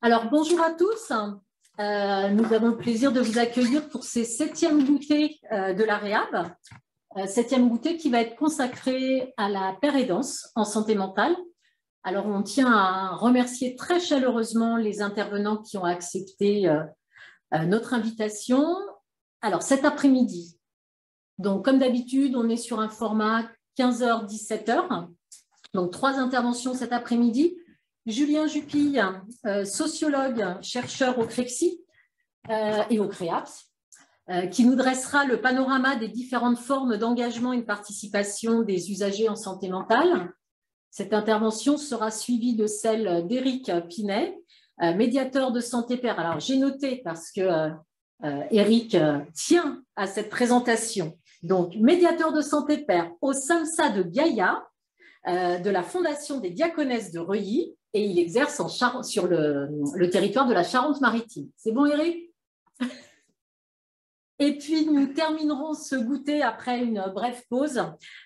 Alors, bonjour à tous. Nous avons le plaisir de vous accueillir pour ces 7e goûters de la Réhab. 7e goûter qui va être consacré à la pérédance en santé mentale. Alors, on tient à remercier très chaleureusement les intervenants qui ont accepté notre invitation. Alors, cet après-midi, donc comme d'habitude, on est sur un format 15h-17h. Donc, 3 interventions cet après-midi. Julien Jupille, sociologue, chercheur au CREPSI et au CREAPS, qui nous dressera le panorama des différentes formes d'engagement et de participation des usagers en santé mentale. Cette intervention sera suivie de celle d'Éric Pinet, médiateur de Santé Pair. Alors, j'ai noté parce que Éric tient à cette présentation. Donc, médiateur de Santé Pair au SAMSA de Gaïa, de la Fondation des Diaconesses de Reuilly, et il exerce sur le territoire de la Charente-Maritime. C'est bon, Éric? Et puis, nous terminerons ce goûter après une brève pause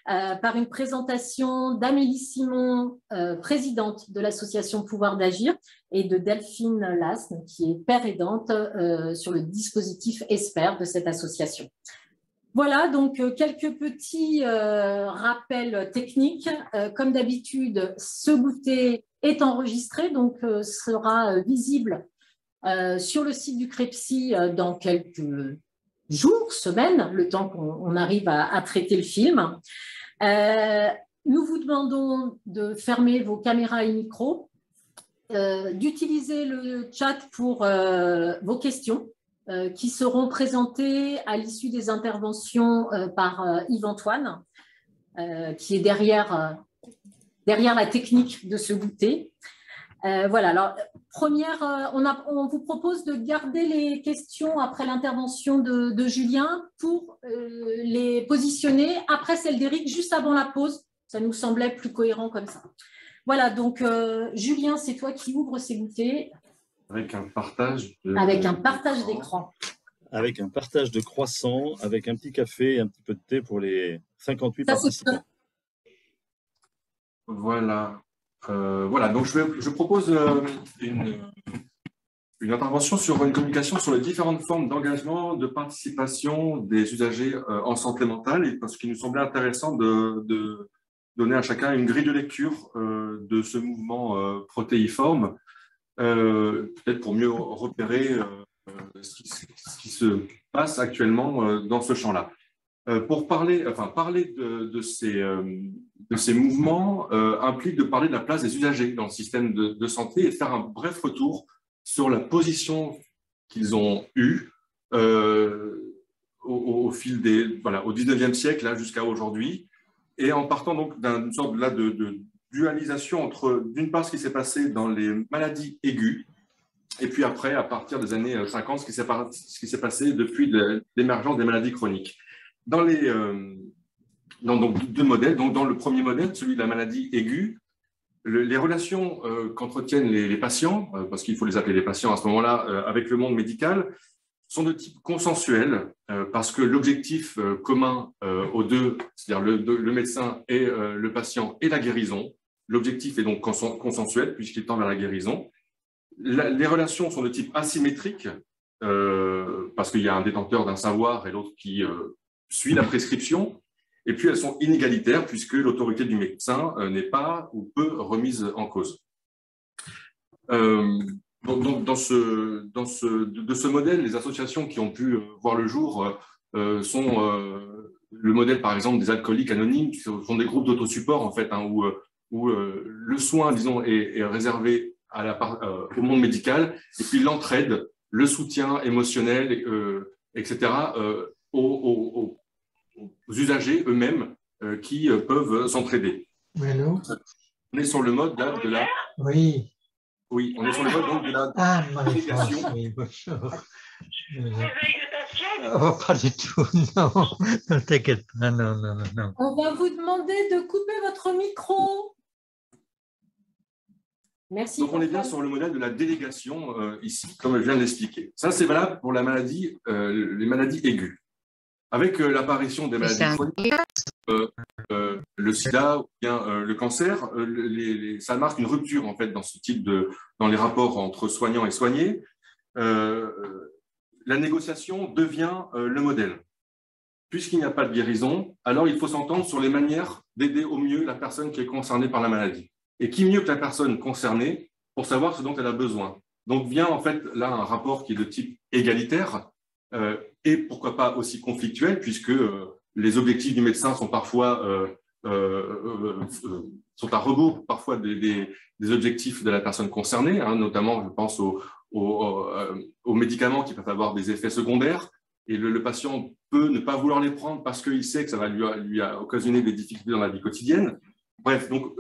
par une présentation d'Amélie Simon, présidente de l'association Pouvoir d'Agir, et de Delphine Lasne, qui est père aidante sur le dispositif ESPER de cette association. Voilà, donc quelques petits rappels techniques. Comme d'habitude, ce goûter est enregistré, donc sera visible sur le site du CREPSI dans quelques jours, semaines, le temps qu'on arrive à traiter le film. Nous vous demandons de fermer vos caméras et micros, d'utiliser le chat pour vos questions, qui seront présentées à l'issue des interventions par Yves-Antoine, qui est derrière la technique de ce goûter. Voilà, alors, on vous propose de garder les questions après l'intervention de Julien pour les positionner après celle d'Éric, juste avant la pause. Ça nous semblait plus cohérent comme ça. Voilà, donc Julien, c'est toi qui ouvres ces goûters. Avec un partage d'écran. Avec un partage de croissant, avec un petit café et un petit peu de thé pour les 58 participants. Voilà. Voilà, donc je propose une intervention sur une communication sur les différentes formes d'engagement, de participation des usagers en santé mentale, et parce qu'il nous semblait intéressant de donner à chacun une grille de lecture de ce mouvement protéiforme, peut-être pour mieux repérer ce qui se passe actuellement dans ce champ-là. Pour parler de ces mouvements implique de parler de la place des usagers dans le système de santé et de faire un bref retour sur la position qu'ils ont eue au fil au 19e siècle jusqu'à aujourd'hui, et en partant donc d'une sorte de dualisation entre, d'une part, ce qui s'est passé dans les maladies aiguës, et puis après, à partir des années 50, ce qui s'est passé depuis l'émergence des maladies chroniques. Dans deux modèles, donc dans le premier modèle, celui de la maladie aiguë, les relations qu'entretiennent les patients, parce qu'il faut les appeler les patients à ce moment-là, avec le monde médical, sont de type consensuel, parce que l'objectif commun aux deux, c'est-à-dire le médecin et le patient, est la guérison. L'objectif est donc consensuel, puisqu'il tend vers la guérison. Les relations sont de type asymétrique, parce qu'il y a un détenteur d'un savoir et l'autre qui suit la prescription. Et puis elles sont inégalitaires, puisque l'autorité du médecin n'est pas ou peu remise en cause. Donc de ce modèle, les associations qui ont pu voir le jour sont le modèle, par exemple, des alcooliques anonymes, qui sont des groupes d'autosupport, en fait, où le soin, disons, est réservé au monde médical, et puis l'entraide, le soutien émotionnel, etc., aux usagers eux-mêmes qui peuvent s'entraider. Allô ? On est sur le mode là, de la... Oui. Oui, on est sur le mode donc, de la... Ah, Marie-France, oui, bonjour. Oh, pas du tout, non, ne t'inquiète pas, non. On va vous demander de couper votre micro. Merci. Donc, on est bien sur le modèle de la délégation ici, comme je viens de l'expliquer. Ça, c'est valable pour les maladies aiguës. Avec l'apparition des maladies chroniques, le sida ou bien le cancer, ça marque une rupture en fait dans ce type dans les rapports entre soignants et soignés. La négociation devient le modèle. Puisqu'il n'y a pas de guérison, alors il faut s'entendre sur les manières d'aider au mieux la personne qui est concernée par la maladie. Et qui mieux que la personne concernée pour savoir ce dont elle a besoin. Donc vient en fait là un rapport qui est de type égalitaire et pourquoi pas aussi conflictuel, puisque les objectifs du médecin sont parfois sont à rebours parfois des objectifs de la personne concernée, hein, notamment je pense aux médicaments qui peuvent avoir des effets secondaires, et le patient peut ne pas vouloir les prendre parce qu'il sait que ça va lui occasionner des difficultés dans la vie quotidienne. Bref, donc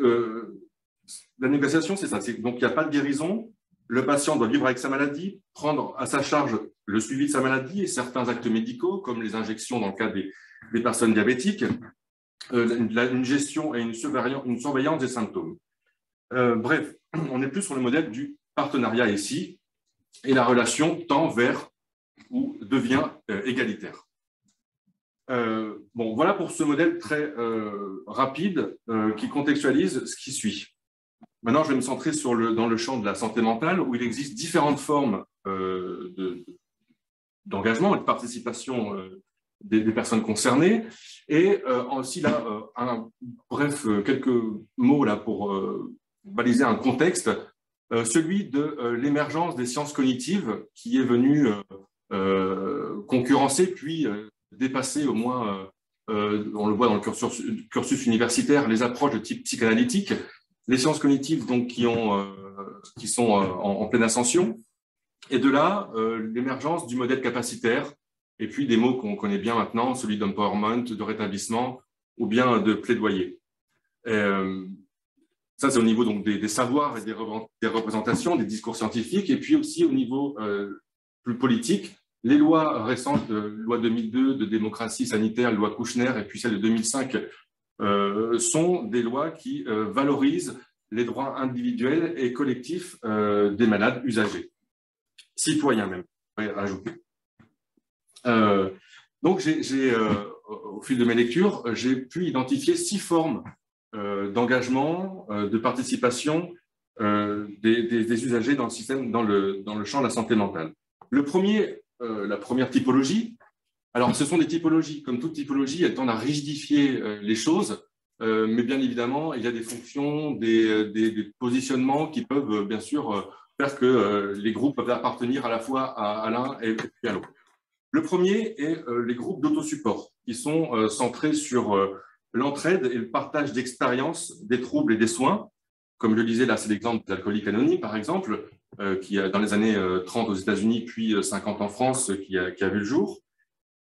la négociation, c'est ça. Donc il n'y a pas de guérison, le patient doit vivre avec sa maladie, prendre à sa charge le suivi de sa maladie et certains actes médicaux, comme les injections dans le cas des personnes diabétiques, une gestion et une surveillance des symptômes. Bref, on est plus sur le modèle du partenariat ici, et la relation tend vers ou devient égalitaire. Bon, voilà pour ce modèle très rapide qui contextualise ce qui suit. Maintenant, je vais me centrer dans le champ de la santé mentale, où il existe différentes formes d'engagement et de participation des personnes concernées. Et aussi là, quelques mots là pour baliser un contexte, celui de l'émergence des sciences cognitives qui est venue concurrencer puis dépasser au moins, on le voit dans le cursus universitaire, les approches de type psychanalytique. Les sciences cognitives donc, qui sont en pleine ascension, et de là, l'émergence du modèle capacitaire, et puis des mots qu'on connaît bien maintenant, celui d'empowerment, de rétablissement, ou bien de plaidoyer. Ça, c'est au niveau donc, des savoirs et des représentations, des discours scientifiques, et puis aussi au niveau plus politique, les lois récentes, loi 2002 de démocratie sanitaire, loi Kouchner, et puis celle de 2005, sont des lois qui valorisent les droits individuels et collectifs des malades usagers, citoyens même, ajouter. Donc, au fil de mes lectures, j'ai pu identifier 6 formes d'engagement, de participation des usagers dans le système, dans le champ de la santé mentale. La première typologie, alors ce sont des typologies, comme toute typologie, elles tendent à rigidifier les choses, mais bien évidemment, il y a des fonctions, des positionnements qui peuvent bien sûr faire que les groupes peuvent appartenir à la fois à l'un et puis à l'autre. Le premier est les groupes d'autosupport, qui sont centrés sur l'entraide et le partage d'expériences des troubles et des soins. Comme je le disais, là, c'est l'exemple d'Alcooliques Anonymes, par exemple, qui a dans les années 30 aux États-Unis, puis 50 en France, qui a vu le jour.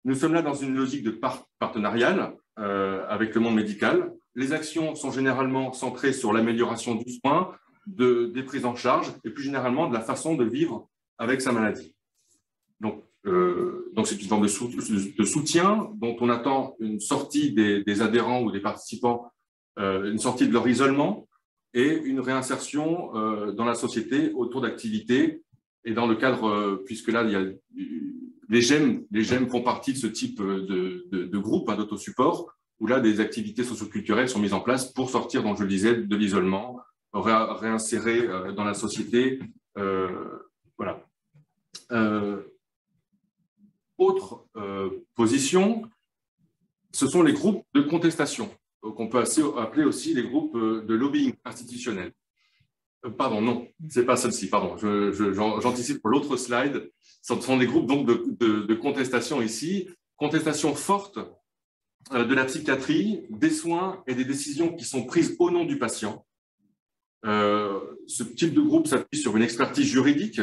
Nous sommes là dans une logique de partenariale avec le monde médical. Les actions sont généralement centrées sur l'amélioration du soin, des prises en charge, et plus généralement de la façon de vivre avec sa maladie. Donc c'est une forme de soutien dont on attend une sortie des adhérents ou des participants, une sortie de leur isolement et une réinsertion dans la société autour d'activités. Et dans le cadre, puisque là, il y a les GEM font partie de ce type de groupe d'autosupport, où là, des activités socioculturelles sont mises en place pour sortir, donc je le disais, de l'isolement, réinsérer dans la société. Voilà. Autre position, ce sont les groupes de contestation, qu'on peut appeler aussi les groupes de lobbying institutionnel. Pardon, non, c'est pas celle-ci, pardon, j'anticipe pour l'autre slide. Ce sont des groupes donc, de contestation ici, contestation forte de la psychiatrie, des soins et des décisions qui sont prises au nom du patient. Ce type de groupe s'appuie sur une expertise juridique.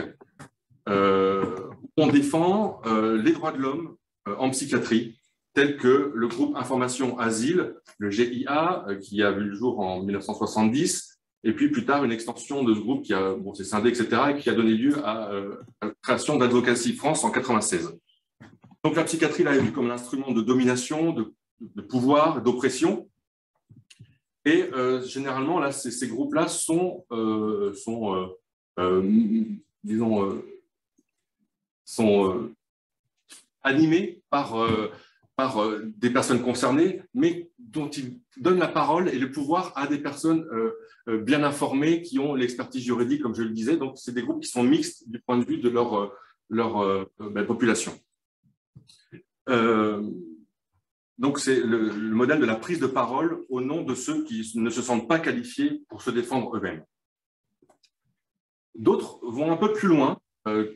On défend les droits de l'homme en psychiatrie, tels que le groupe Information Asile, le GIA, qui a vu le jour en 1970, et puis plus tard une extension de ce groupe qui s'est scindé, etc., et qui a donné lieu à la création d'Advocacy France en 1996. Donc la psychiatrie là, est vue comme un instrument de domination, de pouvoir, d'oppression, et généralement là, ces groupes-là sont animés par des personnes concernées, mais dont ils donnent la parole et le pouvoir à des personnes bien informées qui ont l'expertise juridique, comme je le disais. Donc, c'est des groupes qui sont mixtes du point de vue de leur population. Donc, c'est le modèle de la prise de parole au nom de ceux qui ne se sentent pas qualifiés pour se défendre eux-mêmes. D'autres vont un peu plus loin,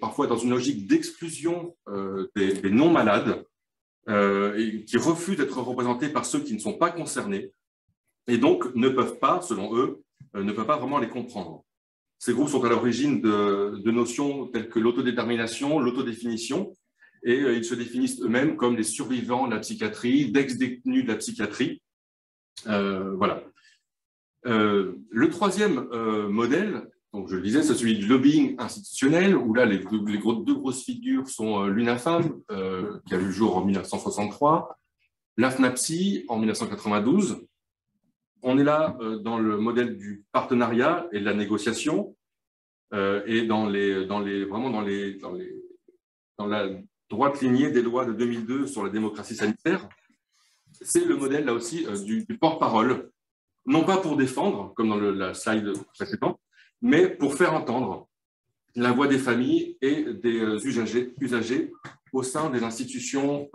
parfois dans une logique d'exclusion des non-malades, et qui refusent d'être représentés par ceux qui ne sont pas concernés, et donc ne peuvent pas, selon eux, ne peuvent pas vraiment les comprendre. Ces groupes sont à l'origine de notions telles que l'autodétermination, l'autodéfinition, et ils se définissent eux-mêmes comme des survivants de la psychiatrie, d'ex-détenus de la psychiatrie. Voilà. Le troisième modèle, donc je le disais, c'est celui du lobbying institutionnel, où là, les deux grosses figures sont l'UNAFAM, qui a vu le jour en 1963, l'AFNAPSI en 1992. On est là dans le modèle du partenariat et de la négociation, et dans la droite lignée des lois de 2002 sur la démocratie sanitaire. C'est le modèle, là aussi, du porte-parole, non pas pour défendre, comme dans la slide précédente, mais pour faire entendre la voix des familles et des usagers au sein des institutions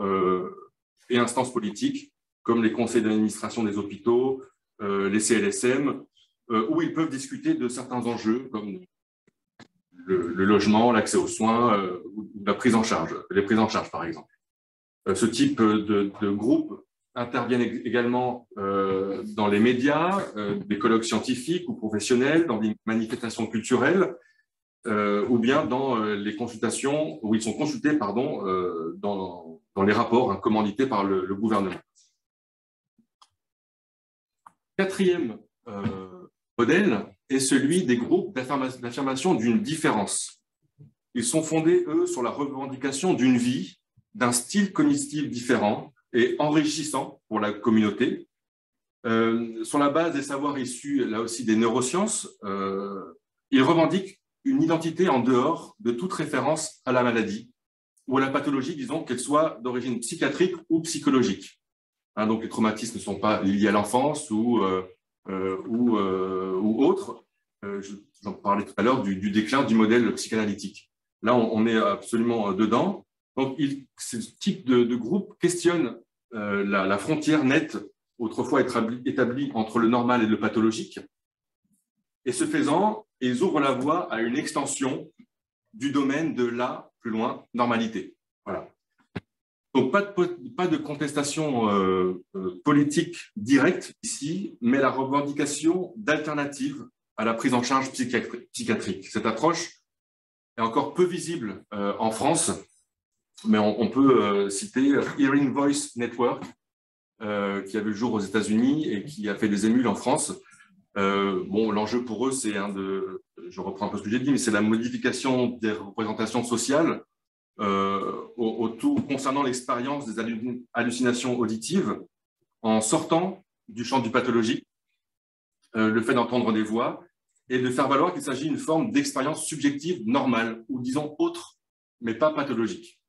et instances politiques, comme les conseils d'administration des hôpitaux, les CLSM, où ils peuvent discuter de certains enjeux, comme le logement, l'accès aux soins, ou la prise en charge, les prises en charge, par exemple. Ce type de groupe interviennent également dans les médias, des colloques scientifiques ou professionnels, dans des manifestations culturelles, ou bien dans les consultations, où ils sont consultés, pardon, dans les rapports commandités par le gouvernement. Quatrième modèle est celui des groupes d'affirmation d'une différence. Ils sont fondés, eux, sur la revendication d'une vie, d'un style cognitif différent et enrichissant pour la communauté. Sur la base des savoirs issus, là aussi, des neurosciences, ils revendiquent une identité en dehors de toute référence à la maladie ou à la pathologie, disons, qu'elle soit d'origine psychiatrique ou psychologique. Hein, donc, les traumatismes ne sont pas liés à l'enfance ou autres. J'en parlais tout à l'heure du déclin du modèle psychanalytique. Là, on est absolument dedans. Donc, ce type de groupe questionne la frontière nette, autrefois établie entre le normal et le pathologique. Et ce faisant, ils ouvrent la voie à une extension du domaine de la, plus loin, normalité. Voilà. Donc, pas de contestation politique directe ici, mais la revendication d'alternatives à la prise en charge psychiatrique. Cette approche est encore peu visible en France, mais on peut citer Hearing Voice Network, qui a vu le jour aux États-Unis et qui a fait des émules en France. Bon, l'enjeu pour eux, c'est je reprends un peu ce que j'ai dit, mais c'est la modification des représentations sociales concernant l'expérience des hallucinations auditives en sortant du champ du pathologique, le fait d'entendre des voix et de faire valoir qu'il s'agit d'une forme d'expérience subjective normale ou disons autre, mais pas pathologique.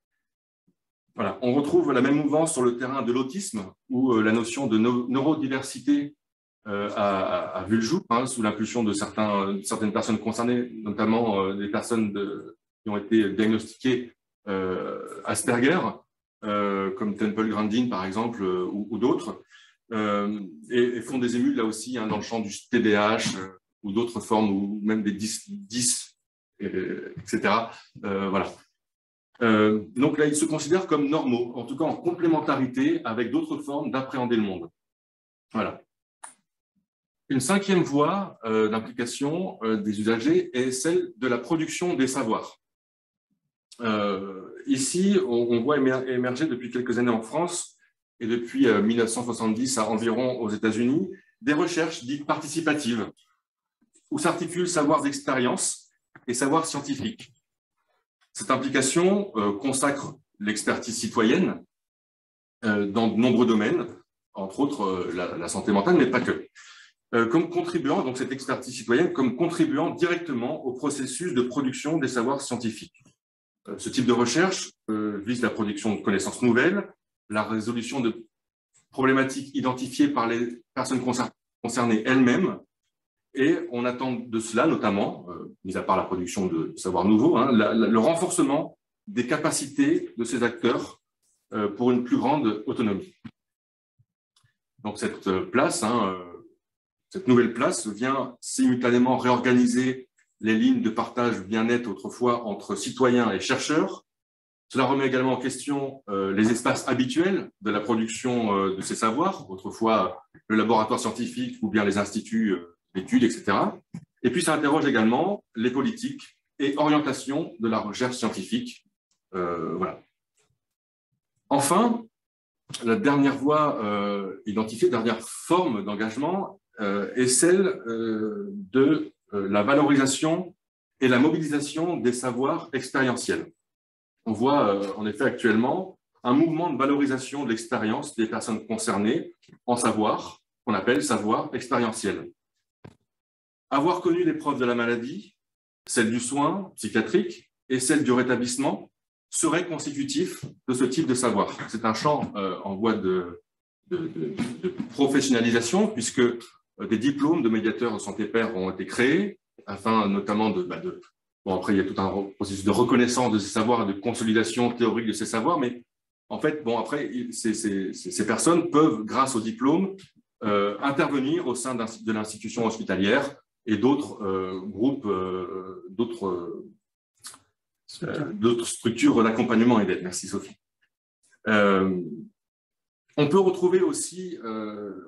Voilà. On retrouve la même mouvance sur le terrain de l'autisme où la notion de neurodiversité a vu le jour sous l'impulsion de certaines personnes concernées, notamment des personnes qui ont été diagnostiquées Asperger, comme Temple Grandin par exemple, ou d'autres, et font des émules là aussi dans le champ du TDAH ou d'autres formes, ou même des 10 etc. Voilà. Donc là, ils se considèrent comme normaux, en tout cas en complémentarité avec d'autres formes d'appréhender le monde. Voilà. Une cinquième voie d'implication des usagers est celle de la production des savoirs. Ici, on voit émerger depuis quelques années en France et depuis 1970 à environ aux États-Unis des recherches dites participatives où s'articulent savoirs d'expérience et savoirs scientifiques. Cette implication consacre l'expertise citoyenne dans de nombreux domaines, entre autres la santé mentale, mais pas que. Comme contribuant, donc cette expertise citoyenne, comme contribuant directement au processus de production des savoirs scientifiques. Ce type de recherche vise la production de connaissances nouvelles, la résolution de problématiques identifiées par les personnes concernées elles-mêmes. Et on attend de cela, notamment, mis à part la production de savoirs nouveaux, hein, le renforcement des capacités de ces acteurs pour une plus grande autonomie. Donc cette place, cette nouvelle place vient simultanément réorganiser les lignes de partage bien-être autrefois entre citoyens et chercheurs. Cela remet également en question les espaces habituels de la production de ces savoirs, autrefois le laboratoire scientifique ou bien les instituts d'études, etc. Et puis ça interroge également les politiques et orientations de la recherche scientifique. Voilà. Enfin, la dernière voie identifiée, dernière forme d'engagement est celle de la valorisation et la mobilisation des savoirs expérientiels. On voit en effet actuellement un mouvement de valorisation de l'expérience des personnes concernées en savoir, qu'on appelle savoir expérientiel. Avoir connu l'épreuve de la maladie, celle du soin psychiatrique et celle du rétablissement, serait constitutif de ce type de savoir. C'est un champ en voie de professionnalisation, puisque des diplômes de médiateurs de santé pair ont été créés, afin notamment bon, après, il y a tout un processus de reconnaissance de ces savoirs et de consolidation théorique de ces savoirs, mais en fait, bon, après, ces personnes peuvent, grâce au diplôme, intervenir au sein de l'institution hospitalière et d'autres groupes, d'autres structures d'accompagnement et d'aide. Merci Sophie. On peut retrouver aussi,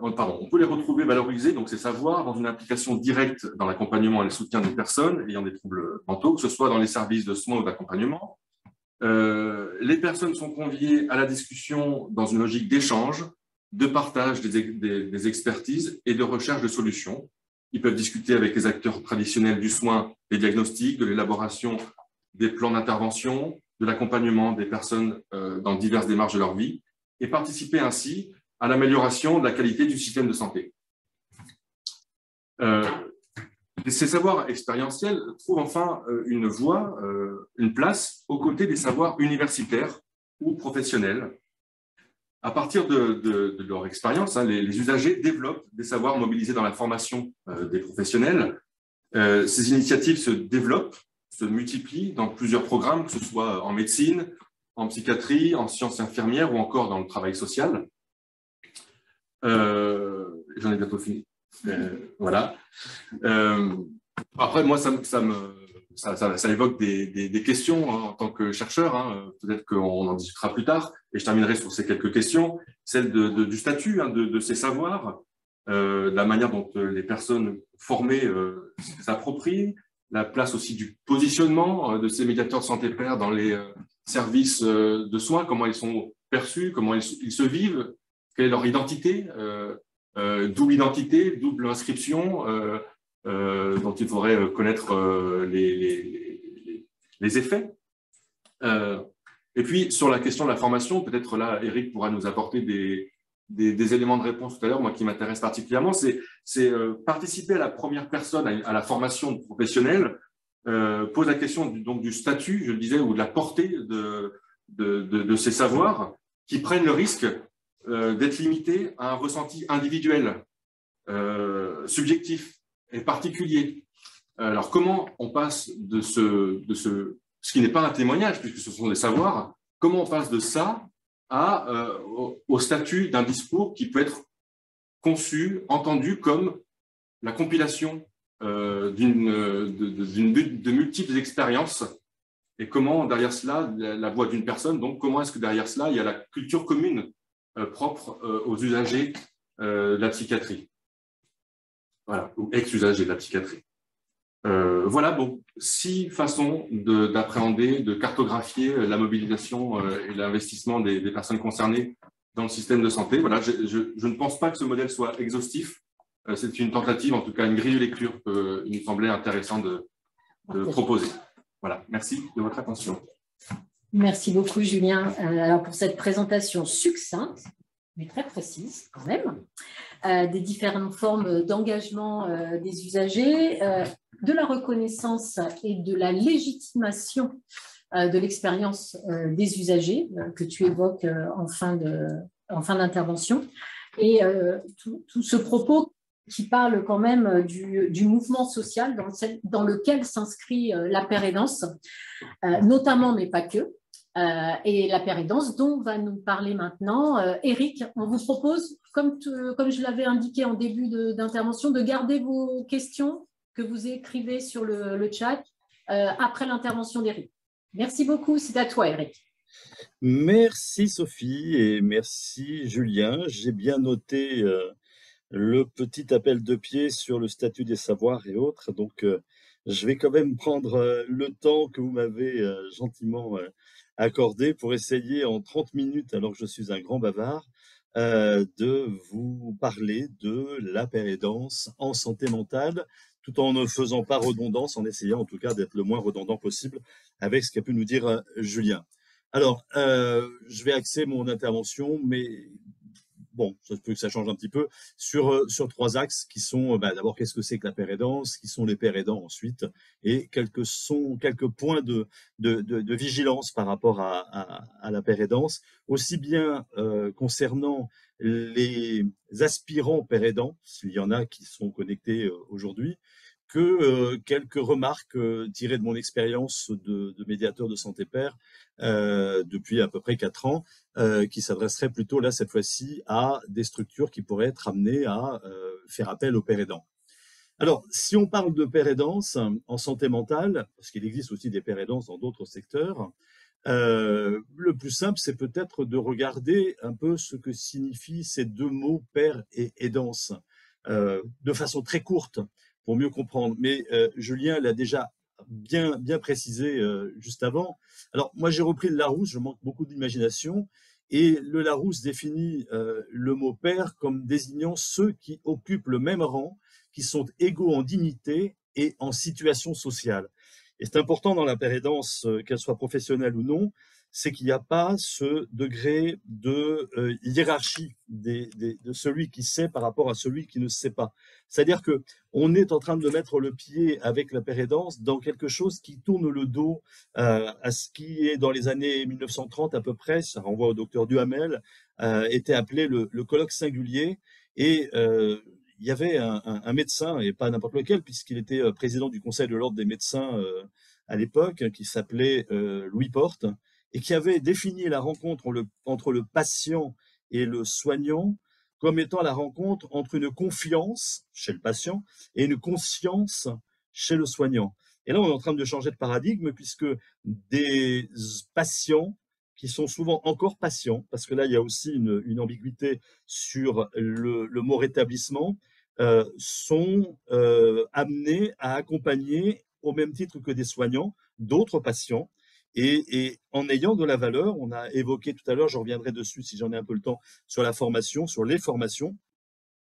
on peut les retrouver valorisés, donc ces savoirs, dans une implication directe dans l'accompagnement et le soutien des personnes ayant des troubles mentaux, que ce soit dans les services de soins ou d'accompagnement. Les personnes sont conviées à la discussion dans une logique d'échange, de partage des expertises et de recherche de solutions. Ils peuvent discuter avec les acteurs traditionnels du soin, des diagnostics, de l'élaboration des plans d'intervention, de l'accompagnement des personnes dans diverses démarches de leur vie, et participer ainsi à l'amélioration de la qualité du système de santé. Ces savoirs expérientiels trouvent enfin une voie, une place aux côtés des savoirs universitaires ou professionnels. À partir de leur expérience, les usagers développent des savoirs mobilisés dans la formation des professionnels. Ces initiatives se développent, se multiplient dans plusieurs programmes, que ce soit en médecine, en psychiatrie, en sciences infirmières ou encore dans le travail social. J'en ai bientôt fini. Voilà. Après, moi, ça évoque des questions en tant que chercheur. Peut-être qu'on en discutera plus tard. Et je terminerai sur ces quelques questions. Celle du statut de ces savoirs, de la manière dont les personnes formées s'approprient, la place aussi du positionnement de ces médiateurs santé pair dans les services de soins, comment ils sont perçus, comment ils se vivent, quelle est leur identité, double identité, double inscription, dont il faudrait connaître les effets. Et puis, sur la question de la formation, peut-être là, Eric pourra nous apporter des éléments de réponse tout à l'heure, moi qui m'intéresse particulièrement, c'est participer à la première personne, à la formation professionnelle, pose la question du statut, je le disais, ou de la portée de ces savoirs qui prennent le risque d'être limités à un ressenti individuel, subjectif et particulier. Alors, comment on passe de ce qui n'est pas un témoignage, puisque ce sont des savoirs, comment on passe de ça au statut d'un discours qui peut être conçu, entendu comme la compilation de multiples expériences, et comment derrière cela, la voix d'une personne, donc comment est-ce que derrière cela, il y a la culture commune propre aux usagers de la psychiatrie, voilà, ou ex-usagers de la psychiatrie. Voilà, donc 6 façons d'appréhender, de cartographier la mobilisation et l'investissement des personnes concernées dans le système de santé. Voilà, je ne pense pas que ce modèle soit exhaustif. C'est une tentative, en tout cas une grille de lecture qu'il me semblait intéressant de proposer. Voilà, merci de votre attention. Merci beaucoup, Julien, alors pour cette présentation succincte, mais très précise quand même, des différentes formes d'engagement des usagers, de la reconnaissance et de la légitimation de l'expérience des usagers que tu évoques en fin en fin d'intervention. Et tout ce propos qui parle quand même du mouvement social dans lequel s'inscrit la pérédance, notamment, mais pas que. Et la pérédance dont va nous parler maintenant Eric. On vous propose, comme je l'avais indiqué en début d'intervention, de garder vos questions que vous écrivez sur le chat après l'intervention d'Eric. Merci beaucoup, c'est à toi Eric. Merci Sophie et merci Julien. J'ai bien noté le petit appel de pied sur le statut des savoirs et autres. Donc, je vais quand même prendre le temps que vous m'avez gentiment accordé pour essayer en 30 minutes, alors que je suis un grand bavard, de vous parler de la pérédance en santé mentale, tout en ne faisant pas redondance, en essayant en tout cas d'être le moins redondant possible avec ce qu'a pu nous dire Julien. Alors, je vais axer mon intervention, mais bon, ça se peut que ça change un petit peu, sur 3 axes qui sont, d'abord, qu'est-ce que c'est que la pérédance, qui sont les pérédants ensuite, et quelques points de vigilance par rapport à la pérédance, aussi bien concernant les aspirants pérédants, s'il y en a qui sont connectés aujourd'hui, que quelques remarques tirées de mon expérience de médiateur de santé père depuis à peu près 4 ans, qui s'adresseraient plutôt là, cette fois-ci, à des structures qui pourraient être amenées à faire appel aux pères aidants. Alors, si on parle de pérédance en santé mentale, parce qu'il existe aussi des pérédances dans d'autres secteurs, le plus simple, c'est peut-être de regarder un peu ce que signifient ces 2 mots, père et aidance, de façon très courte, pour mieux comprendre. Mais Julien l'a déjà bien précisé juste avant. Alors, moi, j'ai repris le Larousse, je manque beaucoup d'imagination, et le Larousse définit le mot père comme désignant ceux qui occupent le même rang, qui sont égaux en dignité et en situation sociale. Et c'est important dans la pérédance, qu'elle soit professionnelle ou non, c'est qu'il n'y a pas ce degré de hiérarchie de celui qui sait par rapport à celui qui ne sait pas. C'est-à-dire qu'on est en train de mettre le pied avec la pérédance dans quelque chose qui tourne le dos à ce qui est dans les années 1930 à peu près, ça renvoie au docteur Duhamel, était appelé le colloque singulier. Et il y avait un médecin, et pas n'importe lequel, puisqu'il était président du Conseil de l'Ordre des médecins à l'époque, qui s'appelait Louis Porte, et qui avait défini la rencontre entre le patient et le soignant comme étant la rencontre entre une confiance chez le patient et une conscience chez le soignant. Et là, on est en train de changer de paradigme, puisque des patients qui sont souvent encore patients, parce que là, il y a aussi une ambiguïté sur le mot rétablissement, sont amenés à accompagner, au même titre que des soignants, d'autres patients, et en ayant de la valeur. On a évoqué tout à l'heure, je reviendrai dessus si j'en ai un peu le temps, sur la formation, sur les formations,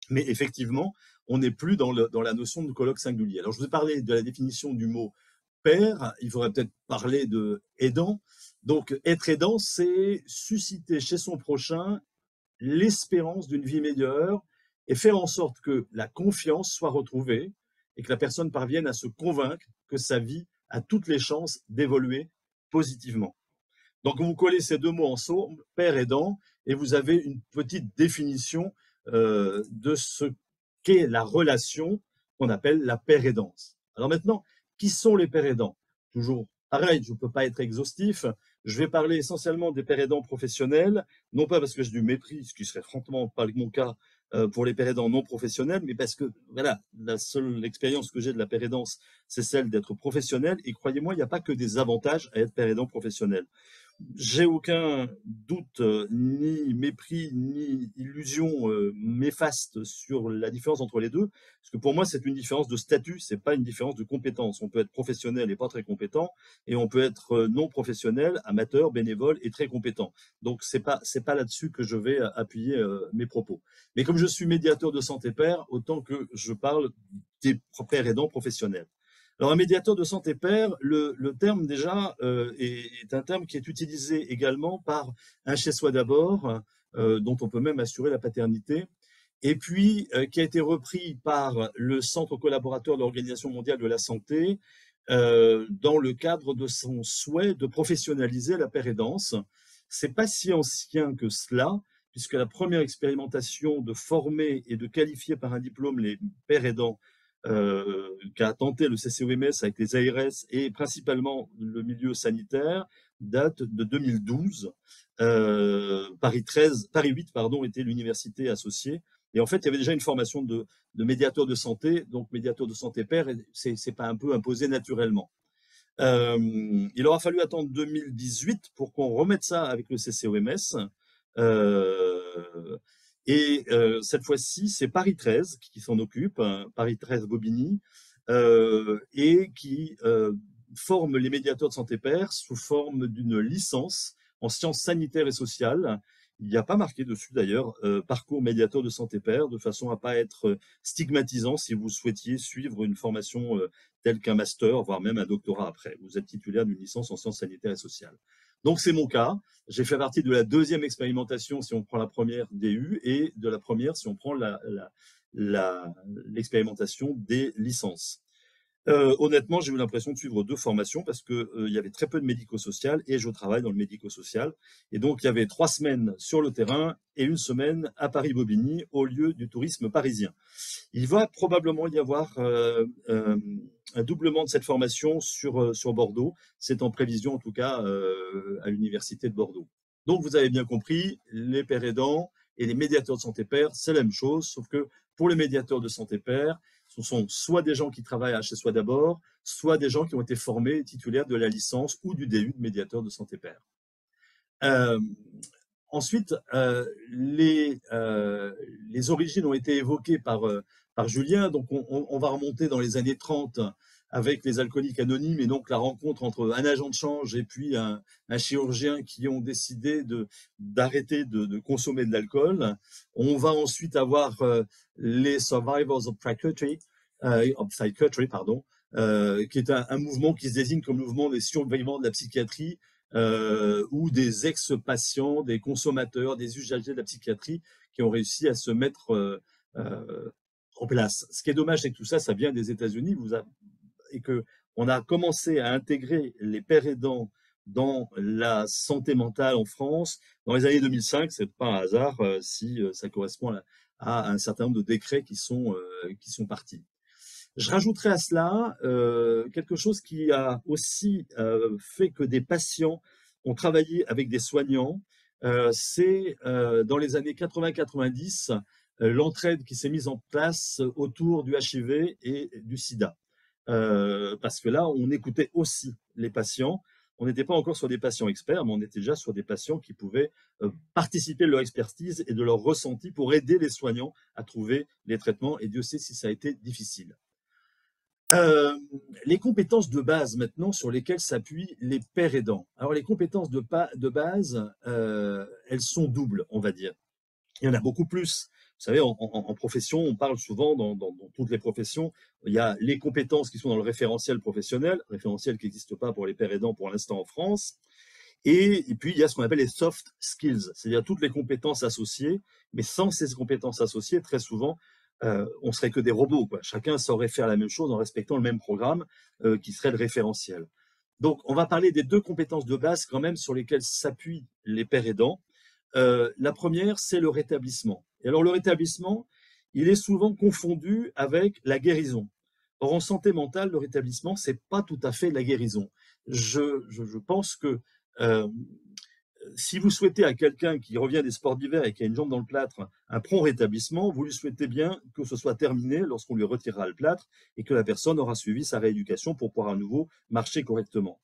mais effectivement, on n'est plus dans la notion de colloque singulier. Alors, je vous ai parlé de la définition du mot père, il faudrait peut-être parler de aidant. Donc, être aidant, c'est susciter chez son prochain l'espérance d'une vie meilleure et faire en sorte que la confiance soit retrouvée et que la personne parvienne à se convaincre que sa vie a toutes les chances d'évoluer positivement. Donc, vous collez ces 2 mots ensemble, père aidant, et vous avez une petite définition de ce qu'est la relation qu'on appelle la pérédance. Alors maintenant, qui sont les pères aidants? Toujours pareil, je ne peux pas être exhaustif. Je vais parler essentiellement des pères aidants professionnels, non pas parce que j'ai du mépris, ce qui serait franchement pas mon cas pour les pères aidants non professionnels, mais parce que voilà, la seule expérience que j'ai de la pérédance, c'est celle d'être professionnel. Et croyez-moi, il n'y a pas que des avantages à être père aidant professionnel. J'ai aucun doute, ni mépris, ni illusion néfaste sur la différence entre les deux, parce que pour moi, c'est une différence de statut, c'est pas une différence de compétence. On peut être professionnel et pas très compétent, et on peut être non professionnel, amateur, bénévole et très compétent. Donc, c'est pas là-dessus que je vais appuyer mes propos. Mais comme je suis médiateur de santé père, autant que je parle des pères aidants professionnels. Alors, un médiateur de santé père, le terme déjà est un terme qui est utilisé également par un chez-soi d'abord, dont on peut même assurer la paternité, et puis qui a été repris par le Centre collaborateur de l'Organisation mondiale de la santé dans le cadre de son souhait de professionnaliser la pérédance. C'est pas si ancien que cela, puisque la première expérimentation de former et de qualifier par un diplôme les pères aidants qu'a tenté le CCOMS avec les ARS et principalement le milieu sanitaire date de 2012. Paris 8 pardon, était l'université associée. Et en fait, il y avait déjà une formation de médiateur de santé, donc médiateur de santé père, c'est pas un peu imposé naturellement. Il aura fallu attendre 2018 pour qu'on remette ça avec le CCOMS. Cette fois-ci, c'est Paris 13 qui s'en occupe, hein, Paris 13 Bobigny, et qui forme les médiateurs de santé père sous forme d'une licence en sciences sanitaires et sociales. Il n'y a pas marqué dessus d'ailleurs parcours médiateur de santé père, de façon à pas être stigmatisant si vous souhaitiez suivre une formation telle qu'un master, voire même un doctorat après. Vous êtes titulaire d'une licence en sciences sanitaires et sociales. Donc c'est mon cas. J'ai fait partie de la deuxième expérimentation si on prend la première DU et de la première si on prend l'expérimentation des licences. Honnêtement, j'ai eu l'impression de suivre deux formations parce que il y avait très peu de médico-social et je travaille dans le médico-social. Et donc, il y avait 3 semaines sur le terrain et 1 semaine à Paris-Bobigny au lieu du tourisme parisien. Il va probablement y avoir un doublement de cette formation sur Bordeaux. C'est en prévision, en tout cas, à l'université de Bordeaux. Donc, vous avez bien compris, les pères aidants et les médiateurs de santé père, c'est la même chose, sauf que pour les médiateurs de santé père, ce sont soit des gens qui travaillent à HSSOI d'abord, soit des gens qui ont été formés titulaires de la licence ou du DU de médiateur de santé père. Ensuite, les origines ont été évoquées par Julien, donc on va remonter dans les années 30 avec les alcooliques anonymes et donc la rencontre entre un agent de change et puis un chirurgien qui ont décidé d'arrêter de consommer de l'alcool. On va ensuite avoir les Survivors of Psychiatry, qui est un mouvement qui se désigne comme le mouvement des survivants de la psychiatrie, ou des ex-patients, des consommateurs, des usagers de la psychiatrie qui ont réussi à se mettre en place. Ce qui est dommage, c'est que tout ça, ça vient des États-Unis et qu'on a commencé à intégrer les pères aidants dans la santé mentale en France dans les années 2005. C'est pas un hasard si ça correspond à un certain nombre de décrets qui sont partis. Je rajouterai à cela quelque chose qui a aussi fait que des patients ont travaillé avec des soignants. C'est dans les années 80-90 l'entraide qui s'est mise en place autour du HIV et du sida. Parce que là, on écoutait aussi les patients. On n'était pas encore sur des patients experts, mais on était déjà sur des patients qui pouvaient participer de leur expertise et de leur ressenti pour aider les soignants à trouver les traitements. Et Dieu sait si ça a été difficile. Les compétences de base maintenant sur lesquelles s'appuient les pères aidants. Alors les compétences de base, elles sont doubles, on va dire. Il y en a beaucoup plus. Vous savez, en profession, on parle souvent dans toutes les professions, il y a les compétences qui sont dans le référentiel professionnel, référentiel qui n'existe pas pour les pères aidants pour l'instant en France. Et puis, il y a ce qu'on appelle les soft skills, c'est-à-dire toutes les compétences associées. Mais sans ces compétences associées, très souvent, on serait que des robots, quoi. Chacun saurait faire la même chose en respectant le même programme qui serait le référentiel. Donc, on va parler des deux compétences de base quand même sur lesquelles s'appuient les pères aidants. La première, c'est le rétablissement. Et alors, le rétablissement, il est souvent confondu avec la guérison. Or, en santé mentale, le rétablissement, c'est pas tout à fait la guérison. Je pense que si vous souhaitez à quelqu'un qui revient des sports d'hiver et qui a une jambe dans le plâtre un prompt rétablissement, vous lui souhaitez bien que ce soit terminé lorsqu'on lui retirera le plâtre et que la personne aura suivi sa rééducation pour pouvoir à nouveau marcher correctement.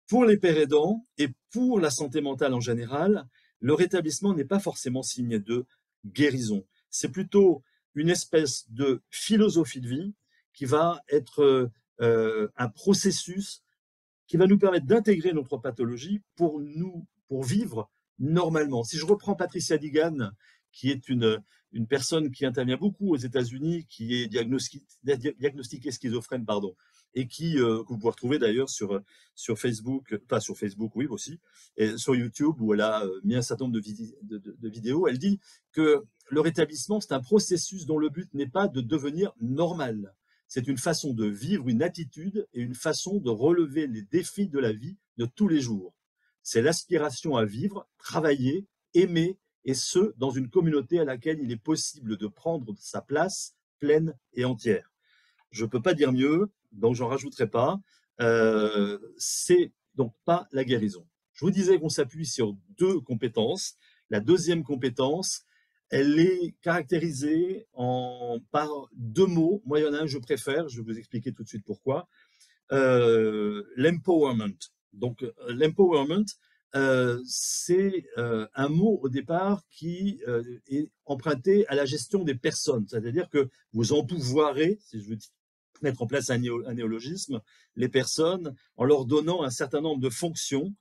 Pour les pères aidants et pour la santé mentale en général, le rétablissement n'est pas forcément signe de guérison. C'est plutôt une espèce de philosophie de vie qui va être un processus qui va nous permettre d'intégrer notre pathologie pour vivre normalement. Si je reprends Patricia Digan, qui est une personne qui intervient beaucoup aux États-Unis, qui est diagnostiquée schizophrène, et que vous pouvez retrouver d'ailleurs sur Facebook, pas sur Facebook, oui aussi, et sur YouTube, où elle a mis un certain nombre de vidéos. Elle dit que le rétablissement, c'est un processus dont le but n'est pas de devenir normal. C'est une façon de vivre, une attitude et une façon de relever les défis de la vie de tous les jours. C'est l'aspiration à vivre, travailler, aimer et ce, dans une communauté à laquelle il est possible de prendre sa place pleine et entière. Je ne peux pas dire mieux, donc j'en rajouterai pas. C'est donc pas la guérison. Je vous disais qu'on s'appuie sur 2 compétences. La deuxième compétence, elle est caractérisée par 2 mots. Moi, il y en a un que je préfère, je vais vous expliquer tout de suite pourquoi. L'empowerment. Donc, l'empowerment, c'est un mot au départ qui est emprunté à la gestion des personnes. C'est-à-dire que vous empouvoirez, si je veux mettre en place un néologisme, les personnes en leur donnant un certain nombre de fonctions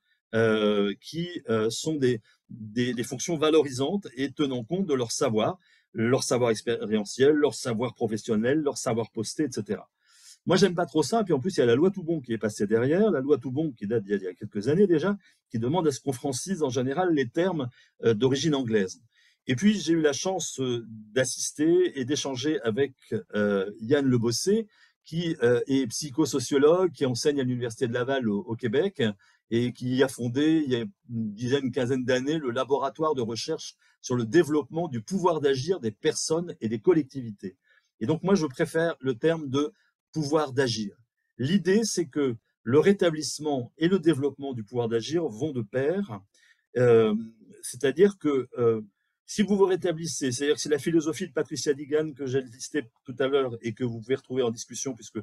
qui sont des fonctions valorisantes et tenant compte de leur savoir expérientiel, leur savoir professionnel, leur savoir posté, etc. Moi, j'aime pas trop ça. Puis en plus, il y a la loi Toubon qui est passée derrière, la loi Toubon qui date d'il y a quelques années déjà, qui demande à ce qu'on francise en général les termes d'origine anglaise. Et puis, j'ai eu la chance d'assister et d'échanger avec Yann Lebossé, qui est psychosociologue, qui enseigne à l'Université de Laval au Québec et qui a fondé, il y a une quinzaine d'années, le laboratoire de recherche sur le développement du pouvoir d'agir des personnes et des collectivités. Et donc, moi, je préfère le terme de pouvoir d'agir. L'idée, c'est que le rétablissement et le développement du pouvoir d'agir vont de pair. C'est-à-dire que si vous vous rétablissez, c'est-à-dire que c'est la philosophie de Patricia Digan que j'ai listée tout à l'heure et que vous pouvez retrouver en discussion puisque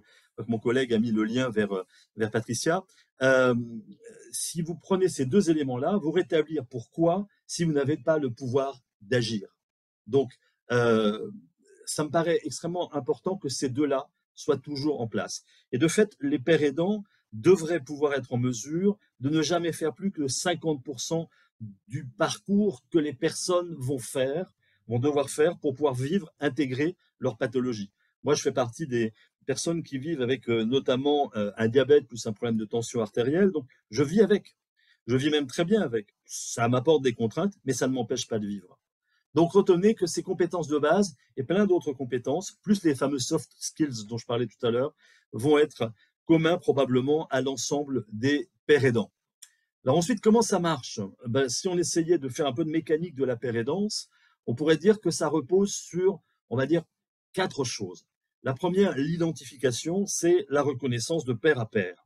mon collègue a mis le lien vers Patricia. Si vous prenez ces 2 éléments-là, vous rétablir pourquoi si vous n'avez pas le pouvoir d'agir. Donc, ça me paraît extrêmement important que ces 2-là soient toujours en place. Et de fait, les pères aidants devraient pouvoir être en mesure de ne jamais faire plus que 50% du parcours que les personnes vont devoir faire pour pouvoir vivre, intégrer leur pathologie. Moi, je fais partie des personnes qui vivent avec notamment un diabète plus un problème de tension artérielle, donc je vis avec. Je vis même très bien avec. Ça m'apporte des contraintes, mais ça ne m'empêche pas de vivre. Donc, retenez que ces compétences de base et plein d'autres compétences, plus les fameux soft skills dont je parlais tout à l'heure, vont être communs probablement à l'ensemble des pères aidants. Alors ensuite, comment ça marche? Si on essayait de faire un peu de mécanique de la père aidance, on pourrait dire que ça repose sur, on va dire, 4 choses. La première, l'identification, c'est la reconnaissance de pair à pair.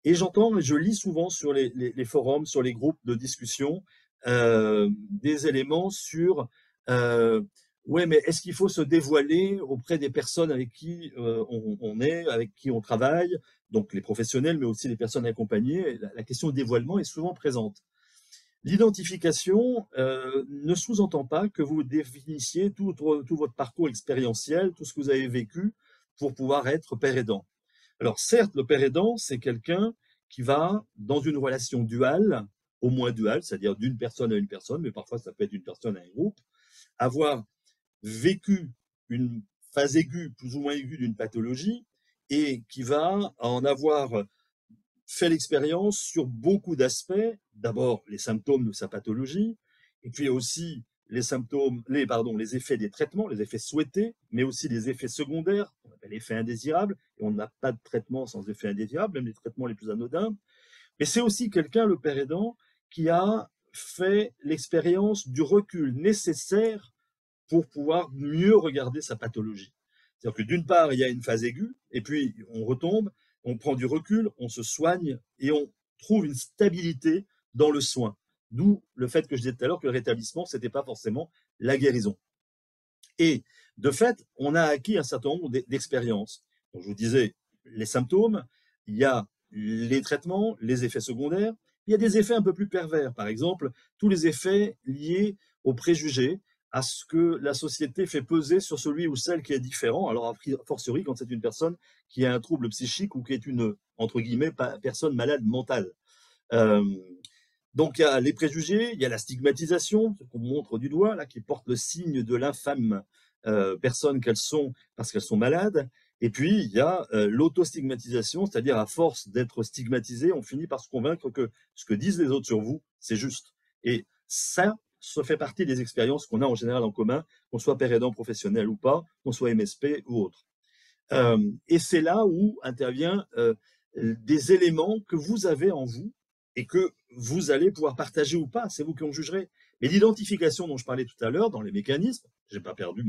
Et j'entends, et je lis souvent sur les forums, sur les groupes de discussion, des éléments sur ouais, mais est-ce qu'il faut se dévoiler auprès des personnes avec qui on est, avec qui on travaille, donc les professionnels, mais aussi les personnes accompagnées? La question du dévoilement est souvent présente. L'identification ne sous-entend pas que vous définissiez tout votre parcours expérientiel, tout ce que vous avez vécu pour pouvoir être père aidant. Alors certes, le père aidant, c'est quelqu'un qui va, dans une relation duale, au moins duale, c'est-à-dire d'une personne à une personne, mais parfois ça peut être d'une personne à un groupe, avoir vécu une phase aiguë, plus ou moins aiguë d'une pathologie, et qui va en avoir fait l'expérience sur beaucoup d'aspects. D'abord, les symptômes de sa pathologie, et puis aussi les effets des traitements, les effets souhaités, mais aussi les effets secondaires, qu'on appelle effets indésirables, et on n'a pas de traitement sans effets indésirables, même les traitements les plus anodins. Mais c'est aussi quelqu'un, le père aidant, qui a fait l'expérience du recul nécessaire pour pouvoir mieux regarder sa pathologie. C'est-à-dire que d'une part, il y a une phase aiguë, et puis on retombe, on prend du recul, on se soigne, et on trouve une stabilité dans le soin. D'où le fait que je disais tout à l'heure que le rétablissement, ce n'était pas forcément la guérison. Et de fait, on a acquis un certain nombre d'expériences. Donc, je vous disais, les symptômes, il y a les traitements, les effets secondaires, il y a des effets un peu plus pervers. Par exemple, tous les effets liés aux préjugés, à ce que la société fait peser sur celui ou celle qui est différent. Alors, a fortiori, quand c'est une personne qui a un trouble psychique ou qui est une, entre guillemets, personne malade mentale. Donc, il y a les préjugés, il y a la stigmatisation, ce qu'on montre du doigt, là, qui porte le signe de l'infâme personne qu'elles sont parce qu'elles sont malades. Et puis, il y a l'autostigmatisation, c'est-à-dire à force d'être stigmatisé, on finit par se convaincre que ce que disent les autres sur vous, c'est juste. Et ça fait partie des expériences qu'on a en général en commun, qu'on soit père aidant professionnel ou pas, qu'on soit MSP ou autre. Et c'est là où intervient des éléments que vous avez en vous et que vous allez pouvoir partager ou pas, c'est vous qui en jugerez, Mais l'identification dont je parlais tout à l'heure, dans les mécanismes, j'ai pas perdu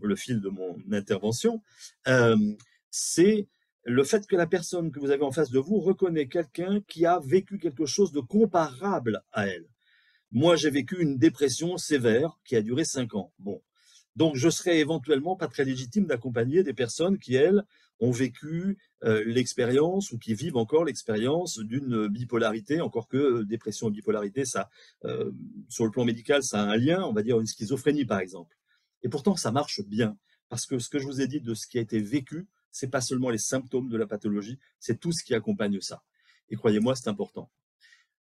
le fil de mon intervention, c'est le fait que la personne que vous avez en face de vous reconnaît quelqu'un qui a vécu quelque chose de comparable à elle. Moi, j'ai vécu une dépression sévère qui a duré 5 ans. Bon. Donc, je serais éventuellement pas très légitime d'accompagner des personnes qui, elles, ont vécu l'expérience ou qui vivent encore l'expérience d'une bipolarité, encore que dépression et bipolarité, ça, sur le plan médical, ça a un lien, on va dire une schizophrénie par exemple. Et pourtant, ça marche bien, parce que ce que je vous ai dit de ce qui a été vécu, c'est pas seulement les symptômes de la pathologie, c'est tout ce qui accompagne ça. Et croyez-moi, c'est important.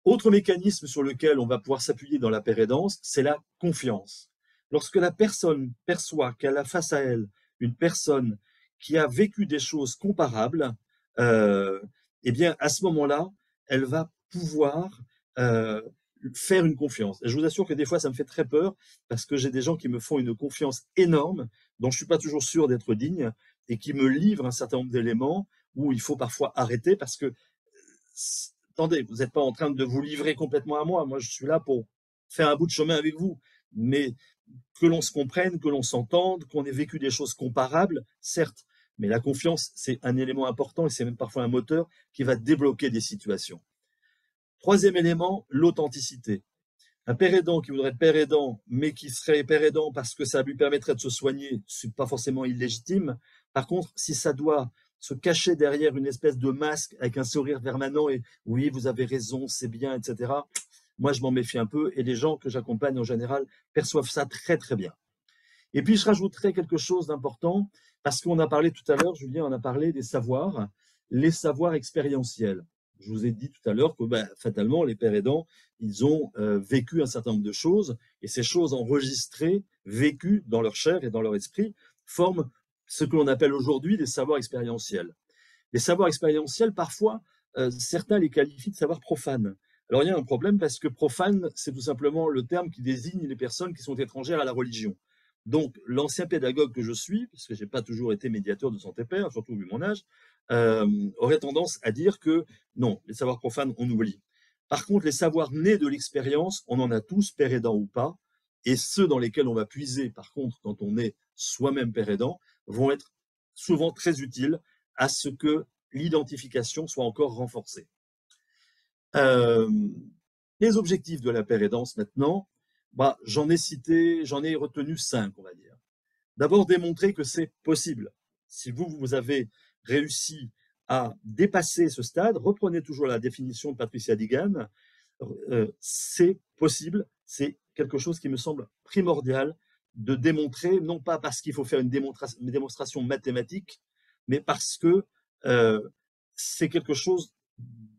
Autre mécanisme sur lequel on va pouvoir s'appuyer dans la pérédance, c'est la confiance. Lorsque la personne perçoit qu'elle a face à elle une personne qui a vécu des choses comparables, eh bien, à ce moment-là, elle va pouvoir faire une confiance. Et je vous assure que des fois, ça me fait très peur parce que j'ai des gens qui me font une confiance énorme, dont je ne suis pas toujours sûr d'être digne, et qui me livrent un certain nombre d'éléments où il faut parfois arrêter parce que, attendez, vous n'êtes pas en train de vous livrer complètement à moi. Moi, je suis là pour faire un bout de chemin avec vous. Mais que l'on se comprenne, que l'on s'entende, qu'on ait vécu des choses comparables, certes, mais la confiance, c'est un élément important et c'est même parfois un moteur qui va débloquer des situations. Troisième élément, l'authenticité. Un père aidant qui voudrait être père aidant, mais qui serait père aidant parce que ça lui permettrait de se soigner, c'est pas forcément illégitime. Par contre, si ça doit se cacher derrière une espèce de masque avec un sourire permanent et oui, vous avez raison, c'est bien, etc., moi, je m'en méfie un peu et les gens que j'accompagne en général perçoivent ça très, très bien. Et puis, je rajouterai quelque chose d'important parce qu'on a parlé tout à l'heure, Julien, on a parlé des savoirs, les savoirs expérientiels. Je vous ai dit tout à l'heure que fatalement, les pères aidants, ils ont vécu un certain nombre de choses et ces choses enregistrées, vécues dans leur chair et dans leur esprit, forment ce que l'on appelle aujourd'hui des savoirs expérientiels. Les savoirs expérientiels, parfois, certains les qualifient de savoirs profanes. Alors, il y a un problème parce que profane, c'est tout simplement le terme qui désigne les personnes qui sont étrangères à la religion. Donc, l'ancien pédagogue que je suis, parce que je n'ai pas toujours été médiateur de santé père, surtout vu mon âge, aurait tendance à dire que non, les savoirs profanes, on oublie. Par contre, les savoirs nés de l'expérience, on en a tous, père aidant ou pas, et ceux dans lesquels on va puiser, par contre, quand on est soi-même père aidant, vont être souvent très utiles à ce que l'identification soit encore renforcée. Les objectifs de la pérédance maintenant, j'en ai retenu 5, on va dire. D'abord, démontrer que c'est possible. Si vous avez réussi à dépasser ce stade, reprenez toujours la définition de Patricia Digan, c'est possible, c'est quelque chose qui me semble primordial de démontrer, non pas parce qu'il faut faire une démonstration mathématique, mais parce que c'est quelque chose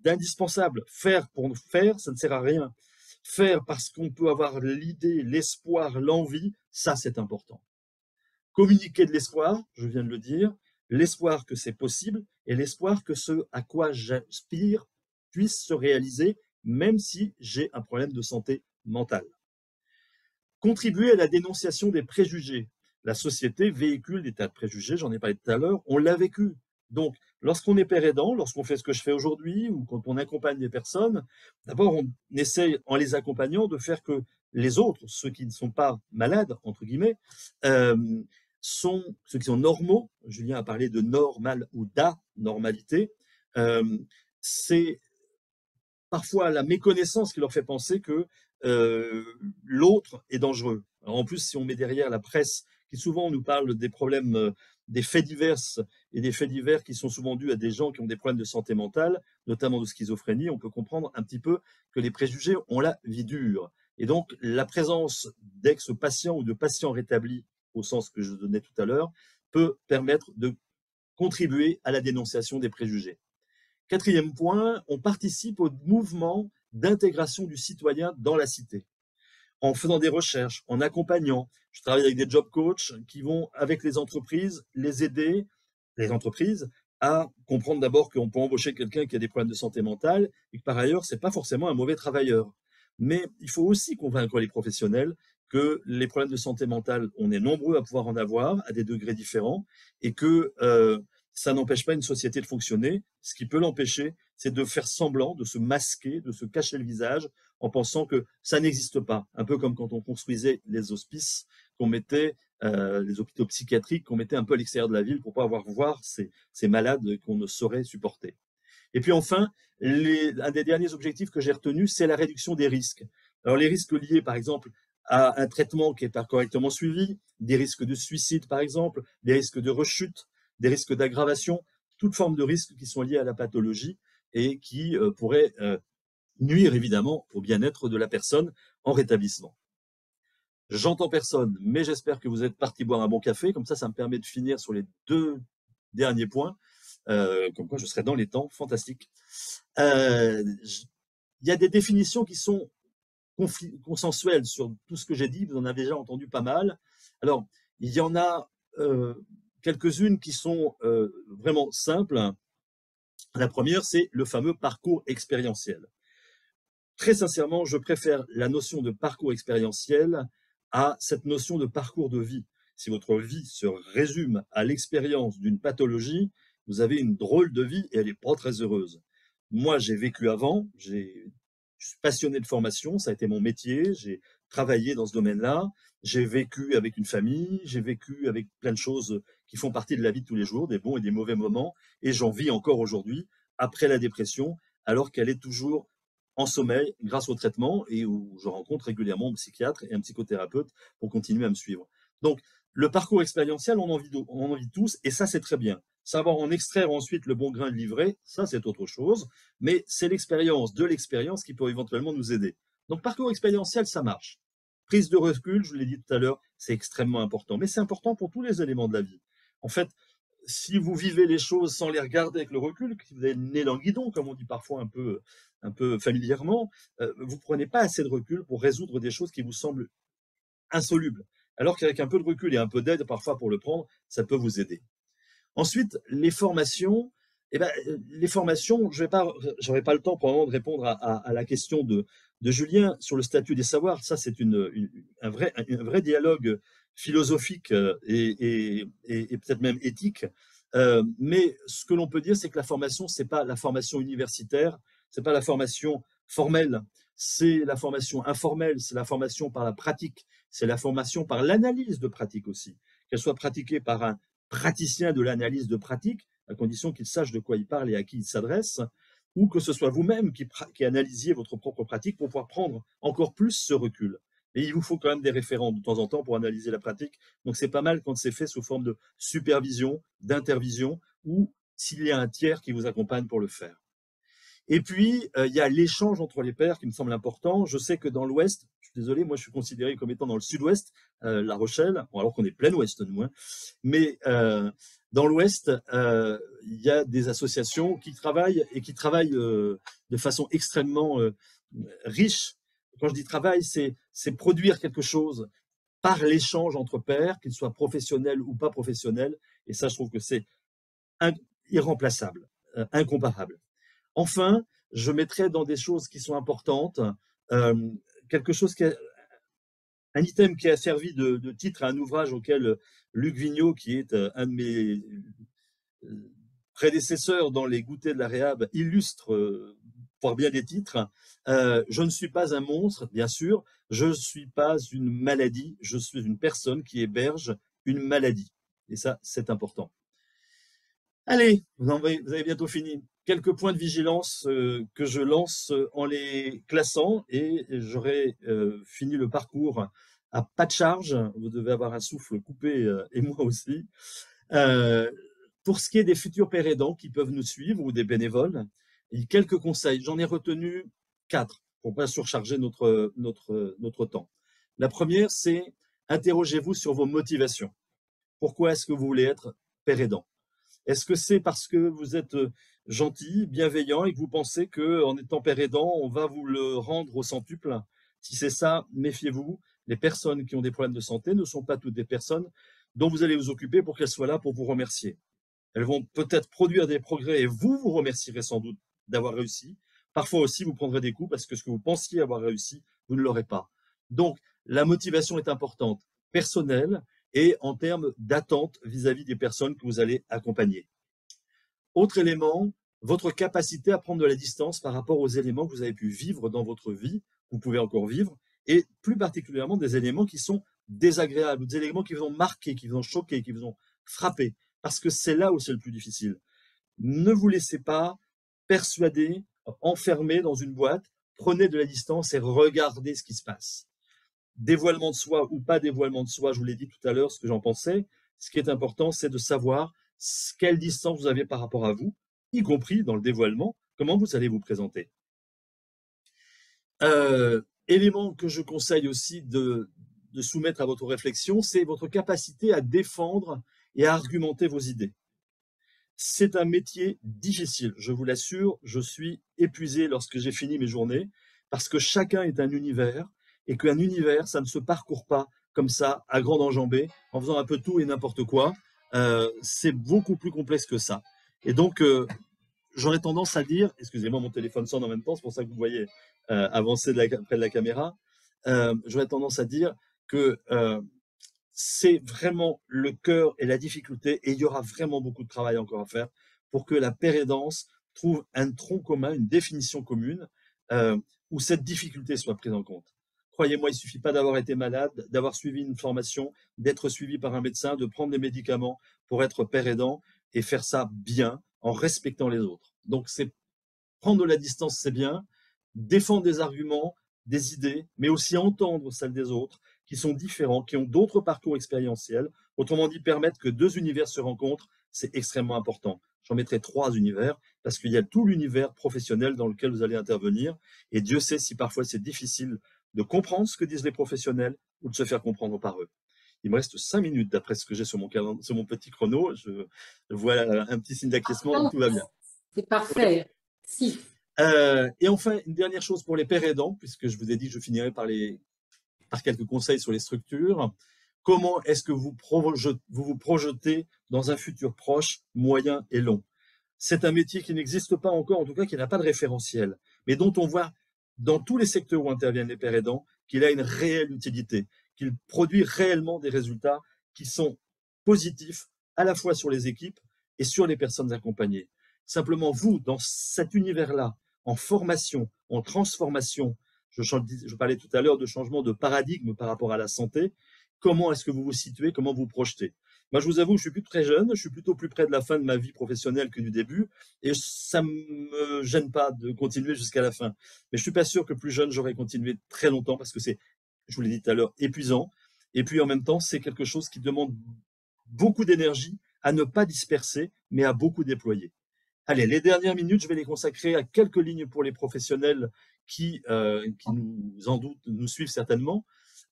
d'indispensable. Faire pour faire, ça ne sert à rien. Faire parce qu'on peut avoir l'idée, l'espoir, l'envie, ça c'est important. Communiquer de l'espoir, je viens de le dire, l'espoir que c'est possible et l'espoir que ce à quoi j'aspire puisse se réaliser, même si j'ai un problème de santé mentale. Contribuer à la dénonciation des préjugés. La société véhicule des tas de préjugés, j'en ai parlé tout à l'heure, on l'a vécu. Donc, lorsqu'on est père aidant, lorsqu'on fait ce que je fais aujourd'hui ou quand on accompagne des personnes, d'abord, on essaye, en les accompagnant, de faire que les autres, ceux qui ne sont pas malades, entre guillemets, ceux qui sont normaux, Julien a parlé de normal ou d'anormalité, c'est parfois la méconnaissance qui leur fait penser que l'autre est dangereux. Alors en plus, si on met derrière la presse, qui souvent nous parle des problèmes, des faits divers, et des faits divers qui sont souvent dus à des gens qui ont des problèmes de santé mentale, notamment de schizophrénie, on peut comprendre un petit peu que les préjugés ont la vie dure. Et donc, la présence d'ex-patients ou de patients rétablis, au sens que je donnais tout à l'heure, peut permettre de contribuer à la dénonciation des préjugés. Quatrième point, on participe au mouvement d'intégration du citoyen dans la cité. En faisant des recherches, en accompagnant. Je travaille avec des job coachs qui vont, avec les entreprises, les aider, les entreprises, à comprendre d'abord qu'on peut embaucher quelqu'un qui a des problèmes de santé mentale et que par ailleurs, ce n'est pas forcément un mauvais travailleur. Mais il faut aussi convaincre les professionnels que les problèmes de santé mentale, on est nombreux à pouvoir en avoir à des degrés différents et que ça n'empêche pas une société de fonctionner. Ce qui peut l'empêcher, c'est de faire semblant, de se masquer, de se cacher le visage en pensant que ça n'existe pas. Un peu comme quand on construisait les hospices, qu'on mettait, les hôpitaux psychiatriques, qu'on mettait un peu à l'extérieur de la ville pour pas avoir voir ces malades qu'on ne saurait supporter. Et puis enfin, un des derniers objectifs que j'ai retenu, c'est la réduction des risques. Alors les risques liés, par exemple, à un traitement qui n'est pas correctement suivi, des risques de suicide, par exemple, des risques de rechute, des risques d'aggravation, toutes formes de risques qui sont liés à la pathologie et qui pourraient nuire évidemment au bien-être de la personne en rétablissement. J'entends personne, mais j'espère que vous êtes parti boire un bon café, comme ça me permet de finir sur les 2 derniers points, comme quoi je serai dans les temps, fantastique. Il y a des définitions qui sont consensuelles sur tout ce que j'ai dit, vous en avez déjà entendu pas mal. Alors, il y en a quelques-unes qui sont vraiment simples. La première, c'est le fameux parcours expérientiel. Très sincèrement, je préfère la notion de parcours expérientiel à cette notion de parcours de vie. Si votre vie se résume à l'expérience d'une pathologie, vous avez une drôle de vie et elle n'est pas très heureuse. Moi, j'ai vécu avant, je suis passionné de formation, ça a été mon métier, j'ai travaillé dans ce domaine-là, j'ai vécu avec une famille, j'ai vécu avec plein de choses qui font partie de la vie de tous les jours, des bons et des mauvais moments, et j'en vis encore aujourd'hui, après la dépression, alors qu'elle est toujours en sommeil grâce au traitement et où je rencontre régulièrement un psychiatre et un psychothérapeute pour continuer à me suivre. Donc, le parcours expérientiel, on en vit tous, et ça, c'est très bien. Savoir en extraire ensuite le bon grain de livret, ça, c'est autre chose, mais c'est l'expérience de l'expérience qui peut éventuellement nous aider. Donc, parcours expérientiel, ça marche. Prise de recul, je vous l'ai dit tout à l'heure, c'est extrêmement important, mais c'est important pour tous les éléments de la vie. En fait, si vous vivez les choses sans les regarder avec le recul, si vous avez le nez dans le guidon, comme on dit parfois un peu familièrement, vous ne prenez pas assez de recul pour résoudre des choses qui vous semblent insolubles. Alors qu'avec un peu de recul et un peu d'aide parfois pour le prendre, ça peut vous aider. Ensuite, les formations, les formations, je n'aurai pas le temps probablement de répondre à la question de Julien sur le statut des savoirs. Ça, c'est un vrai dialogue philosophique et peut-être même éthique. Mais ce que l'on peut dire, c'est que la formation, c'est pas la formation universitaire, c'est pas la formation formelle, c'est la formation informelle, c'est la formation par la pratique, c'est la formation par l'analyse de pratique aussi, qu'elle soit pratiquée par un praticien de l'analyse de pratique, à condition qu'il sache de quoi il parle et à qui il s'adresse, ou que ce soit vous-même qui analysiez votre propre pratique pour pouvoir prendre encore plus ce recul. Et il vous faut quand même des référents de temps en temps pour analyser la pratique. Donc c'est pas mal quand c'est fait sous forme de supervision, d'intervision, ou s'il y a un tiers qui vous accompagne pour le faire. Et puis, il y a l'échange entre les pairs qui me semble important. Je sais que dans l'Ouest, je suis désolé, moi je suis considéré comme étant dans le Sud-Ouest, La Rochelle, bon, alors qu'on est plein Ouest nous, hein, mais dans l'Ouest, il y a des associations qui travaillent de façon extrêmement riche. Quand je dis travail, c'est produire quelque chose par l'échange entre pairs, qu'ils soient professionnels ou pas professionnels. Et ça, je trouve que c'est irremplaçable, incomparable. Enfin, je mettrai dans des choses qui sont importantes quelque chose un item qui a servi de titre à un ouvrage auquel Luc Vigneault, qui est un de mes prédécesseurs dans les goûters de la Réhab, illustre par bien des titres. Je ne suis pas un monstre, bien sûr, je ne suis pas une maladie, je suis une personne qui héberge une maladie. Et ça, c'est important. Allez, vous avez bientôt fini. Quelques points de vigilance que je lance en les classant et j'aurai fini le parcours à pas de charge. Vous devez avoir un souffle coupé et moi aussi. Pour ce qui est des futurs pères aidants qui peuvent nous suivre ou des bénévoles, il y a quelques conseils. J'en ai retenu 4 pour ne pas surcharger notre temps. La première, c'est interrogez-vous sur vos motivations. Pourquoi est-ce que vous voulez être père aidant ? Est-ce que c'est parce que vous êtes gentil, bienveillant et que vous pensez qu'en étant père aidant, on va vous le rendre au centuple? Si c'est ça, méfiez-vous. Les personnes qui ont des problèmes de santé ne sont pas toutes des personnes dont vous allez vous occuper pour qu'elles soient là pour vous remercier. Elles vont peut-être produire des progrès et vous remercierez sans doute d'avoir réussi. Parfois aussi, vous prendrez des coups parce que ce que vous pensiez avoir réussi, vous ne l'aurez pas. Donc, la motivation est importante, personnelle, et en termes d'attente vis-à-vis des personnes que vous allez accompagner. Autre élément, votre capacité à prendre de la distance par rapport aux éléments que vous avez pu vivre dans votre vie, vous pouvez encore vivre, et plus particulièrement des éléments qui sont désagréables, des éléments qui vous ont marqué, qui vous ont choqué, qui vous ont frappé, parce que c'est là où c'est le plus difficile. Ne vous laissez pas persuader, enfermer dans une boîte, prenez de la distance et regardez ce qui se passe. Dévoilement de soi ou pas dévoilement de soi, je vous l'ai dit tout à l'heure ce que j'en pensais. Ce qui est important, c'est de savoir quelle distance vous avez par rapport à vous, y compris dans le dévoilement, comment vous allez vous présenter. Élément que je conseille aussi de soumettre à votre réflexion, c'est votre capacité à défendre et à argumenter vos idées. C'est un métier difficile, je vous l'assure, je suis épuisé lorsque j'ai fini mes journées, parce que chacun est un univers, et qu'un univers, ça ne se parcourt pas comme ça, à grande enjambée, en faisant un peu tout et n'importe quoi. C'est beaucoup plus complexe que ça. Et donc, j'aurais tendance à dire, excusez-moi, mon téléphone sonne en même temps, c'est pour ça que vous voyez avancer près de la caméra, j'aurais tendance à dire que c'est vraiment le cœur et la difficulté, et il y aura vraiment beaucoup de travail encore à faire pour que la paire et danse trouve un tronc commun, une définition commune, où cette difficulté soit prise en compte. Croyez-moi, il ne suffit pas d'avoir été malade, d'avoir suivi une formation, d'être suivi par un médecin, de prendre des médicaments pour être père aidant et faire ça bien, en respectant les autres. Donc, c'est prendre de la distance, c'est bien, défendre des arguments, des idées, mais aussi entendre celles des autres, qui sont différents, qui ont d'autres parcours expérientiels. Autrement dit, permettre que deux univers se rencontrent, c'est extrêmement important. J'en mettrai 3 univers, parce qu'il y a tout l'univers professionnel dans lequel vous allez intervenir, et Dieu sait si parfois c'est difficile de comprendre ce que disent les professionnels ou de se faire comprendre par eux. Il me reste 5 minutes d'après ce que j'ai sur mon petit chrono. Je vois un petit signe d'acquiescement, tout va bien. C'est parfait. Si. Et enfin, une dernière chose pour les pères aidants, puisque je vous ai dit que je finirai par quelques conseils sur les structures. Comment est-ce que vous vous projetez dans un futur proche, moyen et long? C'est un métier qui n'existe pas encore, en tout cas qui n'a pas de référentiel, mais dont on voit dans tous les secteurs où interviennent les pères aidants qu'il a une réelle utilité, qu'il produit réellement des résultats qui sont positifs à la fois sur les équipes et sur les personnes accompagnées. Simplement, vous, dans cet univers-là, en formation, en transformation, je parlais tout à l'heure de changement de paradigme par rapport à la santé, comment est-ce que vous vous situez, comment vous projetez? Moi, je vous avoue, je suis plus très jeune, je suis plutôt plus près de la fin de ma vie professionnelle que du début, et ça me gêne pas de continuer jusqu'à la fin. Mais je suis pas sûr que plus jeune, j'aurais continué très longtemps, parce que c'est, je vous l'ai dit tout à l'heure, épuisant, et puis en même temps, c'est quelque chose qui demande beaucoup d'énergie à ne pas disperser, mais à beaucoup déployer. Allez, les dernières minutes, je vais les consacrer à quelques lignes pour les professionnels qui nous suivent certainement.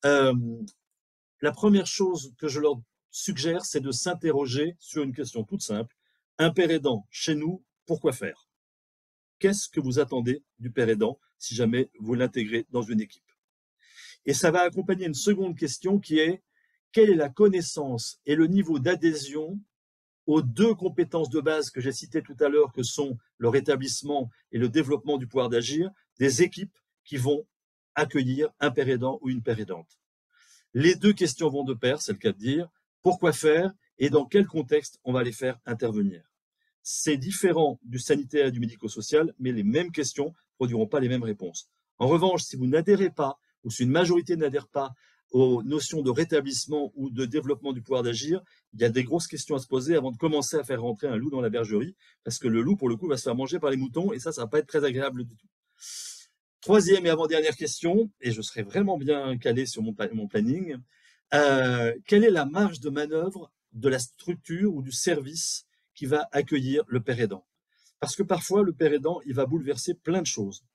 La première chose que je leur suggère, c'est de s'interroger sur une question toute simple. Un père aidant chez nous, pourquoi faire? Qu'est-ce que vous attendez du père aidant si jamais vous l'intégrez dans une équipe? Et ça va accompagner une seconde question qui est: quelle est la connaissance et le niveau d'adhésion aux 2 compétences de base que j'ai citées tout à l'heure, que sont le rétablissement et le développement du pouvoir d'agir, des équipes qui vont accueillir un père aidant ou une père aidante? Les 2 questions vont de pair, c'est le cas de dire. Pourquoi faire et dans quel contexte on va les faire intervenir? C'est différent du sanitaire et du médico-social, mais les mêmes questions ne produiront pas les mêmes réponses. En revanche, si vous n'adhérez pas, ou si une majorité n'adhère pas aux notions de rétablissement ou de développement du pouvoir d'agir, il y a des grosses questions à se poser avant de commencer à faire rentrer un loup dans la bergerie, parce que le loup, pour le coup, va se faire manger par les moutons, et ça va pas être très agréable du tout. Troisième et avant-dernière question, et je serai vraiment bien calé sur mon planning, quelle est la marge de manœuvre de la structure ou du service qui va accueillir le père aidant? Parce que parfois, le père aidant, il va bouleverser plein de choses.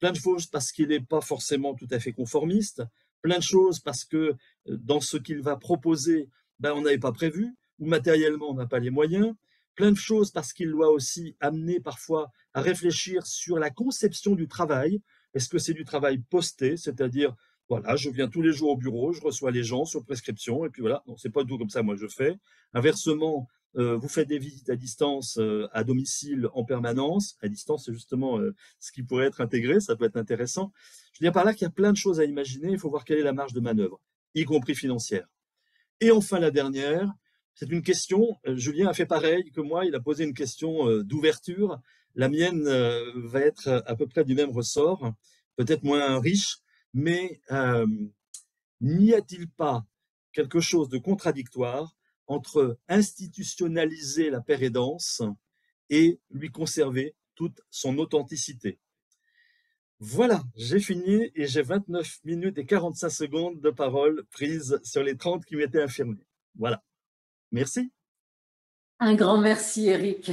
Plein de choses parce qu'il n'est pas forcément tout à fait conformiste, plein de choses parce que dans ce qu'il va proposer, on n'avait pas prévu, ou matériellement on n'a pas les moyens, plein de choses parce qu'il doit aussi amener parfois à réfléchir sur la conception du travail. Est-ce que c'est du travail posté, c'est-à-dire, voilà, je viens tous les jours au bureau, je reçois les gens sur prescription, et puis voilà, non, c'est pas du tout comme ça, moi je fais. Inversement, vous faites des visites à distance, à domicile, en permanence. À distance, c'est justement ce qui pourrait être intégré, ça peut être intéressant. Je veux dire par là qu'il y a plein de choses à imaginer, il faut voir quelle est la marge de manœuvre, y compris financière. Et enfin, la dernière, c'est une question, Julien a fait pareil que moi, il a posé une question d'ouverture. La mienne va être à peu près du même ressort, peut-être moins riche, mais n'y a-t-il pas quelque chose de contradictoire entre institutionnaliser la pérédance et lui conserver toute son authenticité? Voilà, j'ai fini et j'ai 29 minutes et 45 secondes de parole prises sur les 30 qui m'étaient affirmées. Voilà, merci. Un grand merci, Eric.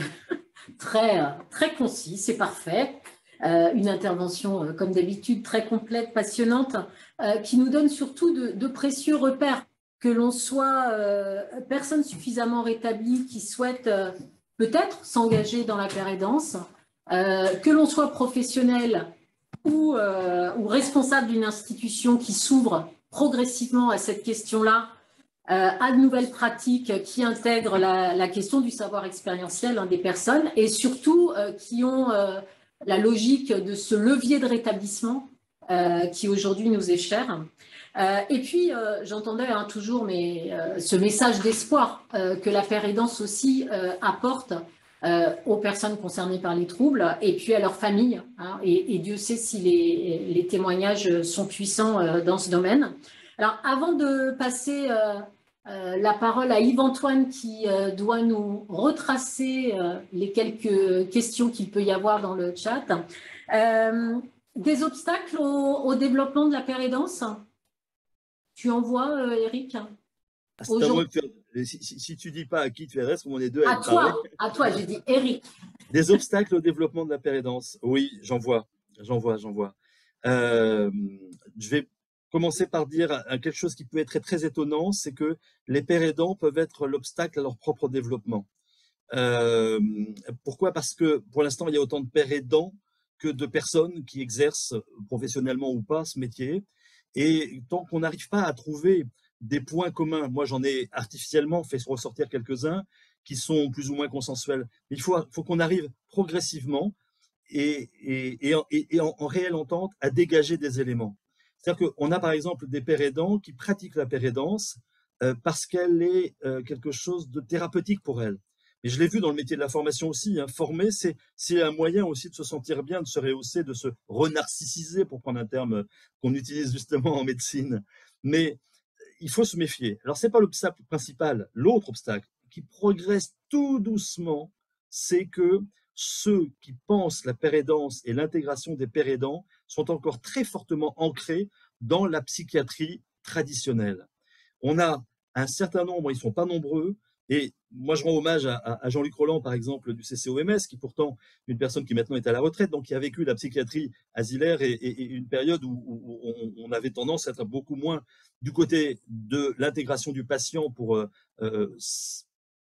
Très concis, c'est parfait. Une intervention, comme d'habitude, très complète, passionnante, qui nous donne surtout de précieux repères. Que l'on soit personne suffisamment rétablie qui souhaite peut-être s'engager dans la pérédance, que l'on soit professionnel ou responsable d'une institution qui s'ouvre progressivement à cette question-là, à de nouvelles pratiques qui intègrent la question du savoir expérientiel des personnes et surtout qui ont la logique de ce levier de rétablissement qui aujourd'hui nous est cher. Et puis, j'entendais toujours ce message d'espoir que la pérédance aussi apporte aux personnes concernées par les troubles et puis à leurs familles. Et Dieu sait si les témoignages sont puissants dans ce domaine. Alors, avant de passer la parole à Yves-Antoine qui doit nous retracer les quelques questions qu'il peut y avoir dans le chat, des obstacles au développement de la pérédance? Tu en vois, Eric? C'est à moi que si tu dis pas à qui tu adresses, on est deux à parler. À toi, j'ai dit Eric. Des obstacles au développement de la pérédance. Oui, j'en vois. Je vais commencer par dire quelque chose qui peut être très, très étonnant, c'est que les pérédants peuvent être l'obstacle à leur propre développement. Pourquoi? Parce que pour l'instant, il y a autant de pérédants que de personnes qui exercent professionnellement ou pas ce métier. Et tant qu'on n'arrive pas à trouver des points communs, moi j'en ai artificiellement fait ressortir quelques-uns qui sont plus ou moins consensuels. Il faut qu'on arrive progressivement et en réelle entente à dégager des éléments. C'est-à-dire qu'on a par exemple des pérédants qui pratiquent la pérédance parce qu'elle est quelque chose de thérapeutique pour elles. Et je l'ai vu dans le métier de la formation aussi, former, c'est un moyen aussi de se sentir bien, de se rehausser, de se renarcissiser, pour prendre un terme qu'on utilise justement en médecine. Mais il faut se méfier. Alors, ce n'est pas l'obstacle principal. L'autre obstacle, qui progresse tout doucement, c'est que ceux qui pensent la pérédance et l'intégration des pérédants sont encore très fortement ancrés dans la psychiatrie traditionnelle. On a un certain nombre, ils ne sont pas nombreux, et moi je rends hommage à Jean-Luc Roland, par exemple, du CCOMS, qui pourtant une personne qui maintenant est à la retraite, donc qui a vécu la psychiatrie asilaire et une période où on avait tendance à être beaucoup moins du côté de l'intégration du patient pour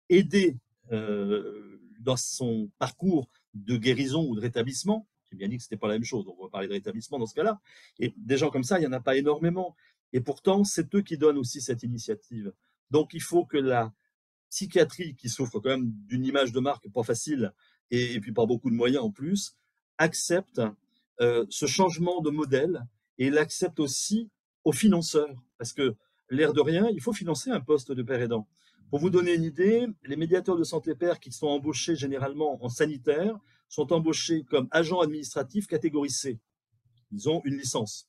aider dans son parcours de guérison ou de rétablissement. J'ai bien dit que ce n'était pas la même chose, donc on va parler de rétablissement dans ce cas-là. Et des gens comme ça, il n'y en a pas énormément. Et pourtant, c'est eux qui donnent aussi cette initiative. Donc, il faut que la psychiatrie, qui souffre quand même d'une image de marque pas facile et puis pas beaucoup de moyens en plus, accepte ce changement de modèle et l'accepte aussi aux financeurs. Parce que, l'air de rien, il faut financer un poste de père aidant. Pour vous donner une idée, les médiateurs de santé père qui sont embauchés généralement en sanitaire sont embauchés comme agents administratifs catégorie C. Ils ont une licence.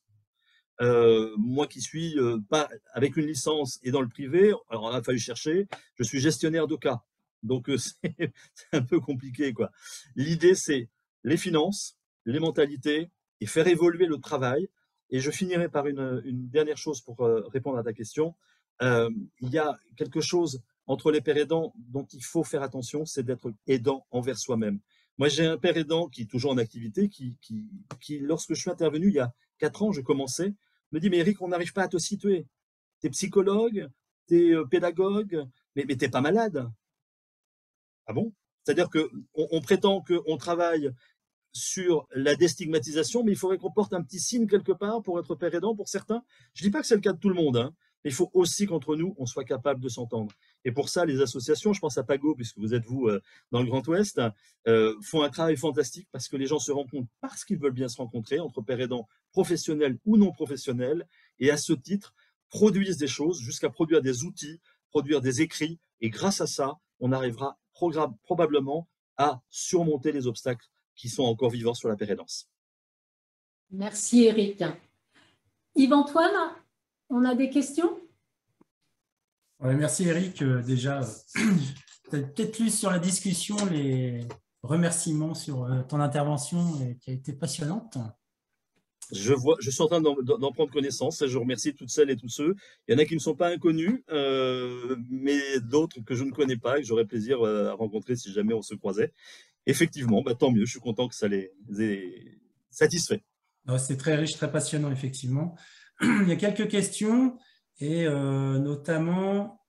Moi qui suis pas avec une licence et dans le privé, alors on a fallu chercher, je suis gestionnaire de cas. Donc c'est un peu compliqué, quoi. L'idée, c'est les finances, les mentalités et faire évoluer le travail. Et je finirai par une dernière chose pour répondre à ta question. Il y a quelque chose entre les pères aidants dont il faut faire attention, c'est d'être aidant envers soi-même. Moi, j'ai un père aidant qui est toujours en activité, qui lorsque je suis intervenu il y a 4 ans, je commençais, me dit, mais Eric, on n'arrive pas à te situer. Tu es psychologue, tu es pédagogue, mais tu n'es pas malade. Ah bon? C'est-à-dire qu'on prétend qu'on travaille sur la déstigmatisation, mais il faudrait qu'on porte un petit signe quelque part pour être père aidant pour certains. Je ne dis pas que c'est le cas de tout le monde, hein, mais il faut aussi qu'entre nous, on soit capable de s'entendre. Et pour ça, les associations, je pense à Pago, puisque vous êtes vous dans le Grand Ouest, font un travail fantastique parce que les gens se rencontrent parce qu'ils veulent bien se rencontrer, entre père aidants professionnels ou non professionnels, et à ce titre, produisent des choses jusqu'à produire des outils, produire des écrits, et grâce à ça, on arrivera probablement à surmonter les obstacles qui sont encore vivants sur la pérédance. Merci Eric. Yves-Antoine, on a des questions? Ouais, merci Eric. Déjà, tu as peut-être lu sur la discussion les remerciements sur ton intervention qui a été passionnante. Je suis en train d'en prendre connaissance et je remercie toutes celles et tous ceux. Il y en a qui ne sont pas inconnus, mais d'autres que je ne connais pas et que j'aurais plaisir à rencontrer si jamais on se croisait. Effectivement, tant mieux, je suis content que ça les ait satisfaits. C'est très riche, très passionnant, effectivement. Il y a quelques questions, et notamment,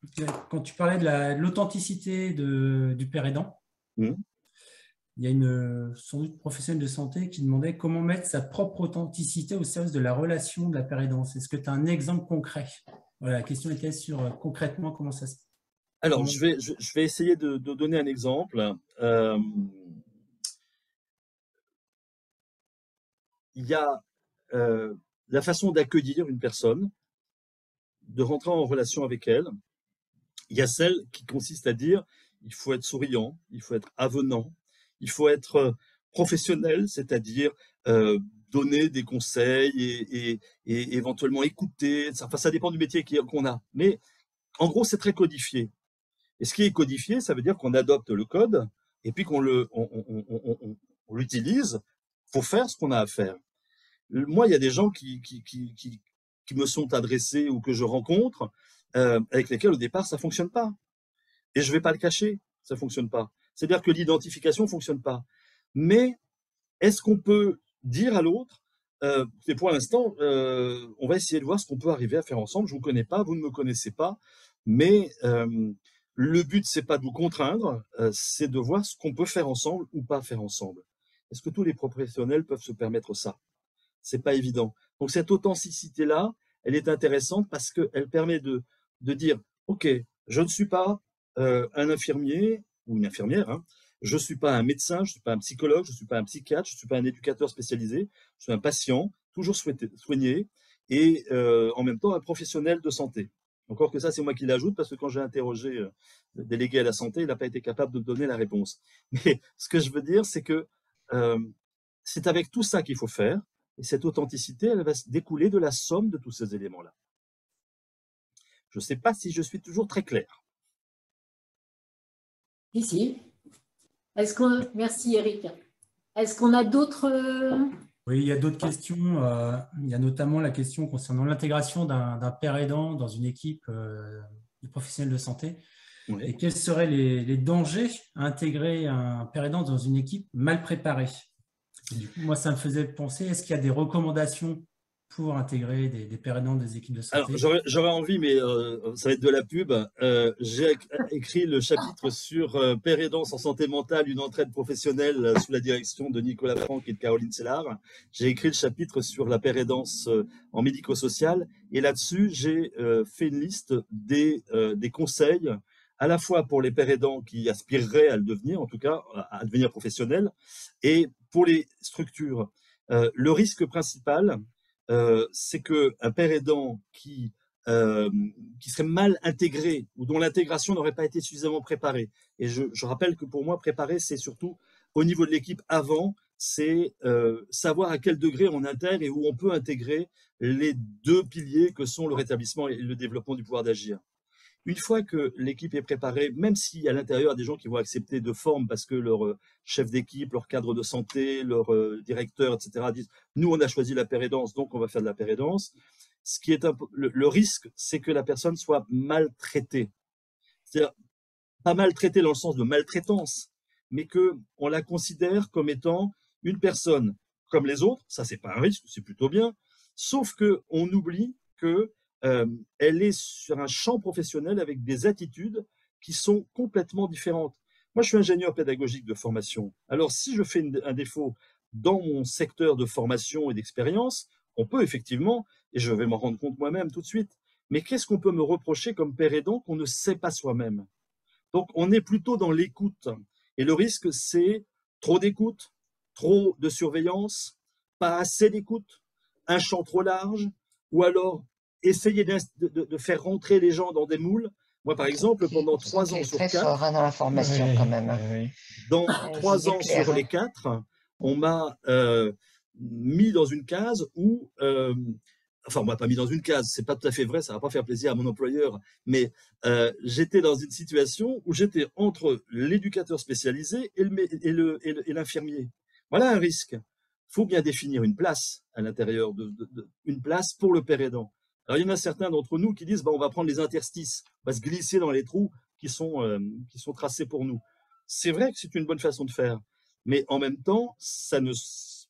quand tu parlais de l'authenticité du père aidant, il y a sans doute professionnelle de santé qui demandait comment mettre sa propre authenticité au service de la relation de la père aidance. Est-ce que tu as un exemple concret? Voilà, la question était sur concrètement comment ça se passe. Alors, je vais essayer de donner un exemple. Il y a la façon d'accueillir une personne, de rentrer en relation avec elle. Il y a celle qui consiste à dire il faut être souriant, il faut être avenant, il faut être professionnel, c'est-à-dire donner des conseils et éventuellement écouter. Enfin, ça dépend du métier qu'on a. Mais en gros, c'est très codifié. Et ce qui est codifié, ça veut dire qu'on adopte le code et puis qu'on l'utilise pour faire ce qu'on a à faire. Moi, il y a des gens qui me sont adressés ou que je rencontre, avec lesquels au départ, ça ne fonctionne pas. Et je ne vais pas le cacher, ça ne fonctionne pas. C'est-à-dire que l'identification ne fonctionne pas. Mais est-ce qu'on peut dire à l'autre, et pour l'instant, on va essayer de voir ce qu'on peut arriver à faire ensemble. Je ne vous connais pas, vous ne me connaissez pas, mais le but, ce n'est pas de vous contraindre, c'est de voir ce qu'on peut faire ensemble ou pas faire ensemble. Est-ce que tous les professionnels peuvent se permettre ça? C'est pas évident. Donc cette authenticité-là, elle est intéressante parce qu'elle permet de dire, OK, je ne suis pas un infirmier ou une infirmière, hein. Je ne suis pas un médecin, je ne suis pas un psychologue, je ne suis pas un psychiatre, je ne suis pas un éducateur spécialisé, je suis un patient, toujours soigné, et en même temps un professionnel de santé. Encore que ça, c'est moi qui l'ajoute, parce que quand j'ai interrogé le délégué à la santé, il n'a pas été capable de me donner la réponse. Mais ce que je veux dire, c'est que c'est avec tout ça qu'il faut faire, et cette authenticité, elle va se découler de la somme de tous ces éléments-là. Je ne sais pas si je suis toujours très clair. Ici. Merci Eric. Est-ce qu'on a d'autres... Oui, il y a d'autres questions. Il y a notamment la question concernant l'intégration d'un père aidant dans une équipe de professionnels de santé. Oui. Et quels seraient les dangers à intégrer un père aidant dans une équipe mal préparée? Et du coup, moi, ça me faisait penser, est-ce qu'il y a des recommandations pour intégrer des pères aidants des équipes de santé? Alors, j'aurais envie, mais ça va être de la pub. J'ai écrit le chapitre sur père aidance en santé mentale, une entraide professionnelle sous la direction de Nicolas Franck et de Caroline Sellard. J'ai écrit le chapitre sur la père aidance en médico-social. Et là-dessus, j'ai fait une liste des conseils, à la fois pour les pères aidants qui aspireraient à le devenir, en tout cas, à devenir professionnels, et pour les structures. Le risque principal, c'est qu'un père aidant qui serait mal intégré ou dont l'intégration n'aurait pas été suffisamment préparée. Et je rappelle que pour moi, préparer, c'est surtout au niveau de l'équipe avant, c'est savoir à quel degré on intègre et où on peut intégrer les deux piliers que sont le rétablissement et le développement du pouvoir d'agir. Une fois que l'équipe est préparée, même si à l'intérieur, il y a des gens qui vont accepter de forme parce que leur chef d'équipe, leur cadre de santé, leur directeur, etc., disent « nous, on a choisi la père aidance, donc on va faire de la père aidance », ce qui est le risque, c'est que la personne soit maltraitée. C'est-à-dire, pas maltraitée dans le sens de maltraitance, mais qu'on la considère comme étant une personne comme les autres. Ça, c'est pas un risque, c'est plutôt bien, sauf qu'on oublie que elle est sur un champ professionnel avec des attitudes qui sont complètement différentes. Moi, je suis ingénieur pédagogique de formation. Alors, si je fais un défaut dans mon secteur de formation et d'expérience, on peut effectivement, et je vais m'en rendre compte moi-même tout de suite, mais qu'est-ce qu'on peut me reprocher comme père aidant qu'on ne sait pas soi-même? Donc, on est plutôt dans l'écoute. Et le risque, c'est trop d'écoute, trop de surveillance, pas assez d'écoute, un champ trop large, ou alors essayer de faire rentrer les gens dans des moules. Moi, par exemple, pendant 3 ans sur très 4, fort hein, dans la formation quand même. dans Ouais, 3 c'est ans clair, sur hein. les 4, on m'a mis dans une case où, enfin, on m'a pas mis dans une case, c'est pas tout à fait vrai, ça va pas faire plaisir à mon employeur, mais j'étais dans une situation où j'étais entre l'éducateur spécialisé et l'infirmier. Voilà un risque. Il faut bien définir une place à l'intérieur une place pour le père aidant. Alors, il y en a certains d'entre nous qui disent bah, on va prendre les interstices, on va se glisser dans les trous qui sont tracés pour nous. C'est vrai que c'est une bonne façon de faire, mais en même temps, ça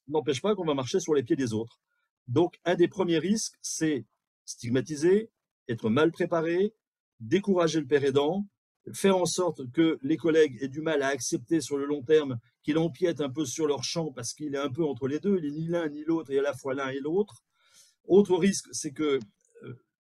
n'empêche pas qu'on va marcher sur les pieds des autres. Donc, un des premiers risques, c'est stigmatiser, être mal préparé, décourager le père aidant, faire en sorte que les collègues aient du mal à accepter sur le long terme qu'il empiète un peu sur leur champ parce qu'il est un peu entre les deux, il est ni l'un ni l'autre et à la fois l'un et l'autre. Autre risque, c'est que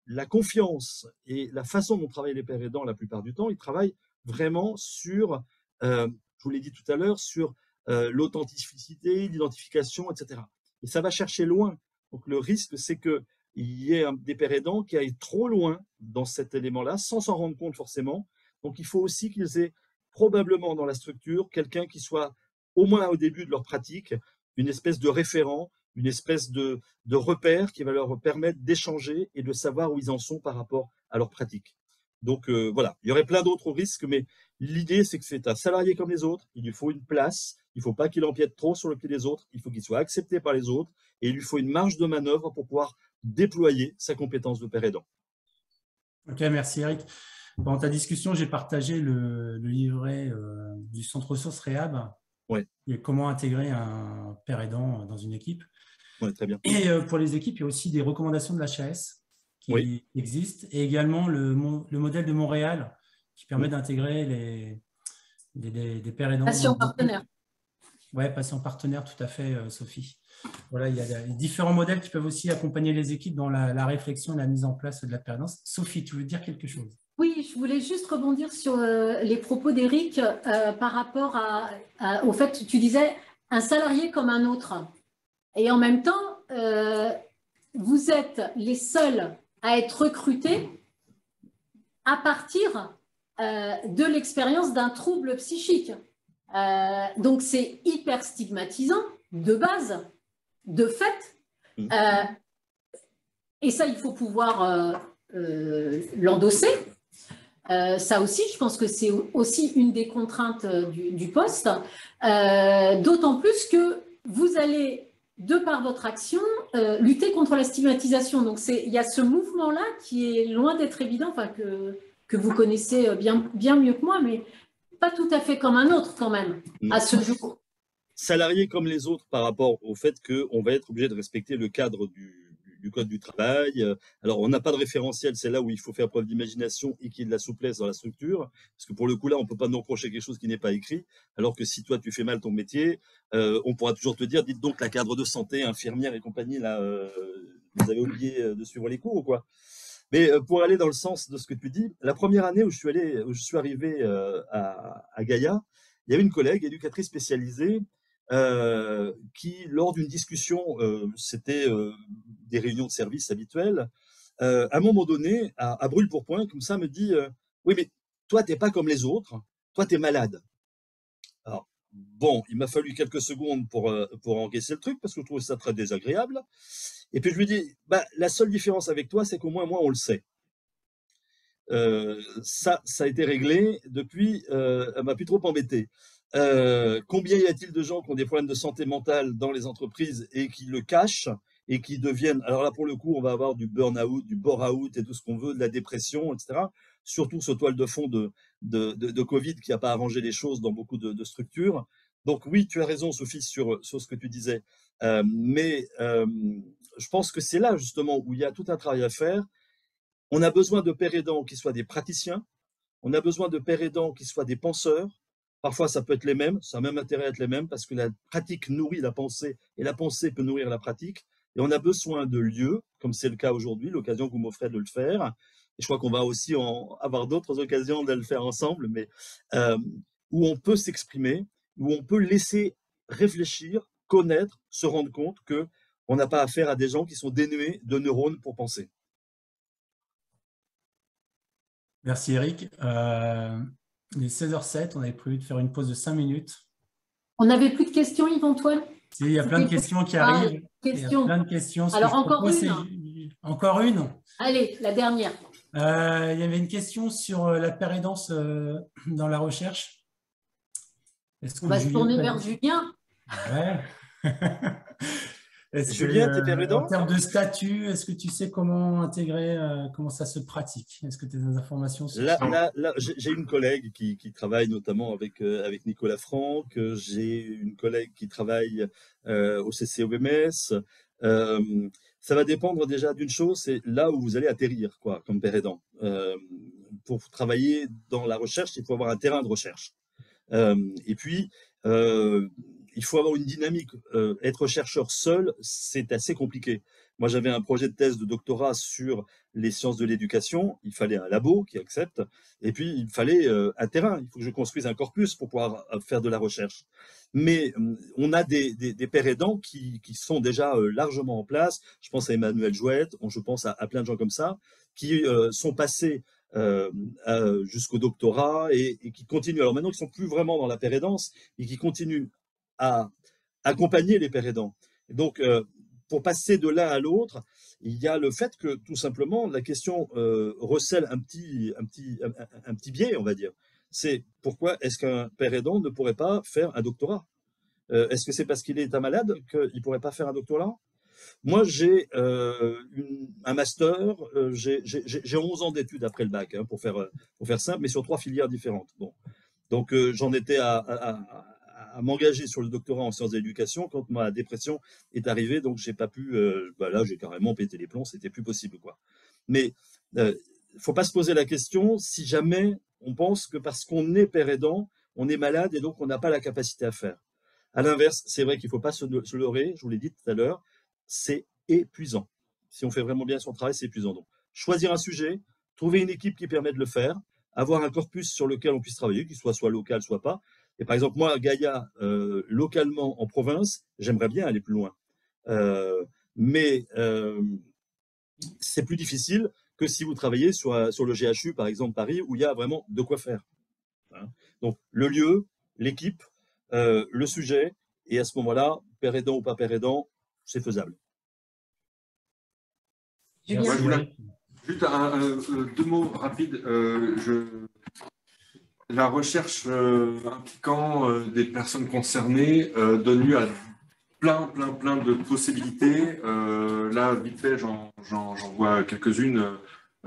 la confiance et la façon dont travaillent les pères aidants la plupart du temps, ils travaillent vraiment sur, je vous l'ai dit tout à l'heure, sur l'authenticité, l'identification, etc. Et ça va chercher loin. Donc le risque, c'est qu'il y ait des pères aidants qui aillent trop loin dans cet élément-là, sans s'en rendre compte forcément. Donc il faut aussi qu'ils aient probablement dans la structure quelqu'un qui soit, au moins au début de leur pratique, une espèce de référent, une espèce de repère qui va leur permettre d'échanger et de savoir où ils en sont par rapport à leur pratique. Donc voilà, il y aurait plein d'autres risques, mais l'idée c'est que c'est un salarié comme les autres, il lui faut une place, il ne faut pas qu'il empiète trop sur le pied des autres, il faut qu'il soit accepté par les autres et il lui faut une marge de manœuvre pour pouvoir déployer sa compétence de père aidant. Ok, merci Eric. Dans ta discussion, j'ai partagé le livret du Centre ressources Réhab. Ouais. Et comment intégrer un père aidant dans une équipe. Ouais, très bien. Et pour les équipes, il y a aussi des recommandations de l'HAS qui existent, et également le modèle de Montréal qui permet d'intégrer des pères aidants. Patients partenaires. Oui, patients partenaires, tout à fait, Sophie. Voilà, il y a différents modèles qui peuvent aussi accompagner les équipes dans la réflexion et la mise en place de la père aidance. Sophie, tu veux dire quelque chose? Oui, je voulais juste rebondir sur les propos d'Éric par rapport au fait, tu disais un salarié comme un autre. Et en même temps, vous êtes les seuls à être recrutés à partir de l'expérience d'un trouble psychique. Donc, c'est hyper stigmatisant de base, de fait. Et ça, il faut pouvoir l'endosser. Ça aussi, je pense que c'est aussi une des contraintes du poste, d'autant plus que vous allez, de par votre action, lutter contre la stigmatisation. Donc, il y a ce mouvement-là qui est loin d'être évident, enfin, que vous connaissez bien mieux que moi, mais pas tout à fait comme un autre quand même, à ce jour. Salarié comme les autres par rapport au fait qu'on va être obligé de respecter le cadre du code du travail. Alors, on n'a pas de référentiel, c'est là où il faut faire preuve d'imagination et qu'il y ait de la souplesse dans la structure, parce que pour le coup, là, on ne peut pas nous reprocher quelque chose qui n'est pas écrit, alors que si toi, tu fais mal ton métier, on pourra toujours te dire, dites donc, la cadre de santé, infirmière et compagnie, là, vous avez oublié de suivre les cours ou quoi? Mais pour aller dans le sens de ce que tu dis, la première année où je suis arrivé à Gaïa, il y avait une collègue éducatrice spécialisée qui, lors d'une discussion, c'était des réunions de service habituelles, à un moment donné, à brûle-pourpoint, comme ça, me dit oui, mais toi, tu n'es pas comme les autres, toi, tu es malade. Alors, bon, il m'a fallu quelques secondes pour encaisser le truc, parce que je trouvais ça très désagréable. Et puis, je lui dis bah, la seule différence avec toi, c'est qu'au moins, moi, on le sait. Ça a été réglé. Depuis, elle m'a plus trop embêté. Combien y a-t-il de gens qui ont des problèmes de santé mentale dans les entreprises et qui le cachent et qui deviennent, alors là pour le coup on va avoir du burn-out, du bore-out et tout ce qu'on veut, de la dépression, etc. Surtout ce toile de fond de Covid qui n'a pas arrangé les choses dans beaucoup de structures. Donc oui, tu as raison Sophie sur ce que tu disais, mais je pense que c'est là justement où il y a tout un travail à faire. On a besoin de pères aidants qui soient des praticiens, on a besoin de pères aidants qui soient des penseurs. Parfois, ça peut être les mêmes, ça a même intérêt à être les mêmes parce que la pratique nourrit la pensée et la pensée peut nourrir la pratique. Et on a besoin de lieux, comme c'est le cas aujourd'hui, l'occasion que vous m'offrez de le faire. Et je crois qu'on va aussi avoir d'autres occasions de le faire ensemble, mais où on peut s'exprimer, où on peut laisser réfléchir, connaître, se rendre compte qu'on n'a pas affaire à des gens qui sont dénués de neurones pour penser. Merci Eric. Il est 16h07, on avait prévu de faire une pause de 5 minutes. On n'avait plus de questions, Yves-Antoine? Il y a plein de questions qui arrivent. Il y a plein de questions. Alors, encore une. Encore une. Allez, la dernière. Il y avait une question sur la pérédance dans la recherche. On va se tourner vers Julien. Ouais. Julien, t'es pérédant? En termes de statut, est-ce que tu sais comment intégrer, comment ça se pratique? Est-ce que tu as des informations sur ça? Là, j'ai une collègue qui travaille notamment avec Nicolas Franck. J'ai une collègue qui travaille au CCOMS. Ça va dépendre déjà d'une chose, c'est là où vous allez atterrir, quoi, comme pérédant. Pour travailler dans la recherche, il faut avoir un terrain de recherche. Et puis, il faut avoir une dynamique. Être chercheur seul, c'est assez compliqué. Moi, j'avais un projet de thèse de doctorat sur les sciences de l'éducation. Il fallait un labo qui accepte. Et puis, il fallait un terrain. Il faut que je construise un corpus pour pouvoir faire de la recherche. Mais on a des pères aidants qui sont déjà largement en place. Je pense à Emmanuel Jouette, je pense à plein de gens comme ça, qui sont passés jusqu'au doctorat et qui continuent. Alors maintenant, ils ne sont plus vraiment dans la pérédance, mais qui continuent à accompagner les pères aidants. Donc, pour passer de l'un à l'autre, il y a le fait que, tout simplement, la question recèle un petit biais, on va dire. C'est pourquoi est-ce qu'un père aidant ne pourrait pas faire un doctorat? Est-ce que c'est parce qu'il est un malade qu'il ne pourrait pas faire un doctorat? Moi, j'ai un master, j'ai 11 ans d'études après le bac, hein, pour faire simple, mais sur 3 filières différentes. Bon. Donc, j'en étais à m'engager sur le doctorat en sciences de l'éducation quand ma dépression est arrivée, donc j'ai pas pu, là, j'ai carrément pété les plombs, c'était plus possible, quoi. Mais il faut pas se poser la question si jamais on pense que parce qu'on est père aidant, on est malade et donc on n'a pas la capacité à faire. À l'inverse, c'est vrai qu'il faut pas se leurrer, je vous l'ai dit tout à l'heure, c'est épuisant. Si on fait vraiment bien son travail, c'est épuisant. Donc, choisir un sujet, trouver une équipe qui permet de le faire, avoir un corpus sur lequel on puisse travailler, qu'il soit local, soit pas. Et par exemple, moi, Gaïa, localement en province, j'aimerais bien aller plus loin. Mais c'est plus difficile que si vous travaillez sur le GHU, par exemple, Paris, où il y a vraiment de quoi faire. Hein. Donc, le lieu, l'équipe, le sujet, et à ce moment-là, père aidant ou pas père aidant, c'est faisable. Juste 2 mots rapides. La recherche impliquant des personnes concernées donne lieu à plein de possibilités. Là, vite fait, j'en vois quelques-unes.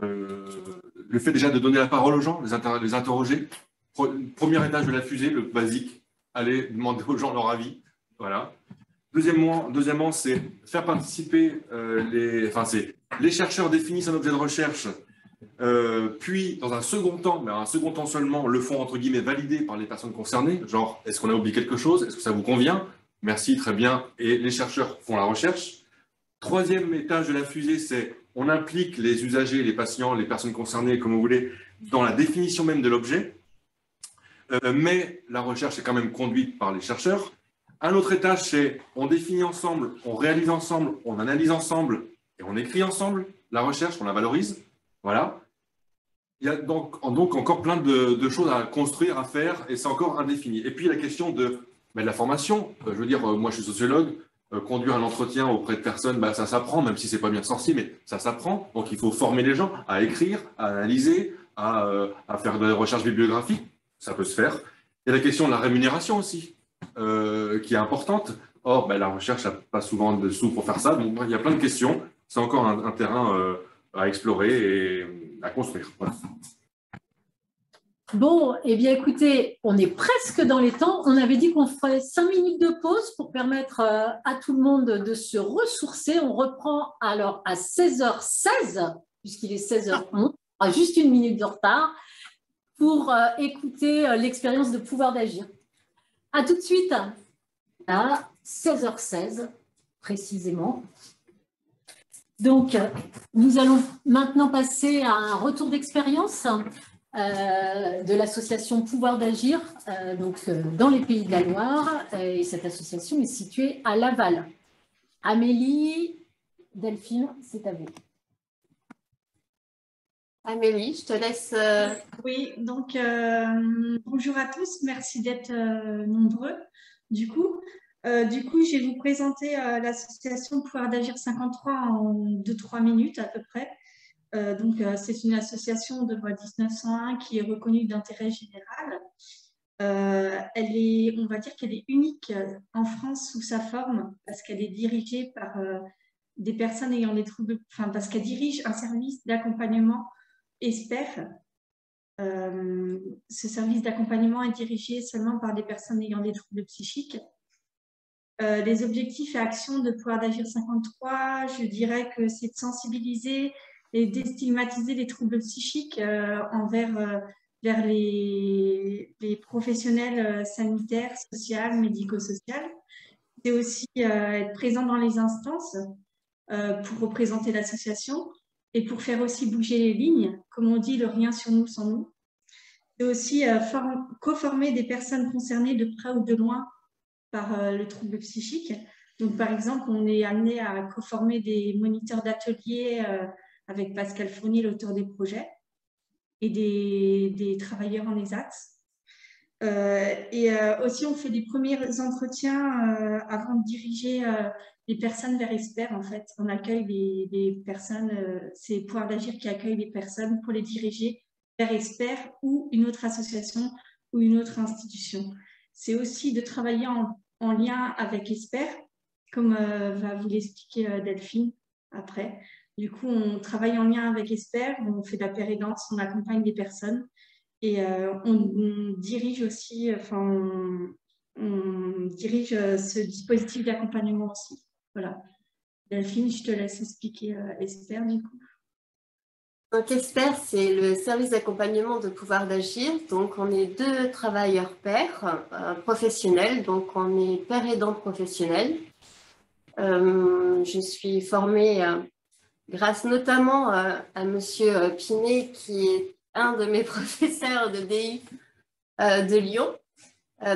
Le fait déjà de donner la parole aux gens, les interroger. Premier étage de la fusée, le basique, aller demander aux gens leur avis. Voilà. Deuxièmement, c'est faire participer les chercheurs définissent un objet de recherche, puis dans un second temps, mais un second temps seulement, le font entre guillemets valider par les personnes concernées, genre est-ce qu'on a oublié quelque chose, est-ce que ça vous convient? Merci, très bien, et les chercheurs font la recherche. Troisième étage de la fusée, c'est on implique les usagers, les patients, les personnes concernées, comme vous voulez, dans la définition même de l'objet, mais la recherche est quand même conduite par les chercheurs. Un autre étage, c'est on définit ensemble, on réalise ensemble, on analyse ensemble et on écrit ensemble la recherche, on la valorise. Voilà. Il y a donc encore plein de choses à construire, à faire, et c'est encore indéfini. Et puis la question de la formation, je veux dire, moi je suis sociologue, conduire un entretien auprès de personnes, ça s'apprend, même si c'est pas bien sorcier, mais ça s'apprend. Donc il faut former les gens à écrire, à analyser, à faire de la recherche bibliographique, ça peut se faire. Il y a la question de la rémunération aussi. Qui est importante. Or, la recherche n'a pas souvent de sous pour faire ça. Donc, il y a plein de questions. C'est encore un terrain à explorer et à construire. Voilà. Bon, eh bien, écoutez, on est presque dans les temps. On avait dit qu'on ferait 5 minutes de pause pour permettre à tout le monde de se ressourcer. On reprend alors à 16h16, puisqu'il est 16h11, à juste 1 minute de retard, pour écouter l'expérience de pouvoir d'agir. À tout de suite, à 16h16 précisément. Donc, nous allons maintenant passer à un retour d'expérience de l'association Pouvoir d'Agir, dans les Pays de la Loire. Et cette association est située à Laval. Amélie, Delphine, c'est à vous. Amélie, je te laisse. Oui, donc bonjour à tous, merci d'être nombreux. Du coup, je vais vous présenter l'association Pouvoir d'Agir 53 en 2-3 minutes à peu près. C'est une association de loi 1901 qui est reconnue d'intérêt général. On va dire qu'elle est unique en France sous sa forme parce qu'elle est dirigée par des personnes ayant des troubles, enfin parce qu'elle dirige un service d'accompagnement ESPER. Ce service d'accompagnement est dirigé seulement par des personnes ayant des troubles psychiques. Les objectifs et actions de Pouvoir d'Agir 53, je dirais que c'est de sensibiliser et déstigmatiser les troubles psychiques vers les professionnels sanitaires, sociaux, médico-sociaux. C'est aussi être présent dans les instances pour représenter l'association et pour faire aussi bouger les lignes, comme on dit, le rien sur nous sans nous. C'est aussi co-former des personnes concernées de près ou de loin par le trouble psychique. Donc, par exemple, on est amené à co-former des moniteurs d'atelier avec Pascal Fournier, l'auteur des projets, et des travailleurs en ESAT. Aussi, on fait des premiers entretiens avant de diriger les personnes vers ESPER. En fait, on accueille des personnes, c'est Pouvoir d'Agir qui accueille les personnes pour les diriger vers ESPER ou une autre association ou une autre institution. C'est aussi de travailler en lien avec ESPER, comme va vous l'expliquer Delphine après. Du coup, on travaille en lien avec ESPER, on fait de la pérédance, on accompagne des personnes et on dirige aussi, on dirige ce dispositif d'accompagnement aussi. Voilà. Delphine, je te laisse expliquer ESPER du coup. Donc, ESPER, c'est le service d'accompagnement de Pouvoir d'Agir. Donc, on est 2 travailleurs pairs professionnels. Donc, on est père aidant professionnel. Je suis formée grâce notamment à Monsieur Pinet, qui est un de mes professeurs de DU de Lyon.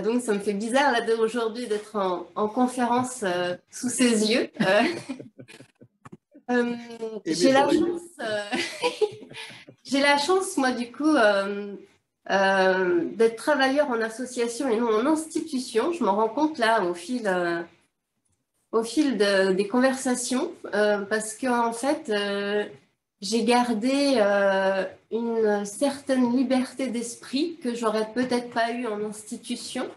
Donc, ça me fait bizarre là aujourd'hui d'être en conférence sous ses yeux. J'ai la chance, moi, du coup, d'être travailleur en association et non en institution. Je m'en rends compte là au fil des conversations parce qu'en fait, j'ai gardé une certaine liberté d'esprit que j'aurais peut-être pas eu en institution.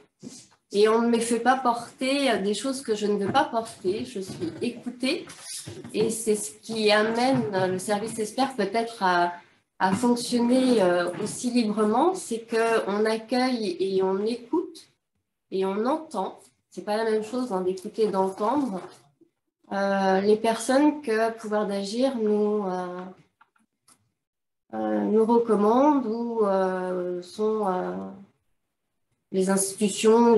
Et on ne me fait pas porter des choses que je ne veux pas porter. Je suis écoutée. Et c'est ce qui amène le service ESPER peut-être à fonctionner aussi librement. C'est qu'on accueille et on écoute et on entend. Ce n'est pas la même chose d'écouter et d'entendre. Les personnes que Pouvoir d'Agir nous recommandent ou sont... les institutions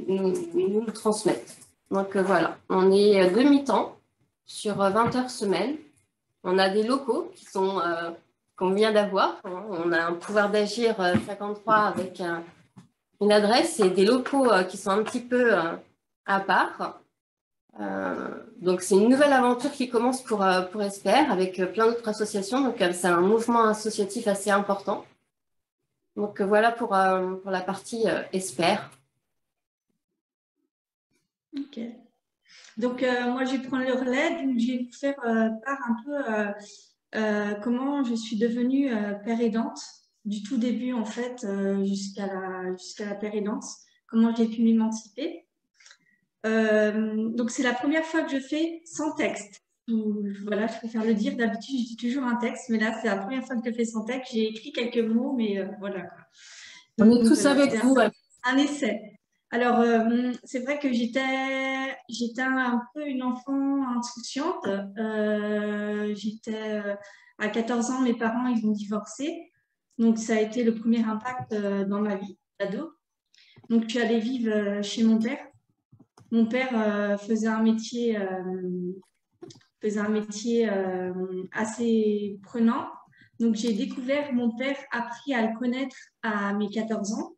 nous transmettent. Donc voilà, on est demi-temps sur 20 heures semaine. On a des locaux qu'on vient d'avoir. On a un Pouvoir d'Agir 53 avec une adresse et des locaux qui sont un petit peu à part. Donc c'est une nouvelle aventure qui commence pour ESPER avec plein d'autres associations. Donc c'est un mouvement associatif assez important. Donc voilà pour la partie ESPER. Ok. Donc moi je vais prendre le relais, donc je vais vous faire part un peu comment je suis devenue père aidante du tout début en fait jusqu'à la père aidance, comment j'ai pu m'émanciper. Donc c'est la première fois que je fais sans texte. Voilà, je préfère le dire. D'habitude, je dis toujours un texte, mais là, c'est la première fois que je fais sans texte. J'ai écrit quelques mots, mais voilà. On est tous avec vous. Un essai. Alors, c'est vrai que j'étais un peu une enfant insouciante. À 14 ans, mes parents, ils ont divorcé. Donc, ça a été le premier impact dans ma vie d'ado. Donc, je suis allée vivre chez mon père. Mon père faisait un métier assez prenant. Donc, j'ai découvert mon père, appris à le connaître à mes 14 ans.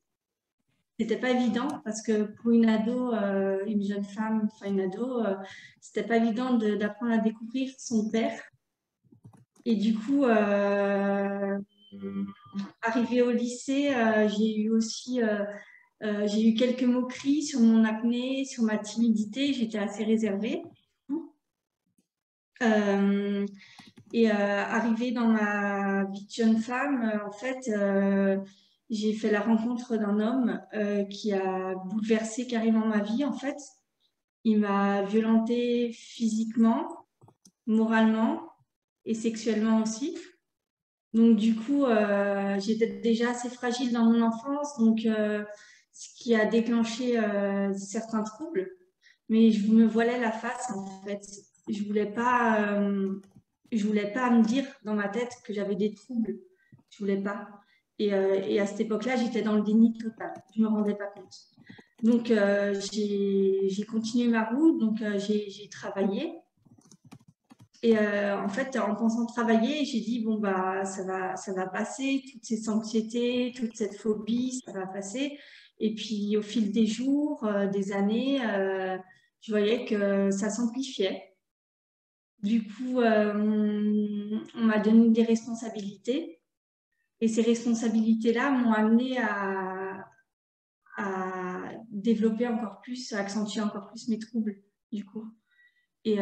C'était pas évident parce que pour une ado, une jeune femme, enfin une ado, c'était pas évident d'apprendre à découvrir son père. Et du coup, arrivée au lycée, j'ai eu aussi j'ai eu quelques moqueries sur mon acné, sur ma timidité. J'étais assez réservée. Arrivée dans ma vie de jeune femme, en fait, j'ai fait la rencontre d'un homme qui a bouleversé carrément ma vie, en fait. Il m'a violentée physiquement, moralement et sexuellement aussi. Donc, du coup, j'étais déjà assez fragile dans mon enfance, donc ce qui a déclenché certains troubles. Mais je me voilais la face, en fait. Je voulais pas me dire dans ma tête que j'avais des troubles. Je voulais pas. Et à cette époque-là, j'étais dans le déni total. Je me rendais pas compte. Donc, j'ai continué ma route. Donc, j'ai travaillé. Et en fait, en pensant travailler, j'ai dit, bon, bah, ça va passer, toutes ces anxiétés, toute cette phobie, ça va passer. Et puis, au fil des jours, des années, je voyais que ça s'amplifiait. Du coup, on m'a donné des responsabilités. Et ces responsabilités-là m'ont amené à développer encore plus, à accentuer encore plus mes troubles, du coup. Et il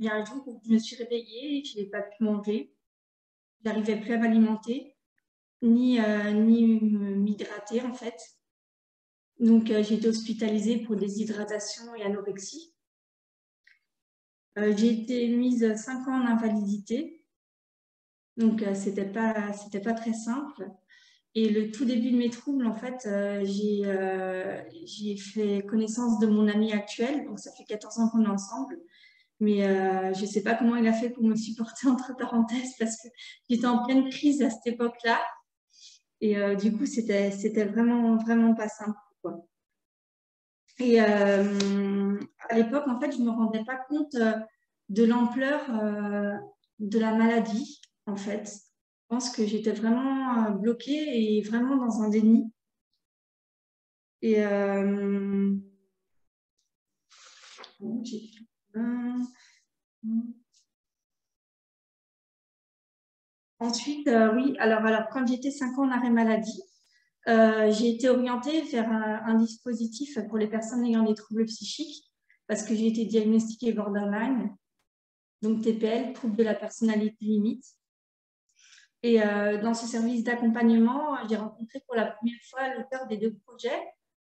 y a un jour où je me suis réveillée et je n'ai pas pu manger. Je n'arrivais plus à m'alimenter, ni m'hydrater en fait. Donc j'ai été hospitalisée pour déshydratation et anorexie. J'ai été mise 5 ans en invalidité. Donc c'était pas très simple. Et le tout début de mes troubles, en fait, j'ai fait connaissance de mon ami actuel. Donc, ça fait 14 ans qu'on est ensemble. Mais je ne sais pas comment il a fait pour me supporter, entre parenthèses, parce que j'étais en pleine crise à cette époque-là. Et du coup, c'était vraiment, vraiment pas simple, quoi. Et à l'époque, en fait, je ne me rendais pas compte de l'ampleur de la maladie, en fait. Je pense que j'étais vraiment bloquée et vraiment dans un déni. Et ensuite, oui, alors quand j'étais 5 ans en arrêt maladie, j'ai été orientée vers un dispositif pour les personnes ayant des troubles psychiques parce que j'ai été diagnostiquée borderline, donc TPL, trouble de la personnalité limite. Et dans ce service d'accompagnement, j'ai rencontré pour la première fois l'auteur des 2 projets,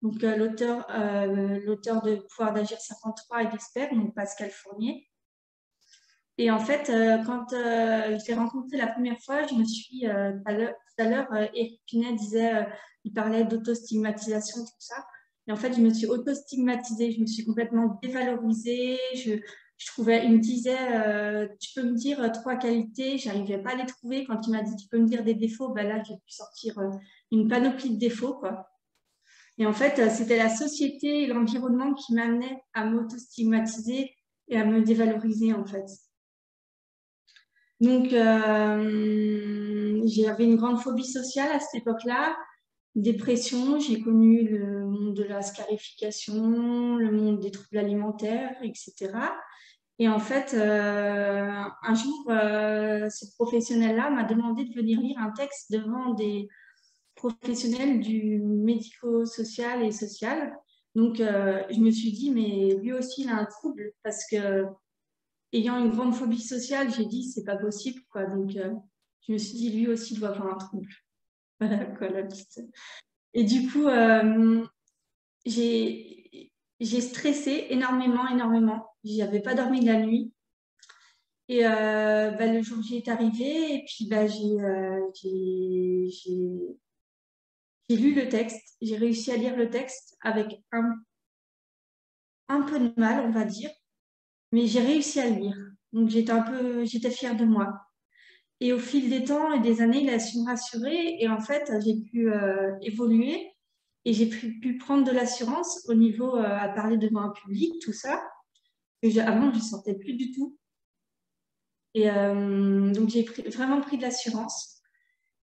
donc l'auteur de Pouvoir d'agir 53 et d'Expert, donc Pascal Fournier. Et en fait, quand je l'ai rencontré la première fois, je me suis, tout à l'heure, Éric Pinet disait, il parlait d'auto-stigmatisation, tout ça. Et en fait, je me suis auto-stigmatisée, je me suis complètement dévalorisée. Je trouvais, il me disait, tu peux me dire 3 qualités, je n'arrivais pas à les trouver. Quand il m'a dit, tu peux me dire des défauts, ben là, j'ai pu sortir une panoplie de défauts, quoi. Et en fait, c'était la société et l'environnement qui m'amenaient à m'auto-stigmatiser et à me dévaloriser, en fait. Donc, j'avais une grande phobie sociale à cette époque-là, dépression, j'ai connu le monde de la scarification, le monde des troubles alimentaires, etc. Et en fait, un jour, cette professionnelle-là m'a demandé de venir lire un texte devant des professionnels du médico-social et social. Donc, je me suis dit, mais lui aussi, il a un trouble parce que ayant une grande phobie sociale, j'ai dit, c'est pas possible, quoi. Donc, je me suis dit, lui aussi doit avoir un trouble. Voilà, quoi, la petite. Et du coup, j'ai stressé énormément, énormément. Je n'avais pas dormi de la nuit. Et le jour J est arrivé, et puis j'ai lu le texte. J'ai réussi à lire le texte avec un peu de mal, on va dire. Mais j'ai réussi à le lire. Donc, j'étais fière de moi. Et au fil des temps et des années, il a su me rassurer. Et en fait, j'ai pu évoluer et j'ai pu prendre de l'assurance au niveau à parler devant un public, tout ça. Avant, je ne sentais plus du tout. Et donc, j'ai vraiment pris de l'assurance.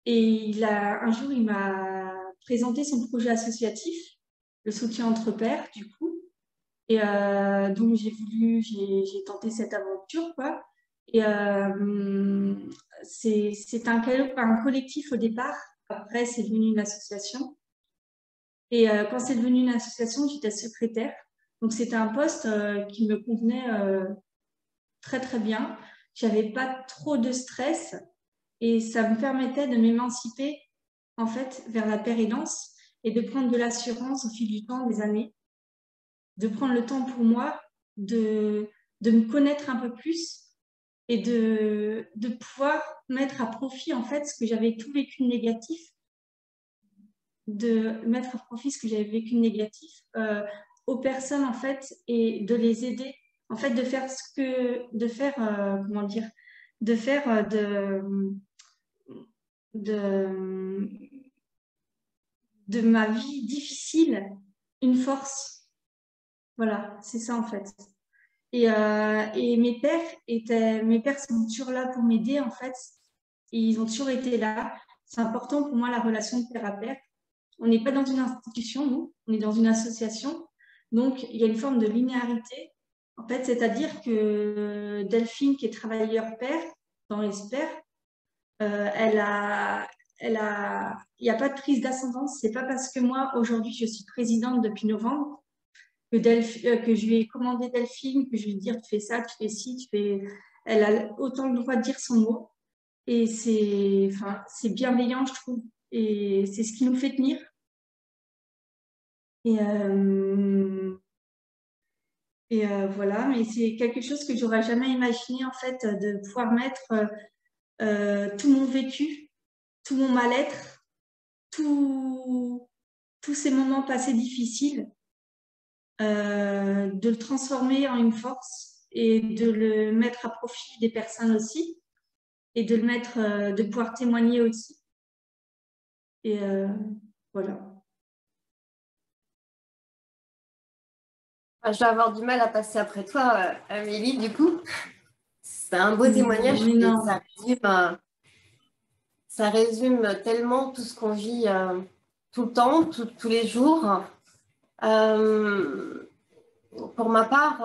Et un jour, il m'a présenté son projet associatif, le soutien entre pairs, du coup. Et donc, j'ai tenté cette aventure, quoi. Et c'est un collectif au départ. Après, c'est devenu une association. Et quand c'est devenu une association, j'étais secrétaire. Donc, c'était un poste qui me convenait très, très bien. J'avais pas trop de stress et ça me permettait de m'émanciper, en fait, vers la pérédance et de prendre de l'assurance au fil du temps, des années, de prendre le temps pour moi de me connaître un peu plus et de pouvoir mettre à profit, en fait, ce que j'avais tout vécu négatif, de mettre à profit ce que j'avais vécu négatif aux personnes, en fait, et de les aider, en fait, de faire comment dire, de faire de ma vie difficile une force. Voilà, c'est ça, en fait. Et mes pères sont toujours là pour m'aider, en fait. Et ils ont toujours été là. C'est important pour moi, la relation de père à père. On n'est pas dans une institution, nous, on est dans une association. Donc, il y a une forme de linéarité. En fait, c'est-à-dire que Delphine, qui est travailleur père dans l'ESPER, il n'y a pas de prise d'ascendance. C'est pas parce que moi, aujourd'hui, je suis présidente depuis novembre, que je lui ai commandé Delphine, que je lui ai dit tu fais ça, tu fais ci, tu fais. Elle a autant le droit de dire son mot. Et c'est bienveillant, je trouve. Et c'est ce qui nous fait tenir. Et voilà, mais c'est quelque chose que j'aurais jamais imaginé, en fait, de pouvoir mettre tout mon vécu, tout mon mal-être, tous ces moments passés difficiles, de le transformer en une force et de le mettre à profit des personnes aussi et de le mettre, de pouvoir témoigner aussi. Et voilà. Je vais avoir du mal à passer après toi, Amélie, du coup. C'est un beau témoignage. Et ça résume tellement tout ce qu'on vit tout le temps, tous les jours. Pour ma part,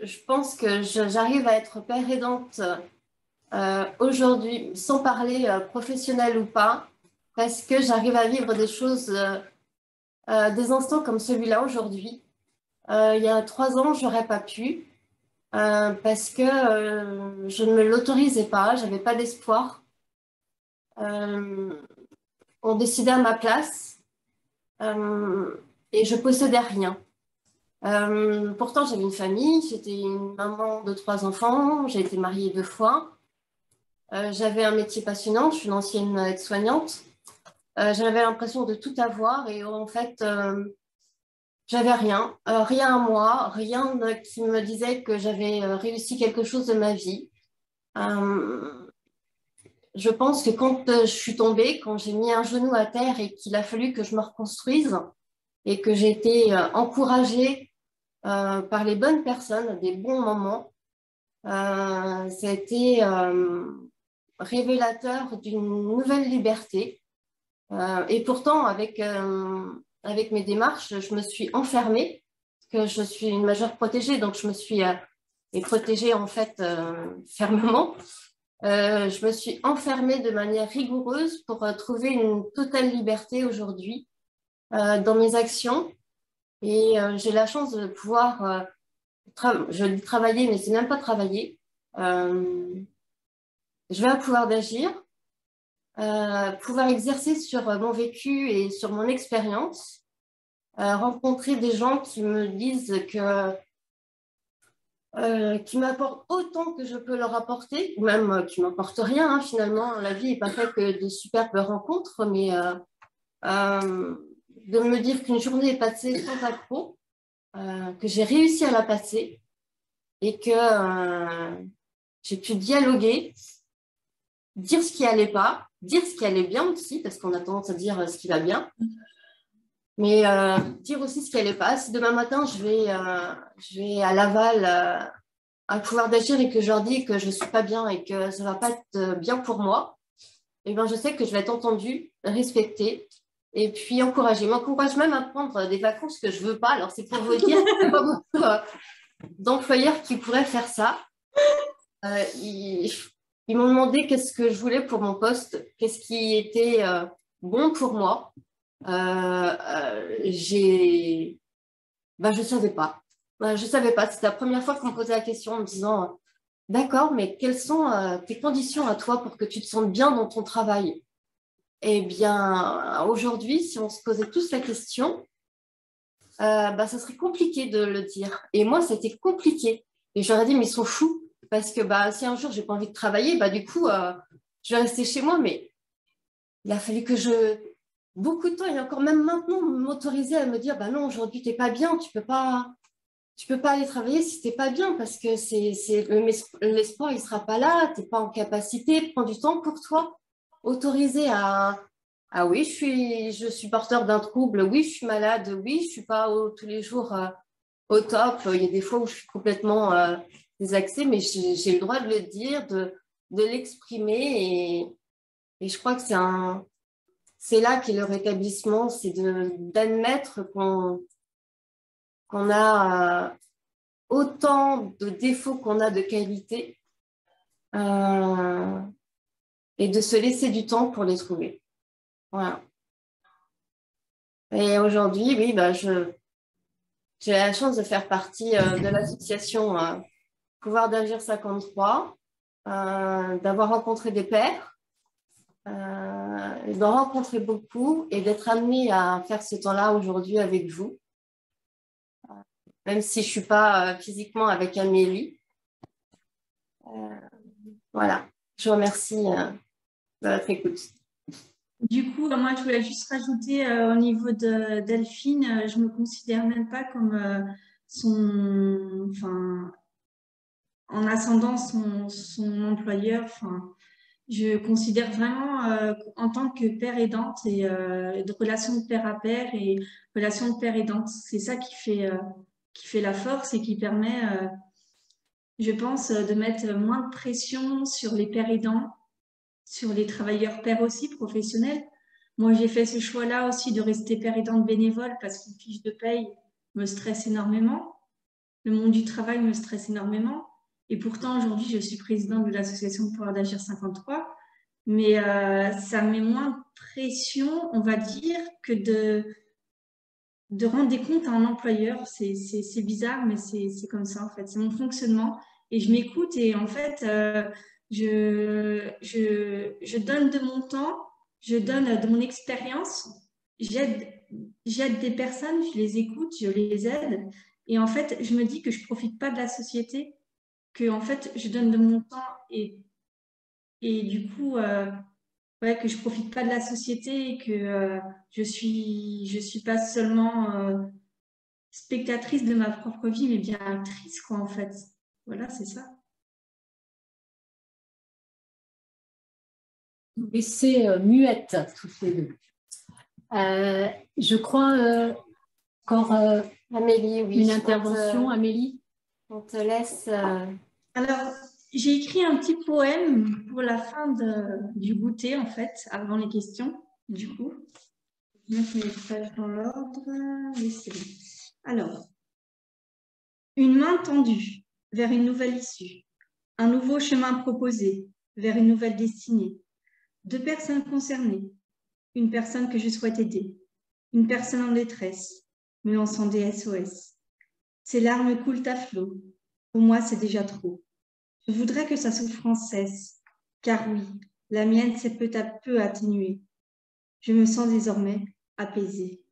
je pense que j'arrive à être père aidante aujourd'hui, sans parler professionnel ou pas, parce que j'arrive à vivre des choses, des instants comme celui-là aujourd'hui. Il y a 3 ans, je n'aurais pas pu, parce que je ne me l'autorisais pas, je n'avais pas d'espoir. On décidait à ma place et je possédais rien. Pourtant, j'avais une famille, j'étais une maman de 3 enfants, j'ai été mariée 2 fois. J'avais un métier passionnant, je suis une ancienne aide-soignante. J'avais l'impression de tout avoir et en fait, j'avais rien, rien à moi, rien qui me disait que j'avais réussi quelque chose de ma vie. Je pense que quand je suis tombée, quand j'ai mis un genou à terre et qu'il a fallu que je me reconstruise et que j'ai été encouragée par les bonnes personnes, des bons moments, ça a été révélateur d'une nouvelle liberté. Et pourtant, avec mes démarches, je me suis enfermée, que je suis une majeure protégée, donc je me suis protégée en fait fermement. Je me suis enfermée de manière rigoureuse pour trouver une totale liberté aujourd'hui dans mes actions. Et j'ai la chance de pouvoir, je dis travailler, mais c'est même pas travailler. Je vais avoir pouvoir d'agir, pouvoir exercer sur mon vécu et sur mon expérience, rencontrer des gens qui me disent qui m'apportent autant que je peux leur apporter, ou même qui ne m'apportent rien, hein, finalement. La vie n'est pas faite que de superbes rencontres, mais de me dire qu'une journée est passée sans accroc, que j'ai réussi à la passer et que j'ai pu dialoguer, dire ce qui n'allait pas, dire ce qui allait bien aussi, parce qu'on a tendance à dire ce qui va bien, mais dire aussi ce qui n'allait pas. Si demain matin, je vais à Laval à pouvoir d'agir et que je leur dis que je ne suis pas bien et que ça ne va pas être bien pour moi, eh ben, je sais que je vais être entendue, respectée Et puis encourager. Il m'encourage même à prendre des vacances que je ne veux pas. Alors, c'est pour vous dire qu'il n'y a pas beaucoup d'employeurs qui pourraient faire ça. Ils m'ont demandé qu'est-ce que je voulais pour mon poste, qu'est-ce qui était bon pour moi. Je ne savais pas. Je ne savais pas. C'était la première fois qu'on me posait la question en me disant d'accord, mais quelles sont tes conditions à toi pour que tu te sentes bien dans ton travail? Eh bien, aujourd'hui, si on se posait tous la question, ça serait compliqué de le dire. Et moi, c'était compliqué. Et j'aurais dit, mais ils sont fous. Parce que si un jour, je n'ai pas envie de travailler, du coup, je vais rester chez moi. Mais il a fallu que beaucoup de temps, et encore même maintenant, m'autoriser à me dire, non, aujourd'hui, tu n'es pas bien, tu peux pas aller travailler si tu n'es pas bien, parce que l'espoir, il ne sera pas là, tu n'es pas en capacité, prends du temps pour toi. Autorisé à ah oui, je suis porteur d'un trouble, oui, je suis malade, oui, je ne suis pas tous les jours au top. Il y a des fois où je suis complètement désaxée, mais j'ai le droit de le dire, de l'exprimer. Et je crois que c'est là qu'est le rétablissement, c'est d'admettre qu'on a autant de défauts qu'on a de qualités. Et de se laisser du temps pour les trouver. Voilà. Et aujourd'hui, oui, j'ai la chance de faire partie de l'association Pouvoir d'Agir 53, d'avoir rencontré des pairs, d'en rencontrer beaucoup et d'être amenée à faire ce temps-là aujourd'hui avec vous. Même si je ne suis pas physiquement avec Amélie. Voilà, je vous remercie de votre écoute. Du coup, moi, je voulais juste rajouter au niveau de Delphine, je ne me considère même pas comme en ascendant son employeur. Je considère vraiment en tant que père aidante et de relation de père à père et relation de père aidante. C'est ça qui fait la force et qui permet, je pense, de mettre moins de pression sur les pères aidants, sur les travailleurs pères aussi, professionnels. Moi, j'ai fait ce choix-là aussi de rester père aidante bénévole parce qu'une fiche de paye me stresse énormément. Le monde du travail me stresse énormément. Et pourtant, aujourd'hui, je suis présidente de l'association Pouvoir d'Agir 53. Mais ça met moins de pression, on va dire, que de rendre des comptes à un employeur. C'est bizarre, mais c'est comme ça, en fait. C'est mon fonctionnement. Et je m'écoute et en fait, je donne de mon temps, je donne de mon expérience, j'aide des personnes, je les écoute, je les aide. Et en fait, je me dis que je ne profite pas de la société, que en fait, je donne de mon temps et du coup, que je ne profite pas de la société et que je suis pas seulement spectatrice de ma propre vie, mais bien actrice, quoi, en fait. Voilà, c'est ça. Et c'est muette, toutes les deux. Je crois encore Amélie, oui, une intervention, Amélie. On te laisse. Alors, j'ai écrit un petit poème pour la fin du goûter, en fait, avant les questions, du coup. Je vais mettre mes pages dans l'ordre. Oui, c'est bon. Alors, une main tendue vers une nouvelle issue, un nouveau chemin proposé vers une nouvelle destinée, deux personnes concernées, une personne que je souhaite aider, une personne en détresse, me lançant des SOS. Ces larmes coulent à flot. Pour moi, c'est déjà trop. Je voudrais que sa souffrance cesse, car oui, la mienne s'est peu à peu atténuée. Je me sens désormais apaisée.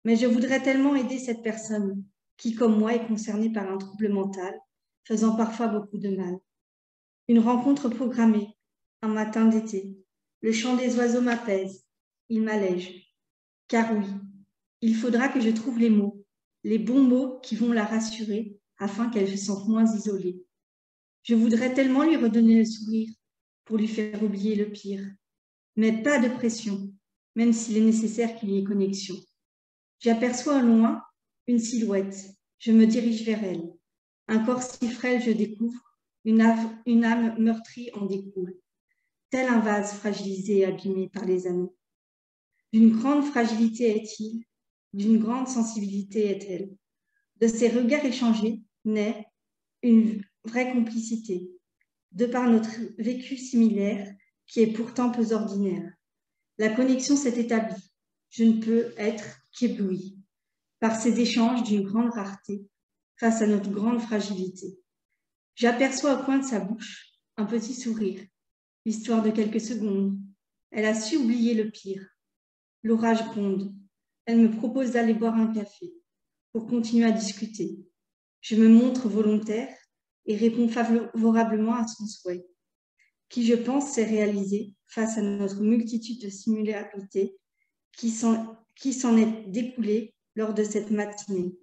Mais je voudrais tellement aider cette personne qui, comme moi, est concernée par un trouble mental, faisant parfois beaucoup de mal. Une rencontre programmée, un matin d'été. Le chant des oiseaux m'apaise, il m'allège. Car oui, il faudra que je trouve les mots, les bons mots qui vont la rassurer afin qu'elle se sente moins isolée. Je voudrais tellement lui redonner le sourire pour lui faire oublier le pire. Mais pas de pression, même s'il est nécessaire qu'il y ait connexion. J'aperçois au loin une silhouette. Je me dirige vers elle. Un corps si frêle, je découvre. Une âme meurtrie en découle. Tel un vase fragilisé et abîmé par les années. D'une grande fragilité est-il, d'une grande sensibilité est-elle. De ces regards échangés naît une vraie complicité, de par notre vécu similaire qui est pourtant peu ordinaire. La connexion s'est établie. Je ne peux être qu'ébloui par ces échanges d'une grande rareté face à notre grande fragilité. J'aperçois au coin de sa bouche un petit sourire, l'histoire de quelques secondes. Elle a su oublier le pire. L'orage gronde. Elle me propose d'aller boire un café pour continuer à discuter. Je me montre volontaire et réponds favorablement à son souhait, qui, je pense, s'est réalisé face à notre multitude de similarités qui s'en est découlée lors de cette matinée.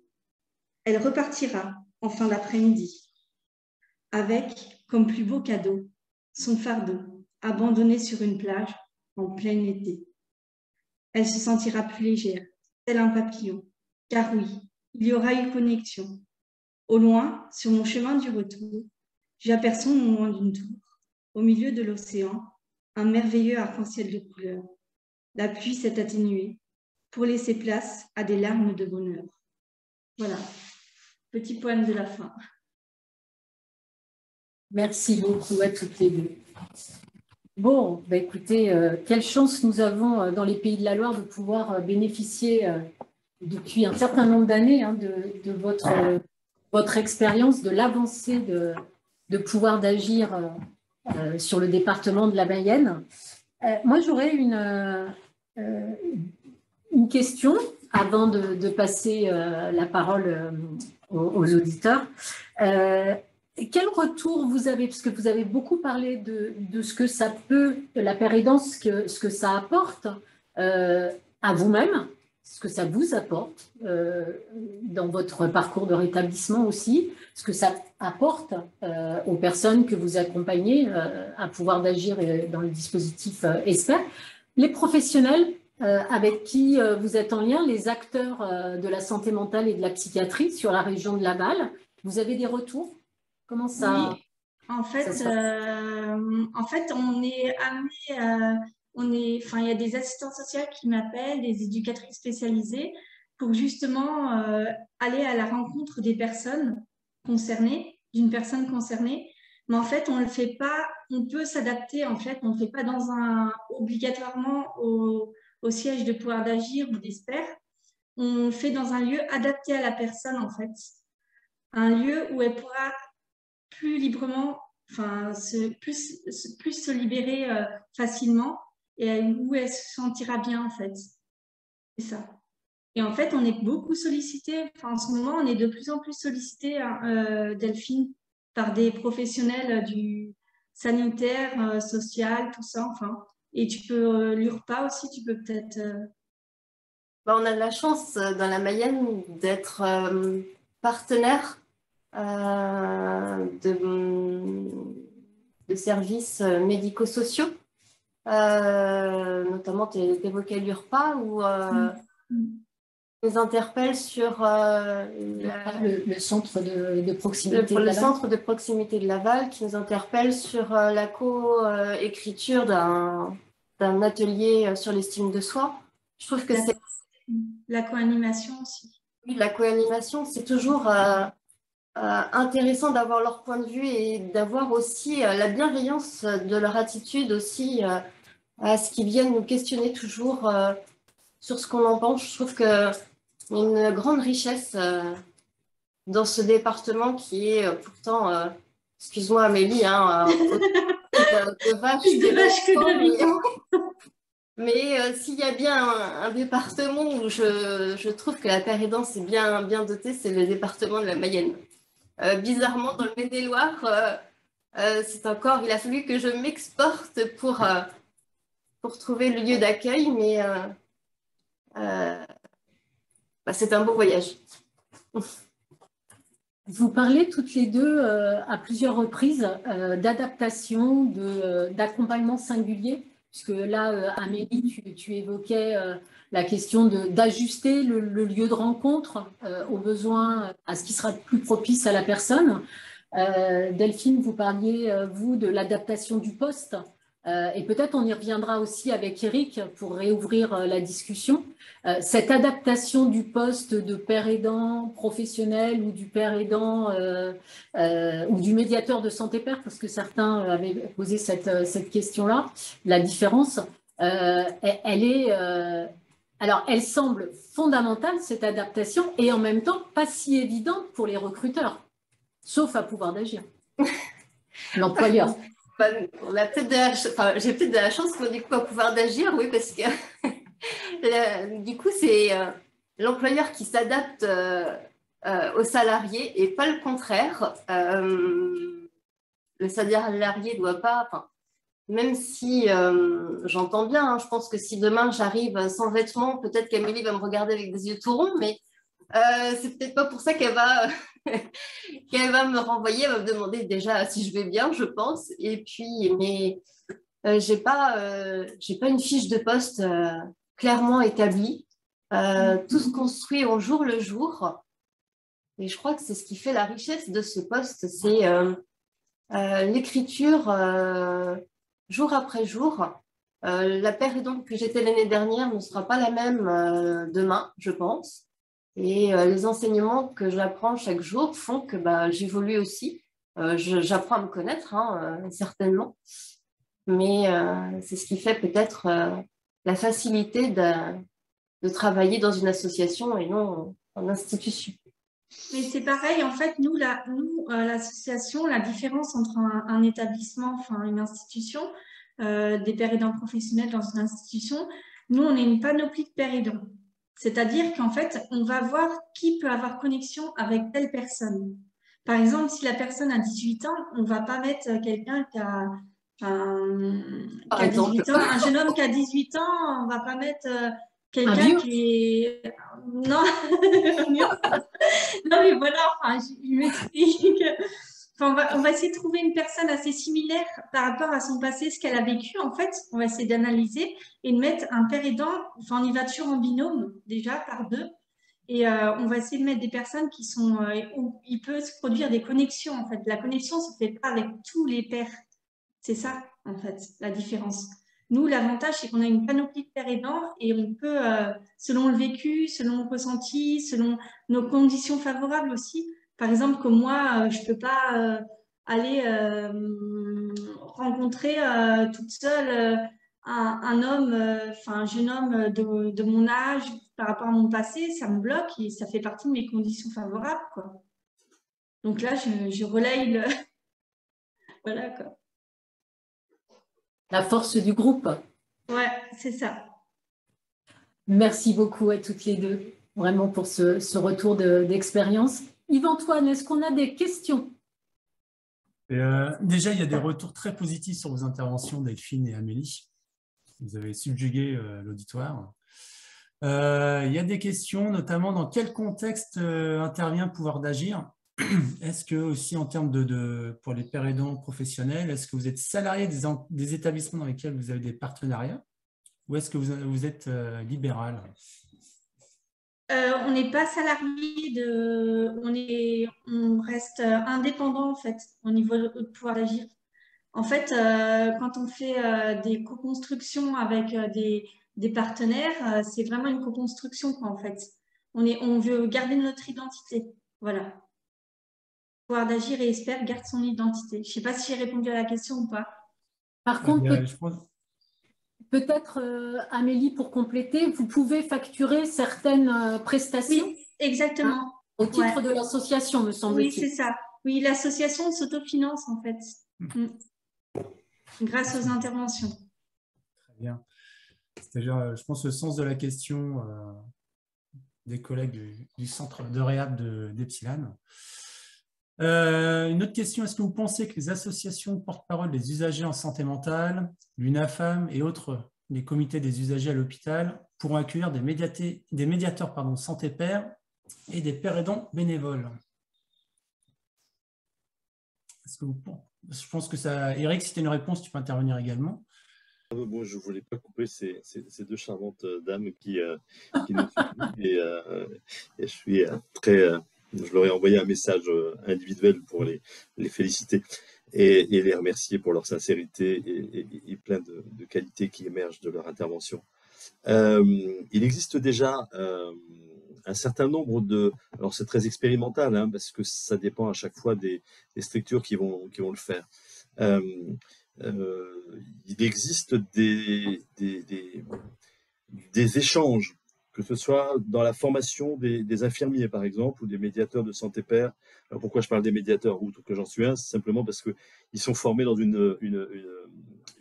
Elle repartira en fin d'après-midi avec, comme plus beau cadeau, son fardeau abandonné sur une plage en plein été. Elle se sentira plus légère, tel un papillon, car oui, il y aura eu connexion. Au loin, sur mon chemin du retour, j'aperçois au loin d'une tour, au milieu de l'océan, un merveilleux arc-en-ciel de couleurs. La pluie s'est atténuée pour laisser place à des larmes de bonheur. Voilà, petit poème de la fin. Merci beaucoup à toutes les deux. Bon, bah écoutez, quelle chance nous avons dans les Pays de la Loire de pouvoir bénéficier depuis un certain nombre d'années de votre expérience, de l'avancée de pouvoir d'agir sur le département de la Mayenne. Moi, j'aurais une question avant de passer la parole aux auditeurs. Quel retour vous avez, parce que vous avez beaucoup parlé de ce que ça peut, de la pérédance, ce que ça apporte à vous-même, ce que ça vous apporte dans votre parcours de rétablissement aussi, ce que ça apporte aux personnes que vous accompagnez à pouvoir d'agir dans le dispositif ESPER, les professionnels avec qui vous êtes en lien, les acteurs de la santé mentale et de la psychiatrie sur la région de Laval. Vous avez des retours? Comment ça? Oui, en fait, on est amené, il y a des assistants sociaux qui m'appellent, des éducatrices spécialisées, pour justement aller à la rencontre des personnes concernées, d'une personne concernée. Mais en fait, on le fait pas, on peut s'adapter, en fait, on ne le fait pas obligatoirement au siège de pouvoir d'agir ou d'ESPER. On le fait dans un lieu adapté à la personne, en fait. Un lieu où elle pourra plus librement, plus se libérer facilement et où elle se sentira bien, en fait. C'est ça. Et en fait, on est beaucoup sollicité, en ce moment, on est de plus en plus sollicité, Delphine, par des professionnels du sanitaire, social, tout ça, Et tu peux, l'URPA aussi, tu peux peut-être... On a la chance dans la Mayenne d'être partenaire de services médico-sociaux, notamment tu évoquais l'URPA, où nous interpelle sur le centre de proximité de le Laval. centre de proximité de Laval, qui nous interpelle sur la co-écriture d'un atelier sur l'estime de soi. Je trouve que c'est... La co-animation aussi. Oui, la co-animation, c'est toujours intéressant d'avoir leur point de vue et d'avoir aussi la bienveillance de leur attitude aussi à ce qu'ils viennent nous questionner toujours sur ce qu'on en pense. Je trouve qu'il y a une grande richesse dans ce département qui est pourtant, excuse-moi Amélie, de vaches que d'habitants. Mais s'il y a bien un département où je trouve que la pérédance est bien dotée, c'est le département de la Mayenne. Bizarrement, dans le Maine-et-Loire, il a fallu que je m'exporte pour trouver le lieu d'accueil, mais c'est un beau voyage. Vous parlez toutes les deux à plusieurs reprises d'adaptation, d'accompagnement singulier, puisque là, Amélie, tu évoquais la question d'ajuster le lieu de rencontre aux besoins, à ce qui sera plus propice à la personne. Delphine, vous parliez, vous, de l'adaptation du poste et peut-être on y reviendra aussi avec Eric pour réouvrir la discussion, cette adaptation du poste de père aidant professionnel ou du père aidant ou du médiateur de santé père, parce que certains avaient posé cette question-là, la différence, elle est... alors, elle semble fondamentale, cette adaptation, et en même temps pas si évidente pour les recruteurs, sauf à pouvoir d'agir. L'employeur. On a peut-être j'ai peut-être de la chance qu'on ait à pouvoir d'agir, oui, parce que du coup, c'est l'employeur qui s'adapte aux salariés et pas le contraire. Le salarié ne doit pas, même si j'entends bien, hein, je pense que si demain j'arrive sans vêtements, peut-être qu'Amélie va me regarder avec des yeux tout ronds, mais c'est peut-être pas pour ça qu'elle va, qu'elle va me renvoyer, elle va me demander déjà si je vais bien, je pense. Et puis, mais j'ai pas une fiche de poste clairement établie. Tout se construit au jour le jour. Et je crois que c'est ce qui fait la richesse de ce poste, c'est l'écriture jour après jour. La période donc que j'étais l'année dernière ne sera pas la même demain, je pense. Et les enseignements que j'apprends chaque jour font que j'évolue aussi. J'apprends à me connaître, hein, certainement. Mais c'est ce qui fait peut-être la facilité de travailler dans une association et non en institution. Mais c'est pareil, en fait, nous, l'association, la différence entre un établissement, enfin une institution, des pères aidants professionnels dans une institution, nous, on est une panoplie de pères aidants. C'est-à-dire qu'en fait, on va voir qui peut avoir connexion avec telle personne. Par exemple, si la personne a 18 ans, on ne va pas mettre quelqu'un qui a 18 ans, un jeune homme qui a 18 ans, on ne va pas mettre quelqu'un qui est... Non, non mais voilà, je m'explique. Enfin, on va essayer de trouver une personne assez similaire par rapport à son passé, ce qu'elle a vécu. En fait, on va essayer d'analyser et de mettre un père aidant. Enfin, on y va toujours en binôme, déjà, par deux. Et on va essayer de mettre des personnes qui sont... où il peut se produire des connexions, en fait. La connexion ne se fait pas avec tous les pères. C'est ça, en fait, la différence. Nous, l'avantage, c'est qu'on a une panoplie de pères aidants et on peut, selon le vécu, selon le ressenti, selon nos conditions favorables aussi. Par exemple, comme moi, je ne peux pas aller rencontrer toute seule un homme, un jeune homme de mon âge par rapport à mon passé, ça me bloque et ça fait partie de mes conditions favorables, quoi. Donc là, je relaye le... Voilà, quoi. La force du groupe. Ouais, c'est ça. Merci beaucoup à toutes les deux, vraiment pour ce retour d'expérience. Yves-Antoine, est-ce qu'on a des questions? Déjà, il y a des retours très positifs sur vos interventions, Delphine et Amélie. Vous avez subjugué l'auditoire. Il y a des questions, notamment dans quel contexte intervient Pouvoir d'agir? Est-ce que aussi en termes pour les pères aidants professionnels, est-ce que vous êtes salarié des établissements dans lesquels vous avez des partenariats ou est-ce que vous êtes libéral? On n'est pas salarié on reste indépendant en fait au niveau de Pouvoir d'agir. En fait, quand on fait des co-constructions avec des partenaires, c'est vraiment une co-construction quoi, en fait. On veut garder notre identité, voilà. Pouvoir d'agir et Espère garde son identité. Je ne sais pas si j'ai répondu à la question ou pas. Par contre, peut-être, Amélie, pour compléter, vous pouvez facturer certaines prestations. Oui, exactement. Hein, au titre de l'association, me semble-t-il. Oui, c'est ça. Oui, l'association s'autofinance, en fait, grâce aux interventions. Très bien. C'est-à-dire, je pense, le sens de la question des collègues du centre de réhab d'Epsilon. Une autre question, est-ce que vous pensez que les associations porte-parole des usagers en santé mentale, l'UNAFAM et autres, les comités des usagers à l'hôpital, pourront accueillir des médiateurs santé père et des pères aidants bénévoles? Est-ce que je pense que ça... Eric, si tu as une réponse, tu peux intervenir également. Bon, je ne voulais pas couper ces deux charmantes dames qui nous suivent et je suis très... je leur ai envoyé un message individuel pour les féliciter. et les remercier pour leur sincérité et plein de qualités qui émergent de leur intervention. Il existe déjà un certain nombre de... Alors c'est très expérimental, hein, parce que ça dépend à chaque fois des structures qui vont le faire. Il existe des échanges, que ce soit dans la formation des infirmiers, par exemple, ou des médiateurs de santé père. Alors pourquoi je parle des médiateurs, outre que j'en suis un, c'est simplement parce qu'ils sont formés dans une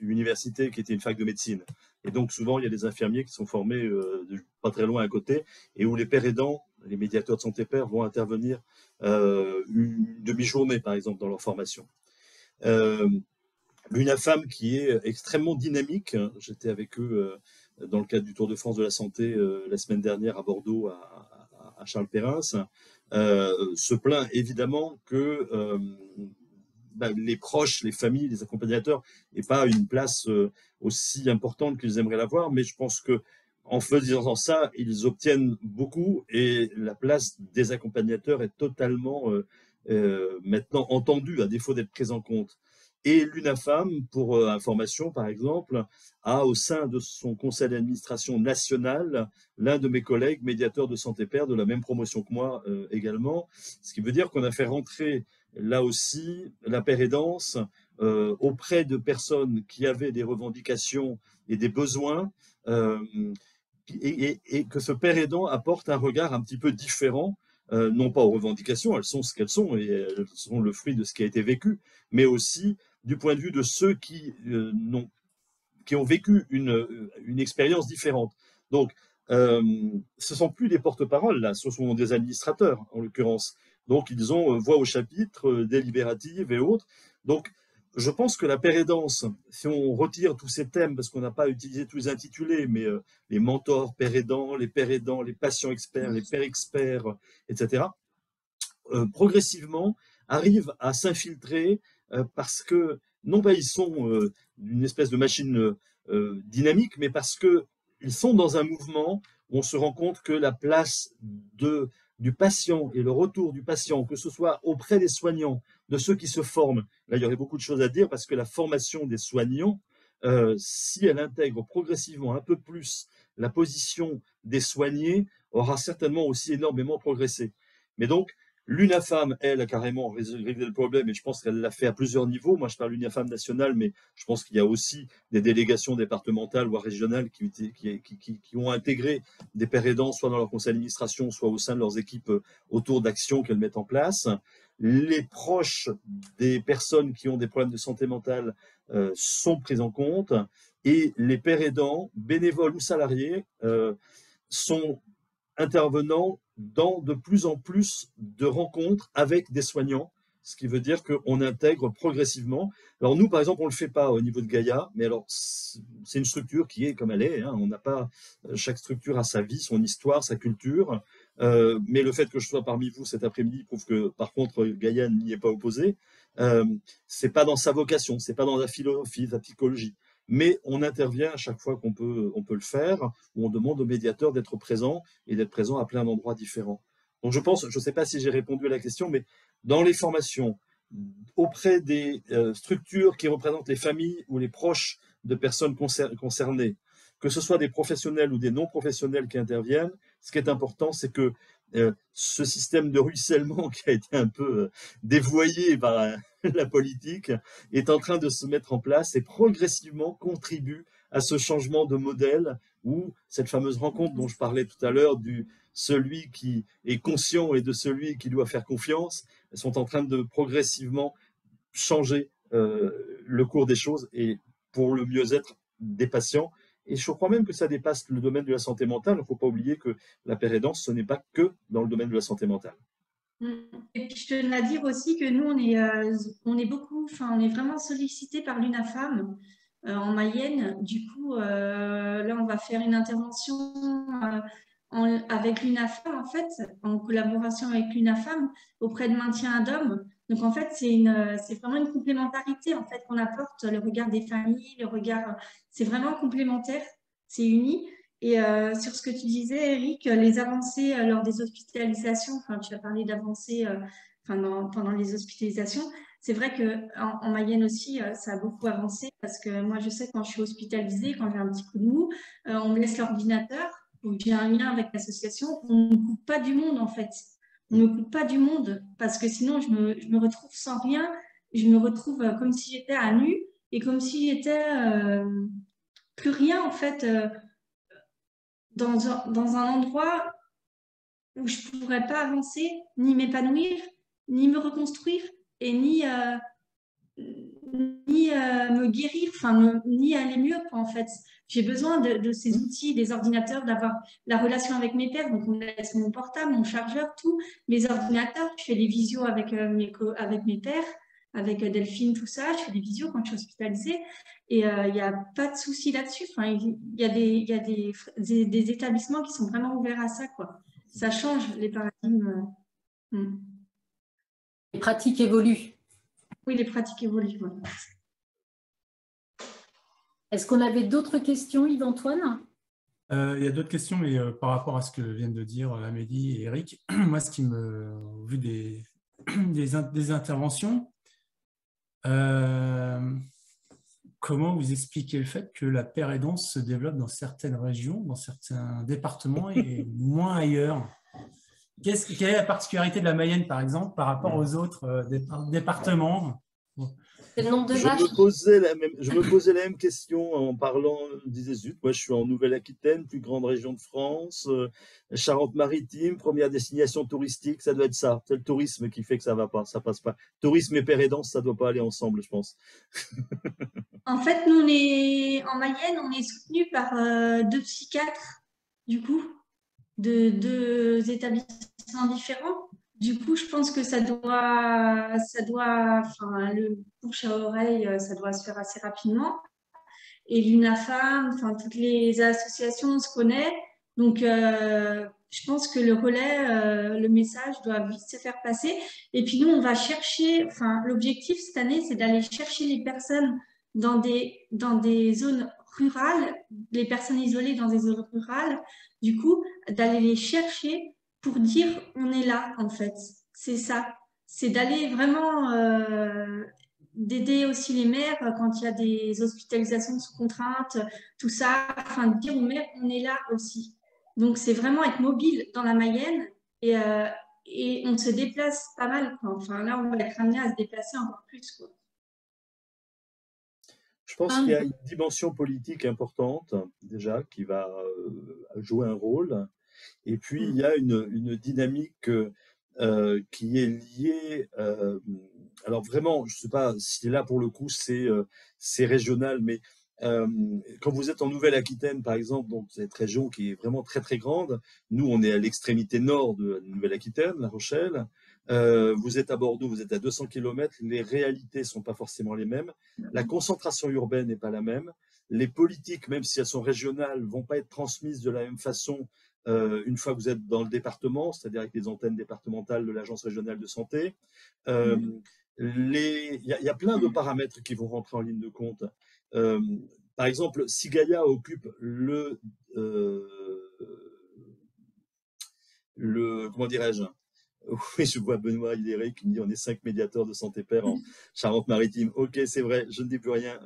université qui était une fac de médecine. Et donc souvent, il y a des infirmiers qui sont formés pas très loin à côté, et où les pères aidants, les médiateurs de santé père, vont intervenir une demi-journée, par exemple, dans leur formation. L'UNAFAM qui est extrêmement dynamique. J'étais avec eux dans le cadre du Tour de France de la santé la semaine dernière à Bordeaux, à Charles Perrins, se plaint évidemment que les proches, les familles, les accompagnateurs n'aient pas une place aussi importante qu'ils aimeraient l'avoir, mais je pense que en faisant ça, ils obtiennent beaucoup et la place des accompagnateurs est totalement maintenant entendue, à défaut d'être prise en compte. Et l'UNAFAM, pour information par exemple, a au sein de son conseil d'administration national l'un de mes collègues médiateurs de santé père de la même promotion que moi également, ce qui veut dire qu'on a fait rentrer là aussi la pérédance auprès de personnes qui avaient des revendications et des besoins et que ce père aidant apporte un regard un petit peu différent, non pas aux revendications, elles sont ce qu'elles sont et elles sont le fruit de ce qui a été vécu, mais aussi du point de vue de ceux qui ont vécu une expérience différente. Donc, ce ne sont plus des porte-paroles, là, ce sont des administrateurs, en l'occurrence. Donc, ils ont voix au chapitre, délibérative et autres. Donc, je pense que la pérédance, si on retire tous ces thèmes, parce qu'on n'a pas utilisé tous les intitulés, mais les mentors pérédants, les patients experts, les pères experts, etc., progressivement arrivent à s'infiltrer parce que, non pas ils sont une espèce de machine dynamique, mais parce qu'ils sont dans un mouvement où on se rend compte que la place du patient et le retour du patient, que ce soit auprès des soignants, de ceux qui se forment, là il y aurait beaucoup de choses à dire parce que la formation des soignants, si elle intègre progressivement un peu plus la position des soignés, aura certainement aussi énormément progressé. Mais donc, l'UNAFAM, elle, a carrément réglé le problème et je pense qu'elle l'a fait à plusieurs niveaux. Moi, je parle de l'UNAFAM nationale, mais je pense qu'il y a aussi des délégations départementales ou régionales qui ont intégré des pères aidants, soit dans leur conseil d'administration, soit au sein de leurs équipes autour d'actions qu'elles mettent en place. Les proches des personnes qui ont des problèmes de santé mentale sont pris en compte et les pères aidants, bénévoles ou salariés, sont intervenant dans de plus en plus de rencontres avec des soignants, ce qui veut dire qu'on intègre progressivement. Alors nous, par exemple, on ne le fait pas au niveau de Gaïa, mais alors c'est une structure qui est comme elle est, hein. On n'a pas, chaque structure a sa vie, son histoire, sa culture, mais le fait que je sois parmi vous cet après-midi prouve que, par contre, Gaïa n'y est pas opposée. C'est pas dans sa vocation, c'est pas dans la philosophie, la psychologie. Mais on intervient à chaque fois qu'on peut le faire, où on demande aux médiateurs d'être présents et d'être présents à plein d'endroits différents. Donc je pense, je ne sais pas si j'ai répondu à la question, mais dans les formations, auprès des structures qui représentent les familles ou les proches de personnes concernées, que ce soit des professionnels ou des non-professionnels qui interviennent, ce qui est important, c'est que ce système de ruissellement qui a été un peu dévoyé par la politique est en train de se mettre en place et progressivement contribue à ce changement de modèle où cette fameuse rencontre dont je parlais tout à l'heure du celui qui est conscient et de celui qui doit faire confiance sont en train de progressivement changer le cours des choses et pour le mieux-être des patients. Et je crois même que ça dépasse le domaine de la santé mentale. Il ne faut pas oublier que la pérédance, ce n'est pas que dans le domaine de la santé mentale. Et puis je tenais à dire aussi que nous, on est vraiment sollicité par l'UNAFAM en Mayenne. Du coup, là, on va faire une intervention avec l'UNAFAM, en fait, en collaboration avec l'UNAFAM auprès de Maintien à Dôme. Donc, en fait, c'est vraiment une complémentarité en fait, qu'on apporte, le regard des familles, le regard, c'est vraiment complémentaire, c'est uni. Et sur ce que tu disais, Eric, les avancées lors des hospitalisations, enfin, tu as parlé d'avancées pendant les hospitalisations, c'est vrai qu'en Mayenne aussi, ça a beaucoup avancé parce que moi, je sais quand je suis hospitalisée, quand j'ai un petit coup de mou, on me laisse l'ordinateur, donc j'ai un lien avec l'association, on ne coupe pas du monde en fait. On ne coupe pas du monde parce que sinon, je me retrouve sans rien, je me retrouve comme si j'étais à nu et comme si j'étais plus rien en fait dans un endroit où je ne pourrais pas avancer, ni m'épanouir, ni me reconstruire et ni me guérir, enfin, ni aller mieux, quoi, en fait. J'ai besoin de ces outils, des ordinateurs, d'avoir la relation avec mes pairs. Donc, on me laisse mon portable, mon chargeur, tout. Mes ordinateurs, je fais des visios avec, avec mes pairs, avec Delphine, tout ça. Je fais des visios quand je suis hospitalisée. Et il n'y a pas de souci là-dessus. Enfin, il y a des établissements qui sont vraiment ouverts à ça, quoi. Ça change les paradigmes. Les pratiques évoluent. Oui, les pratiques évoluent. Ouais. Est-ce qu'on avait d'autres questions, Yves-Antoine? Il y a d'autres questions, mais par rapport à ce que viennent de dire Amélie et Eric, moi, ce qui me, au vu des interventions, comment vous expliquez le fait que la pérédance se développe dans certaines régions, dans certains départements et moins ailleurs? Quelle est la particularité de la Mayenne, par exemple, par rapport aux autres départements? C'est le nombre de vaches. Je me posais la même question en parlant, je disais, zut, moi je suis en Nouvelle-Aquitaine, plus grande région de France, Charente-Maritime, première destination touristique, ça doit être ça. C'est le tourisme qui fait que ça va pas, ça passe pas. Tourisme et pérédance, ça doit pas aller ensemble, je pense. En fait, nous, en Mayenne, on est soutenu par 2 psychiatres, du coup, de 2 établissements différents. Du coup, je pense que enfin, le bouche à oreille, ça doit se faire assez rapidement. Et l'UNAFAM, enfin, toutes les associations, on se connaît. Donc, je pense que le relais, le message doit vite se faire passer. Et puis, nous, on va chercher, enfin, l'objectif cette année, c'est d'aller chercher les personnes dans des zones rurales, les personnes isolées dans des zones rurales, du coup, d'aller les chercher pour dire on est là, en fait. C'est ça. C'est d'aller vraiment d'aider aussi les mères quand il y a des hospitalisations sous contrainte, tout ça, afin de dire aux mères on est là aussi. Donc, c'est vraiment être mobile dans la Mayenne et on se déplace pas mal, quoi. Enfin, là, on va être amené à se déplacer encore plus, quoi. Je pense qu'il y a une dimension politique importante, déjà, qui va jouer un rôle. Et puis, il y a une dynamique qui est liée. Alors, vraiment, je ne sais pas si là, pour le coup, c'est régional, mais quand vous êtes en Nouvelle-Aquitaine, par exemple, donc cette région qui est vraiment très, très grande, nous, on est à l'extrémité nord de la Nouvelle-Aquitaine, La Rochelle. Vous êtes à Bordeaux, vous êtes à 200 km, les réalités ne sont pas forcément les mêmes. La concentration urbaine n'est pas la même. Les politiques, même si elles sont régionales, ne vont pas être transmises de la même façon une fois que vous êtes dans le département, c'est-à-dire avec les antennes départementales de l'Agence régionale de santé. Il y a plein de paramètres qui vont rentrer en ligne de compte. Par exemple, si Gaïa occupe comment dirais-je? Oui, je vois Benoît Hidéré qui me dit on est 5 médiateurs de santé père en Charente-Maritime. Ok, c'est vrai, je ne dis plus rien.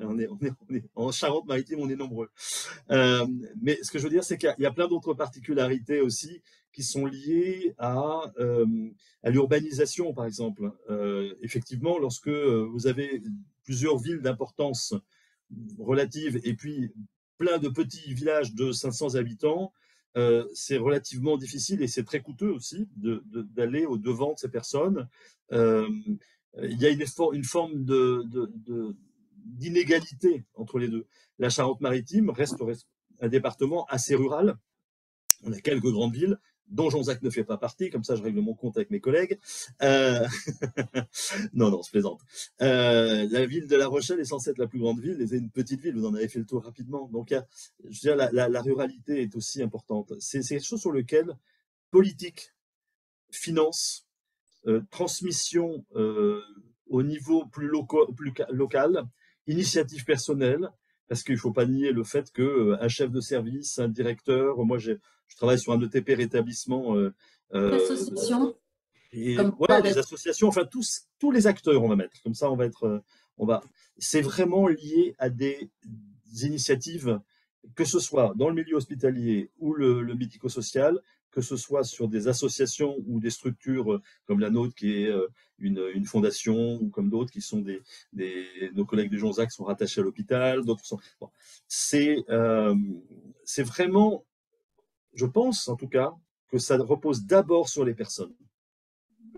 En Charente-Maritime, on est nombreux. Mais ce que je veux dire, c'est qu'il y a plein d'autres particularités aussi qui sont liées à l'urbanisation, par exemple. Effectivement, lorsque vous avez plusieurs villes d'importance relative et puis plein de petits villages de 500 habitants, c'est relativement difficile et c'est très coûteux aussi d'aller au-devant de ces personnes. Il y a une forme d'inégalité entre les deux. La Charente-Maritime reste un département assez rural. On a quelques grandes villes, dont Jonzac ne fait pas partie, comme ça je règle mon compte avec mes collègues. Non, je plaisante. La ville de La Rochelle est censée être la plus grande ville, et c'est une petite ville, vous en avez fait le tour rapidement. Donc, je veux dire, la ruralité est aussi importante. C'est quelque chose sur lequel politique, finance, transmission au niveau plus local, initiative personnelle, parce qu'il ne faut pas nier le fait qu'un chef de service, un directeur, moi je travaille sur un ETP rétablissement. Association. Et ouais, les associations, enfin tous les acteurs, on va mettre. Comme ça, c'est vraiment lié à des initiatives, que ce soit dans le milieu hospitalier ou le médico-social, que ce soit sur des associations ou des structures comme la nôtre, qui est une fondation, ou comme d'autres qui sont nos collègues du Jonzac sont rattachés à l'hôpital, d'autres sont. Bon, c'est vraiment, je pense en tout cas, que ça repose d'abord sur les personnes.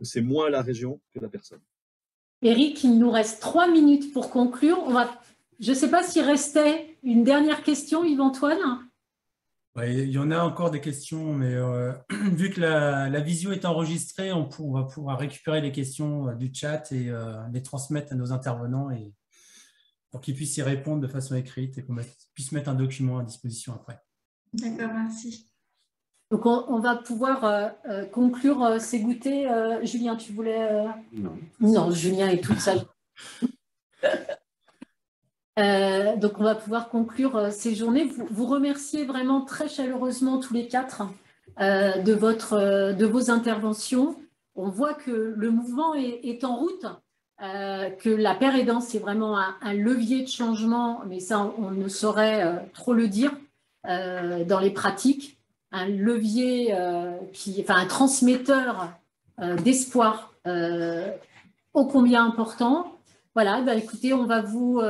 C'est moins la région que la personne. Éric, il nous reste 3 minutes pour conclure. Je ne sais pas s'il restait une dernière question, Yves-Antoine. Ouais, il y en a encore des questions, mais vu que la visio est enregistrée, on va pouvoir récupérer les questions du chat et les transmettre à nos intervenants pour qu'ils puissent y répondre de façon écrite et qu'on puisse mettre un document à disposition après. D'accord, merci. Donc, on va pouvoir conclure ces goûters. Julien, tu voulais… Non, Julien est toute seule. Donc, on va pouvoir conclure ces journées. Vous remercier vraiment très chaleureusement tous les 4 de vos interventions. On voit que le mouvement est en route, que la paire aidance est vraiment un levier de changement, mais ça, on ne saurait trop le dire dans les pratiques. Un levier, un transmetteur d'espoir ô combien important. Voilà, écoutez, on va vous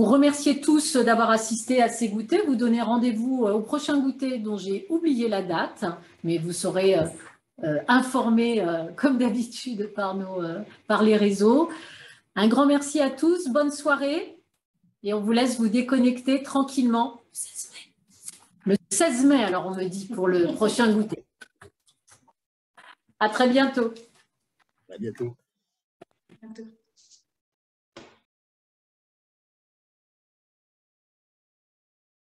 remercier tous d'avoir assisté à ces goûters, vous donner rendez-vous au prochain goûter dont j'ai oublié la date, mais vous serez informés comme d'habitude par les réseaux. Un grand merci à tous, bonne soirée et on vous laisse vous déconnecter tranquillement. Le 16 mai, alors on me dit, pour le prochain goûter. À très bientôt. À bientôt. À bientôt.